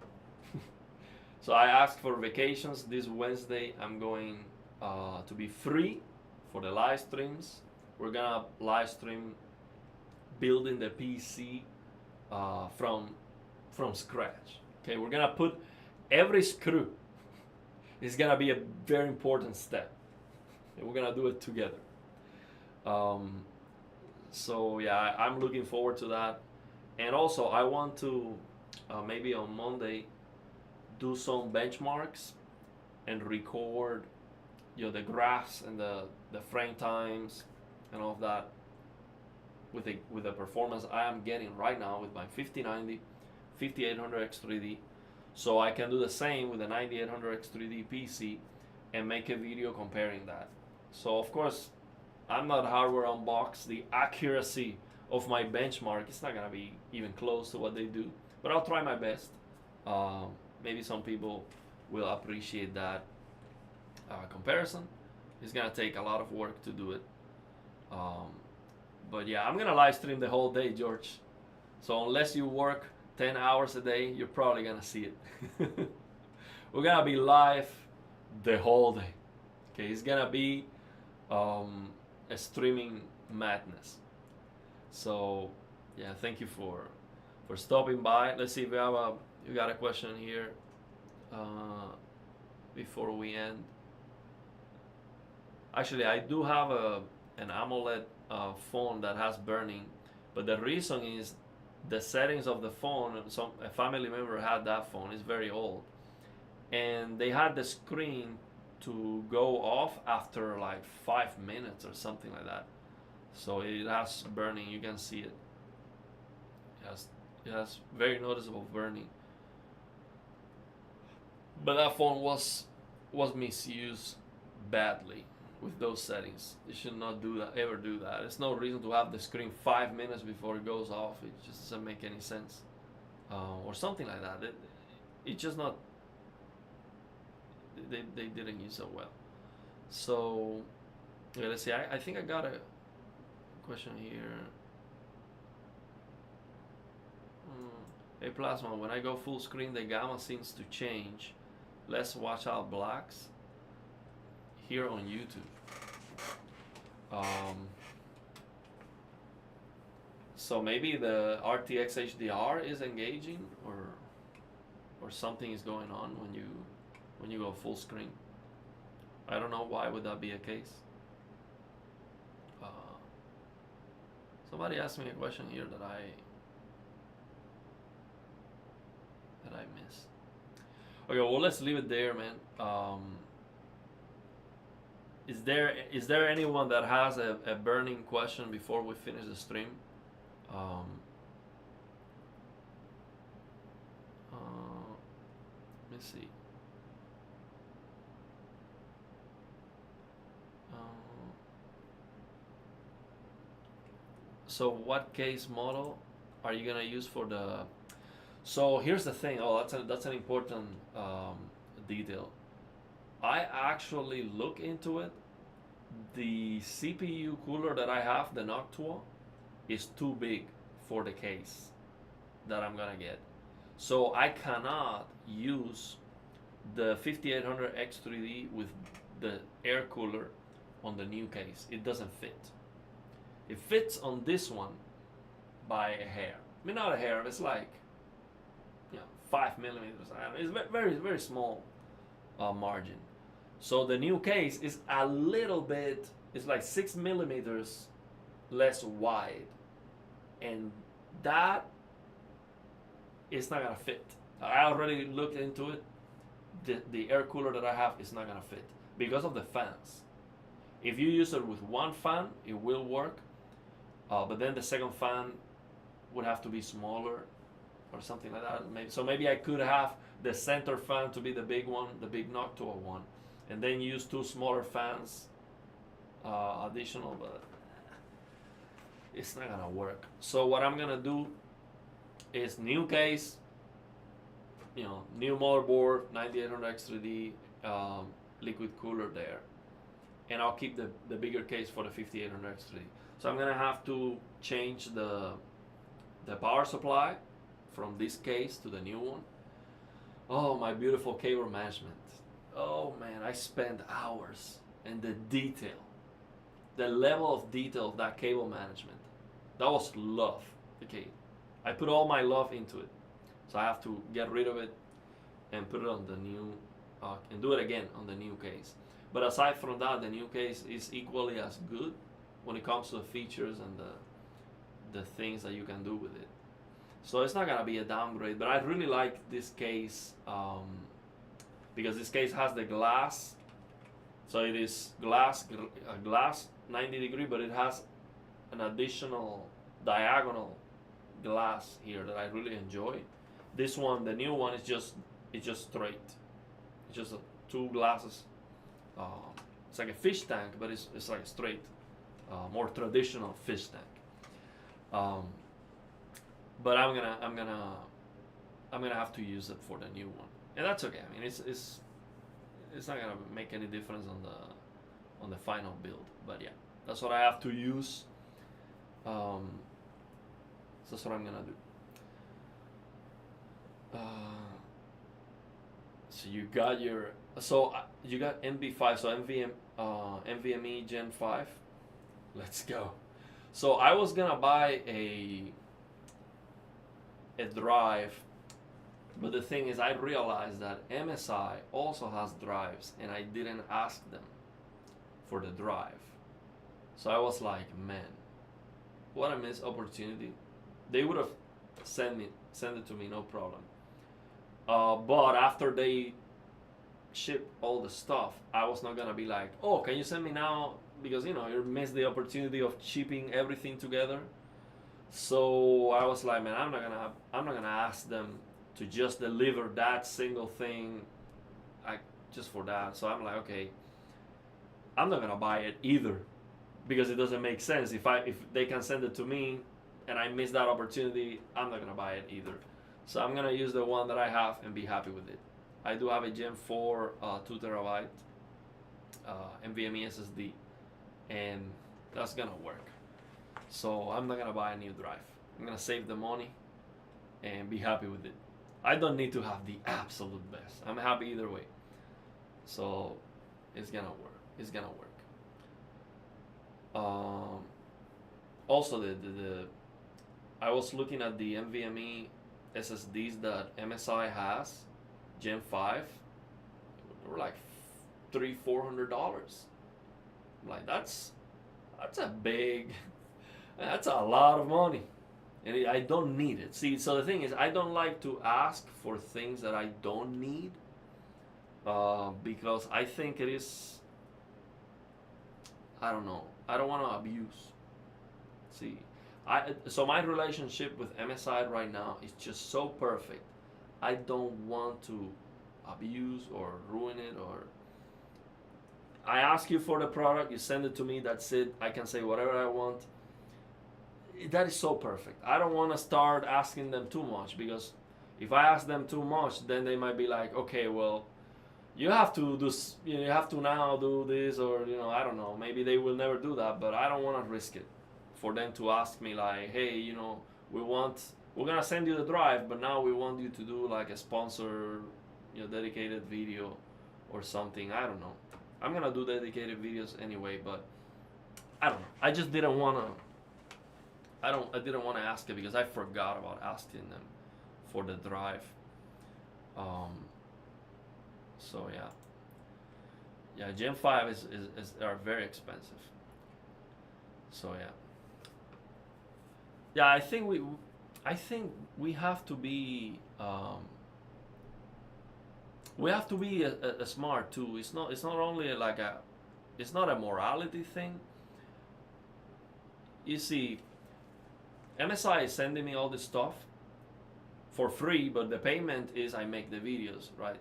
So I asked for vacations this Wednesday. I'm going to be free for the live streams. We're gonna live stream building the PC from scratch. Okay, we're gonna put every screw. It's gonna be a very important step, and we're gonna do it together. So yeah, I'm looking forward to that. And also, I want to maybe on Monday do some benchmarks and record, the graphs and the frame times and all of that with the performance I am getting right now with my 5090, 5800X3D, so I can do the same with the 9800X3D PC and make a video comparing that. So of course, I'm not hardware unboxed. The accuracy of my benchmark is not gonna be even close to what they do, but I'll try my best. Maybe some people will appreciate that comparison. It's gonna take a lot of work to do it. But yeah, I'm gonna live stream the whole day, George. So unless you work 10 hours a day, you're probably gonna see it. We're gonna be live the whole day. Okay, it's gonna be a streaming madness. So yeah, thank you for stopping by. Let's see if we got a question here before we end. Actually, I do have an AMOLED phone that has burning, but the reason is the settings of the phone. A family member had that phone. It's very old, and they had the screen to go off after like 5 minutes or something like that. So it has burning. You can see it. It has very noticeable burning. But that phone was misused badly with those settings. You should not ever do that. There's no reason to have the screen 5 minutes before it goes off. It just doesn't make any sense, or something like that. It's just not. They didn't use it well. So okay, let's see. I think I got a question here. Hey Plasma, when I go full screen, the gamma seems to change. Let's watch out blacks here on YouTube. So maybe the RTX HDR is engaging, or something is going on when you go full screen. I don't know why would that be a case. Somebody asked me a question here that I missed. Okay, well, let's leave it there, man. Is there anyone that has a burning question before we finish the stream? Let me see. So what case model are you gonna use for the So here's the thing. Oh, that's an important detail. I actually look into it. The CPU cooler that I have, the Noctua, is too big for the case that I'm gonna get. So I cannot use the 5800 X3D with the air cooler on the new case. It doesn't fit. It fits on this one by a hair. I mean, not a hair. It's like 5 millimeters. It's very very small margin. So the new case is a little bit. It's like 6 millimeters less wide, and that is not gonna fit. I already looked into it. The air cooler that I have is not gonna fit because of the fans. If you use it with one fan, it will work, but then the second fan would have to be smaller or something like that. Maybe I could have the center fan to be the big one, the big Noctua one, and then use two smaller fans additional, but it's not gonna work. So what I'm gonna do is new case, new motherboard, 9800 X3D, liquid cooler there, and I'll keep the bigger case for the 5800 X3D. So I'm gonna have to change the power supply from this case to the new one. Oh, my beautiful cable management. Oh man, I spent hours, and the level of detail of that cable management, that was love. Okay, I put all my love into it, so I have to get rid of it and put it on the new, and do it again on the new case. But aside from that, the new case is equally as good when it comes to the features and the things that you can do with it. So it's not gonna be a downgrade, but I really like this case because this case has the glass. So it is glass 90 degree, but it has an additional diagonal glass here that I really enjoy. This one, the new one, it's just straight. It's just two glasses. It's like a fish tank, but it's like a straight, more traditional fish tank. But I'm gonna have to use it for the new one, and that's okay. I mean, it's not gonna make any difference on the final build. But yeah, that's what I have to use. So that's what I'm gonna do. So you got NV5, so NVMe Gen 5. Let's go. So I was gonna buy a drive, but the thing is, I realized that MSI also has drives, and I didn't ask them for the drive. So I was like, man, what a missed opportunity. They would have sent it to me, no problem. But after they ship all the stuff, I was not gonna be like, oh, can you send me now? Because you missed the opportunity of shipping everything together. So I was like, man, I'm not gonna ask them to just deliver that single thing, just for that. So I'm like, okay, I'm not gonna buy it either, because it doesn't make sense. If they can send it to me, and I miss that opportunity, I'm not gonna buy it either. So I'm gonna use the one that I have and be happy with it. I do have a Gen 4 2 terabyte NVMe SSD, and that's gonna work. So I'm not gonna buy a new drive. I'm gonna save the money and be happy with it. I don't need to have the absolute best. I'm happy either way. So it's gonna work. It's gonna work. Also, I was looking at the NVMe SSDs that MSI has, Gen 5. They were like $300-400. Like that's a big. That's a lot of money, and I don't need it. See, so the thing is, I don't like to ask for things that I don't need, because I think it is, I don't know, I don't want to abuse. See, so my relationship with MSI right now is just so perfect. I don't want to abuse or ruin it, or I ask you for the product, you send it to me, that's it. I can say whatever I want. That is so perfect. I don't want to start asking them too much, because If I ask them too much, then they might be like, okay, well, you have to do, you have to now do this, or I don't know. Maybe they will never do that, but I don't want to risk it for them to ask me like, hey, we're gonna send you the drive, but now we want you to do like a sponsor, dedicated video or something. I don't know. I'm gonna do dedicated videos anyway, but I don't know. I just didn't wanna. I didn't want to ask it because I forgot about asking them for the drive. So yeah, Gen 5 is are very expensive. So yeah, I think we have to be smart too. It's not only like it's not a morality thing. You see, MSI is sending me all this stuff for free, but the payment is I make the videos, right?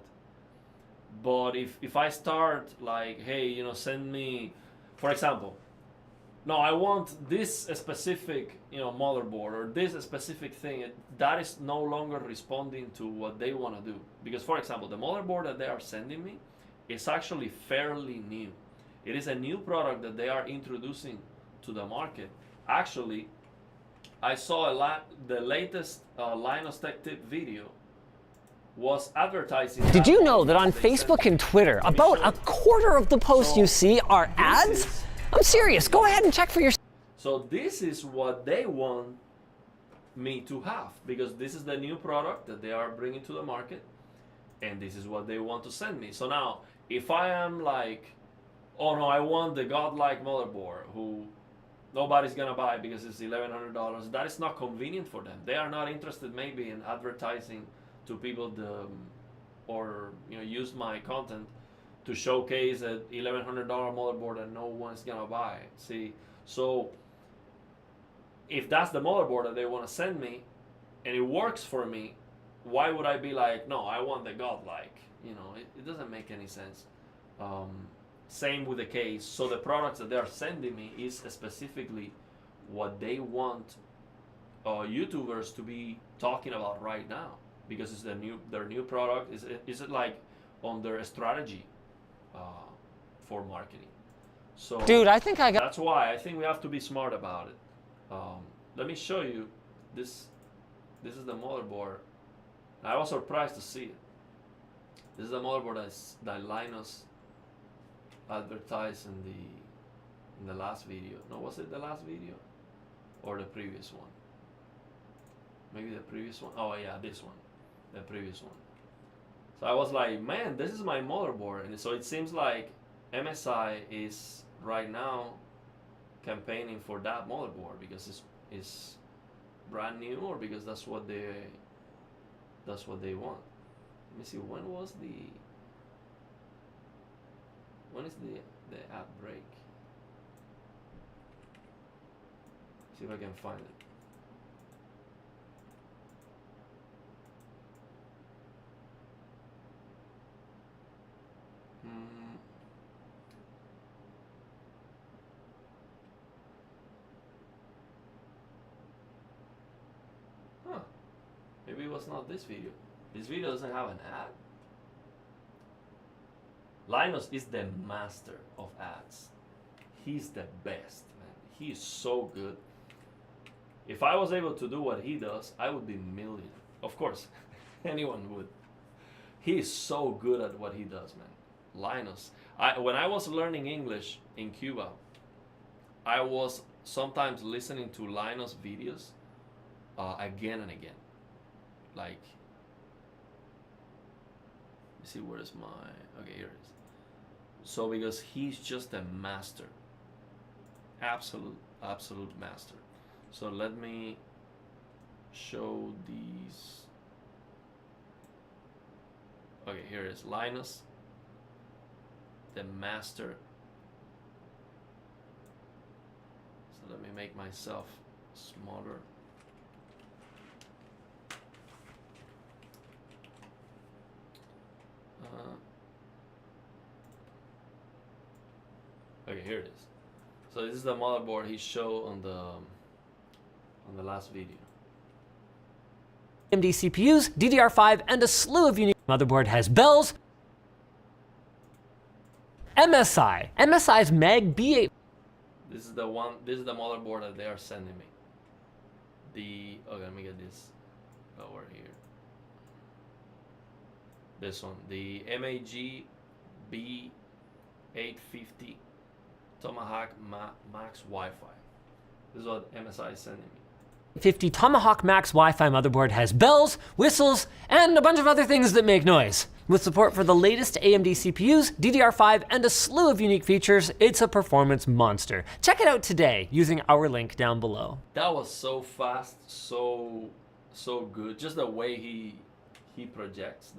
But if I start like, hey, send me, for example, no, I want this specific, motherboard or this specific thing, that is no longer responding to what they want to do. Because, for example, the motherboard that they are sending me is actually fairly new. It is a new product that they are introducing to the market. Actually, I saw the latest Linus Tech Tip video was advertising. Did you know that on Facebook and Twitter, about a quarter of the posts you see are ads? I'm serious. Go ahead and check for yourself. So this is what they want me to have, because this is the new product that they are bringing to the market, and this is what they want to send me. So now, if I am like, oh no, I want the godlike motherboard who nobody's gonna buy because it's $1,100, that is not convenient for them. They are not interested maybe in advertising to people or use my content to showcase a $1,100 motherboard that no one's gonna buy. See, so if that's the motherboard that they want to send me and it works for me, why would I be like, no, I want the godlike? It doesn't make any sense. Same with the case. So the products that they are sending me is specifically what they want YouTubers to be talking about right now, because it's their new product. Is it like on their strategy for marketing? So Dude, I think I got. That's why I think we have to be smart about it. Let me show you this. This is the motherboard. I was surprised to see it. This is the motherboard that Linus advertised in the last video. No, was it the last video or the previous one? Maybe the previous one. Oh yeah, this one, the previous one. So I was like, man, this is my motherboard, and so it seems like MSI is right now campaigning for that motherboard because it's brand new, or because that's what they want. Let me see, when is the ad break? See if I can find it. Huh. Maybe it was not this video. This video doesn't have an ad. Linus is the master of ads. He's the best, man. He is so good. If I was able to do what he does, I would be million. Of course, anyone would. He is so good at what he does, man. Linus. When I was learning English in Cuba, I was sometimes listening to Linus videos again and again. Like, let me see, where is my, okay, here it is. So because he's just a master, absolute master. So let me show these. Okay, here it is, Linus, the master. So let me make myself smaller. Okay, here it is. So this is the motherboard he showed on the last video. AMD CPUs, DDR5, and a slew of unique. Motherboard has bells. MSI's Mag B8. This is the one. This is the motherboard that they are sending me. Okay, let me get this over here. This one, the MAG B850 Tomahawk Max Wi-Fi. This is what MSI is sending me. 50 Tomahawk Max Wi-Fi motherboard has bells, whistles, and a bunch of other things that make noise. With support for the latest AMD CPUs, DDR5, and a slew of unique features, it's a performance monster. Check it out today using our link down below. That was so fast, so good. Just the way he projects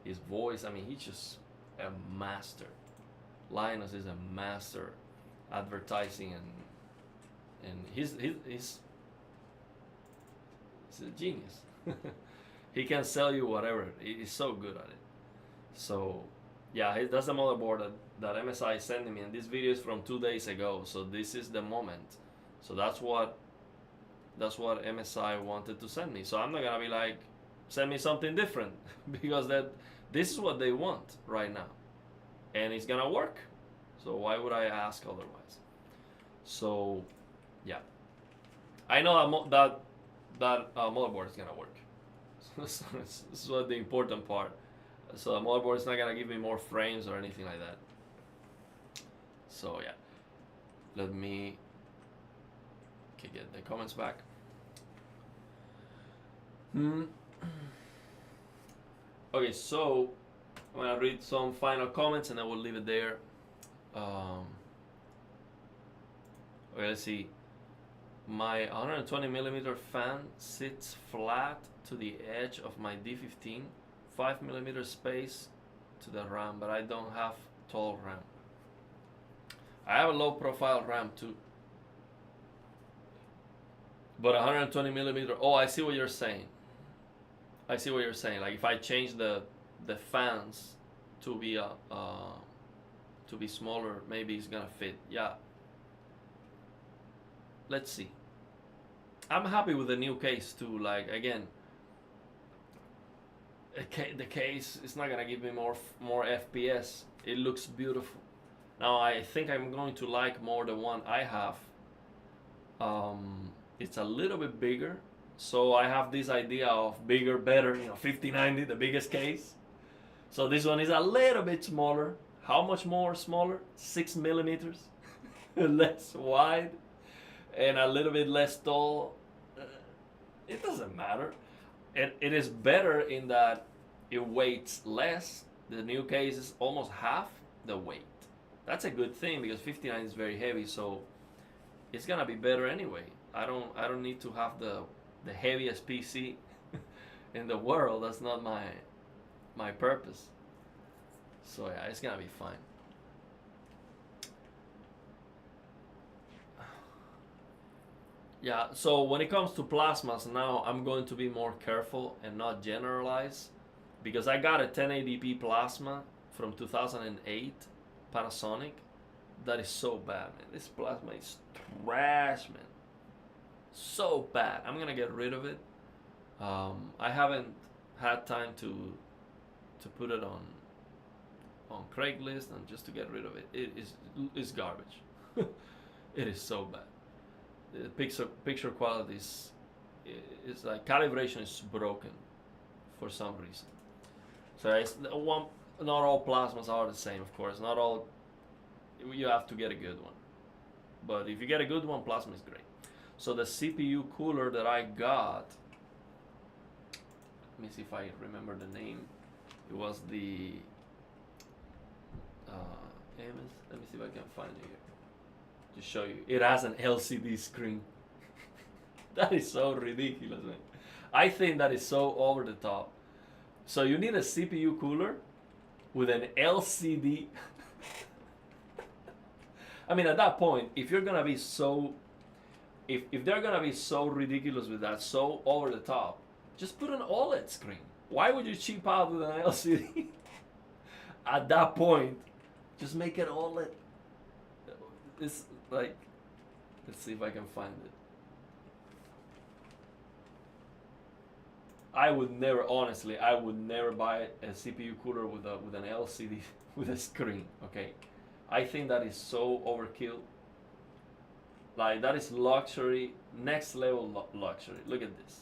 his voice. I mean, he's just a master. Linus is a master advertising, and he's a genius. He can sell you whatever. He's so good at it. So yeah, that's the motherboard that MSI is sending me, and this video is from 2 days ago. So this is the moment. So that's what MSI wanted to send me. So I'm not gonna be like, send me something different, because this is what they want right now, and it's gonna work. So why would I ask otherwise? So yeah, I know that motherboard is gonna work. So this is what the important part. So the motherboard is not gonna give me more frames or anything like that. So yeah, let me get the comments back. Okay, so I'm gonna read some final comments and then we'll leave it there. Okay, let's see. My 120mm fan sits flat to the edge of my D15, 5mm space to the RAM, but I don't have tall RAM. I have a low profile RAM too, but 120mm. Oh, I see what you're saying. I see what you're saying. Like if I change the fans to be smaller, maybe it's gonna fit. Yeah. Let's see. I'm happy with the new case too. Like again, the case is not gonna give me more FPS. It looks beautiful. Now I think I'm going to like more the one I have. It's a little bit bigger, so I have this idea of bigger, better. 5090, the biggest case. So this one is a little bit smaller. How much more smaller? 6mm, less wide, and a little bit less tall. It doesn't matter. It is better in that it weighs less. The new case is almost half the weight. That's a good thing because 59 is very heavy, so it's gonna be better anyway. I don't need to have the heaviest PC in the world. That's not my purpose. So yeah, it's gonna be fine. Yeah, so when it comes to plasmas now, I'm going to be more careful and not generalize, because I got a 1080p plasma from 2008 Panasonic that is so bad, man. This plasma is trash, man. So bad. I'm gonna get rid of it. I haven't had time to put it on Craigslist and just to get rid of it. It's garbage. It is so bad. The picture quality is like calibration is broken for some reason. So not all plasmas are the same, of course. Not all. You have to get a good one, but if you get a good one, plasma is great. So the CPU cooler that I got, let me see if I remember the name. It was the let me see if I can find it here to show you. It has an LCD screen. That is so ridiculous, man. I think that is so over the top. So you need a CPU cooler with an LCD. I mean, at that point, if you're gonna be so, if they're gonna be so ridiculous with that, so over the top, just put an OLED screen. Why would you cheap out with an LCD? At that point, just make it OLED. It's like, let's see if I can find it. I would never, honestly, I would never buy a CPU cooler with an LCD with a screen. Okay, I think that is so overkill. Like, that is luxury, next level luxury. Look at this.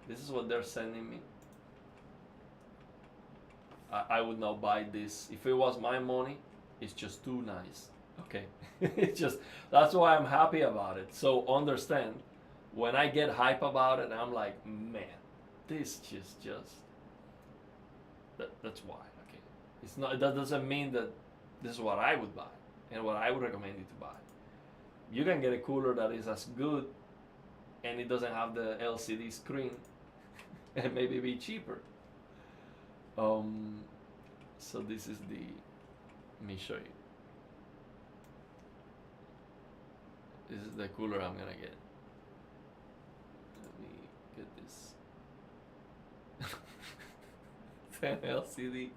This is what they're sending me. I would not buy this. If it was my money, it's just too nice. Okay, it's just, that's why I'm happy about it. So understand, when I get hype about it, I'm like, man, this that's why. Okay, it's not, that doesn't mean that this is what I would buy and what I would recommend you to buy. You can get a cooler that is as good and it doesn't have the LCD screen and maybe be cheaper. So this is the, let me show you. This is the cooler I'm gonna get. Let me get this. 10 LCD,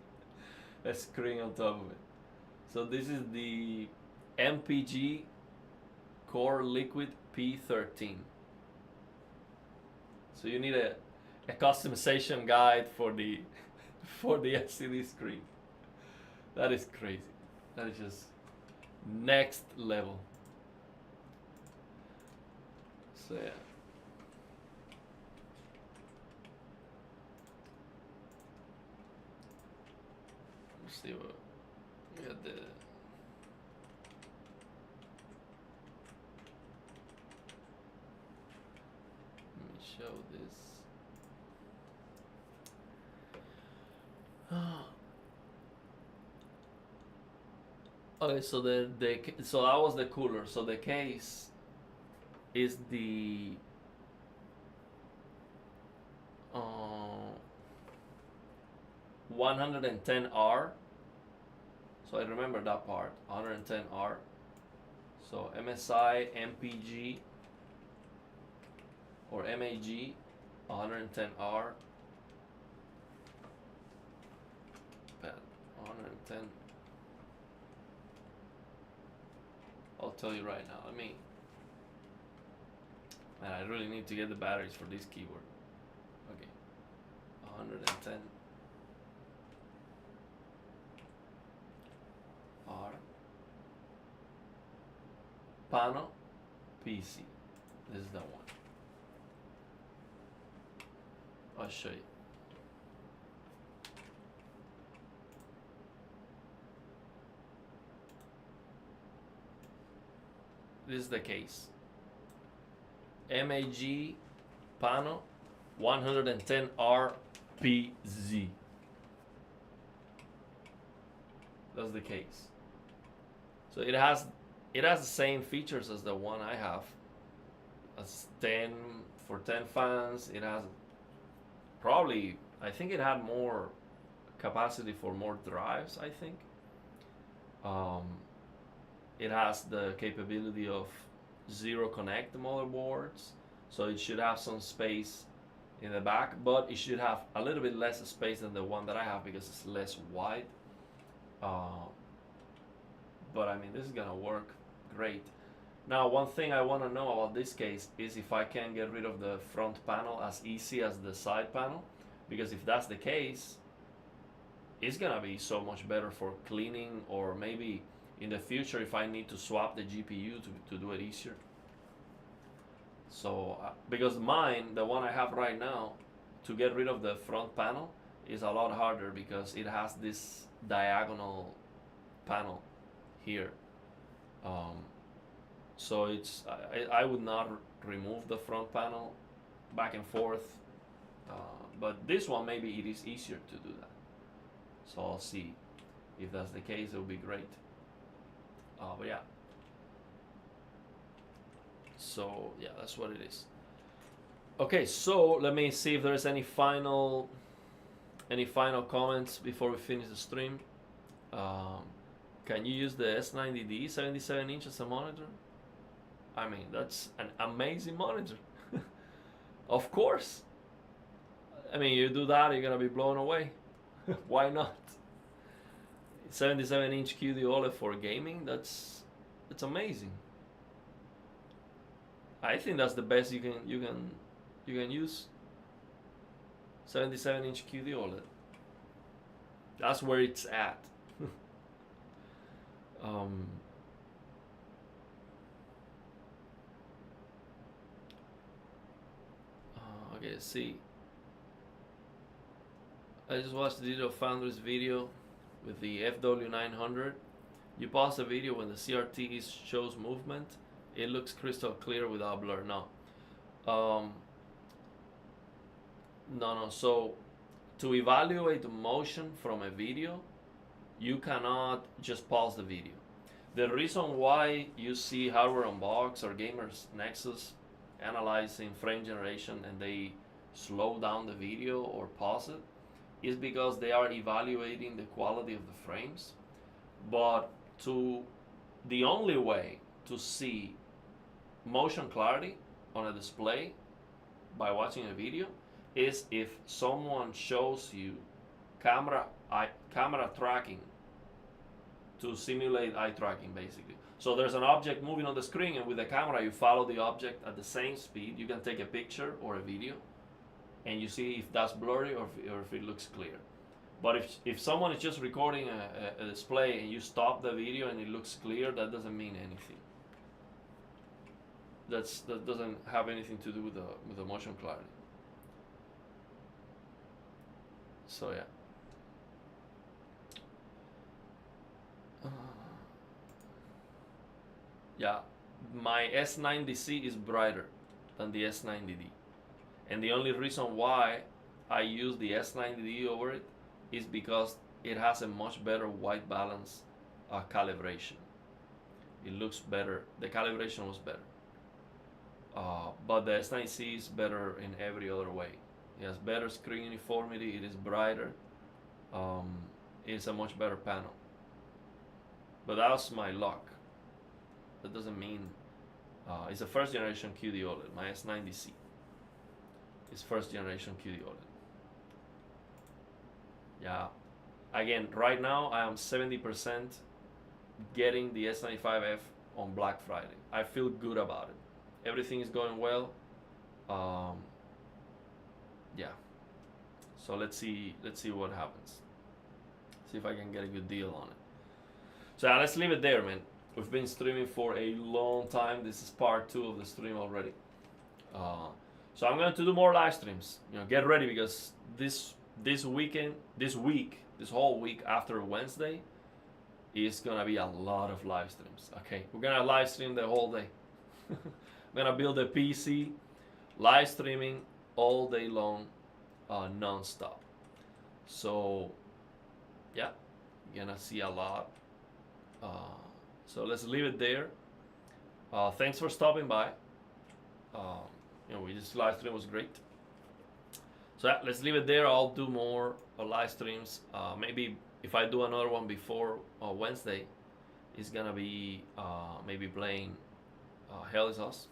a screen on top of it. So this is the MPG Core Liquid P13. So you need a customization guide for the LCD screen. That is crazy. That is just next level. So yeah. Let's see what we got. The let me show this. Okay, so so that was the cooler. So the case is the 110R. So I remember that part, 110R. So MSI, MPG, or MAG, 110R. 110. I'll tell you right now. Man, I really need to get the batteries for this keyboard. Okay, 110 R Pano PC. This is the one. I'll show you. This is the case. MAG Pano 110R PZ. That's the case. So it has the same features as the one I have. As 10 for 10 fans. It has probably, I think it had more capacity for more drives, I think. It has the capability of zero connect motherboards, so it should have some space in the back, but it should have a little bit less space than the one that I have because it's less wide. But I mean, this is gonna work great. Now, one thing I want to know about this case is if I can get rid of the front panel as easy as the side panel, because if that's the case, it's gonna be so much better for cleaning, or maybe in the future if I need to swap the GPU to do it easier. So because mine, the one I have right now, to get rid of the front panel is a lot harder because it has this diagonal panel here. So it's I would not remove the front panel back and forth, but this one maybe it is easier to do that. So I'll see if that's the case. It would be great. But yeah. So yeah, that's what it is. Okay, so let me see if there's any final comments before we finish the stream. Can you use the S90D 77 inch as a monitor? I mean, that's an amazing monitor. Of course. I mean, you do that, you're gonna be blown away. Why not? 77 inch QD OLED for gaming, that's amazing. I think that's the best you can use. 77-inch QD OLED. That's where it's at. Okay, see. I just watched the Digital Foundry's video with the FW900. You pause the video when the CRT shows movement. It looks crystal clear without blur. No. No. So to evaluate the motion from a video, you cannot just pause the video. The reason why you see Hardware Unbox or Gamers Nexus analyzing frame generation and they slow down the video or pause it is because they are evaluating the quality of the frames. But the only way to see motion clarity on a display by watching a video is if someone shows you camera tracking to simulate eye tracking, basically. So there's an object moving on the screen, and with the camera you follow the object at the same speed. You can take a picture or a video and you see if that's blurry or if it looks clear. But if someone is just recording a display and you stop the video and it looks clear, that doesn't mean anything. That doesn't have anything to do with the motion clarity. So yeah. Yeah, my S90C is brighter than the S90D. And the only reason why I use the S90D over it is because it has a much better white balance calibration. It looks better. The calibration was better. But the S90C is better in every other way. It has better screen uniformity. It is brighter. It's a much better panel. But that's my luck. That doesn't mean it's a first generation QD OLED. My S90C is first generation QD OLED. Yeah. Again, right now I am 70% getting the S95F on Black Friday. I feel good about it. Everything is going well. Yeah. So let's see what happens. See if I can get a good deal on it. So yeah, let's leave it there, man. We've been streaming for a long time. This is part 2 of the stream already. So I'm going to do more live streams. Get ready, because this whole week after Wednesday is gonna be a lot of live streams. Okay, we're gonna live stream the whole day. I'm gonna build a PC, live streaming all day long, non-stop. So yeah, you're gonna see a lot. So let's leave it there. Thanks for stopping by. This live stream was great. So yeah, let's leave it there. I'll do more live streams. Maybe if I do another one before Wednesday, it's gonna be maybe playing Hell Is Us,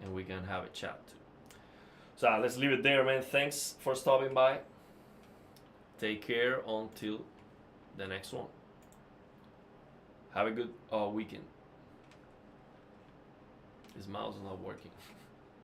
and we can have a chat too. So let's leave it there, man. Thanks for stopping by. Take care until the next one. Have a good weekend. His mouse is not working.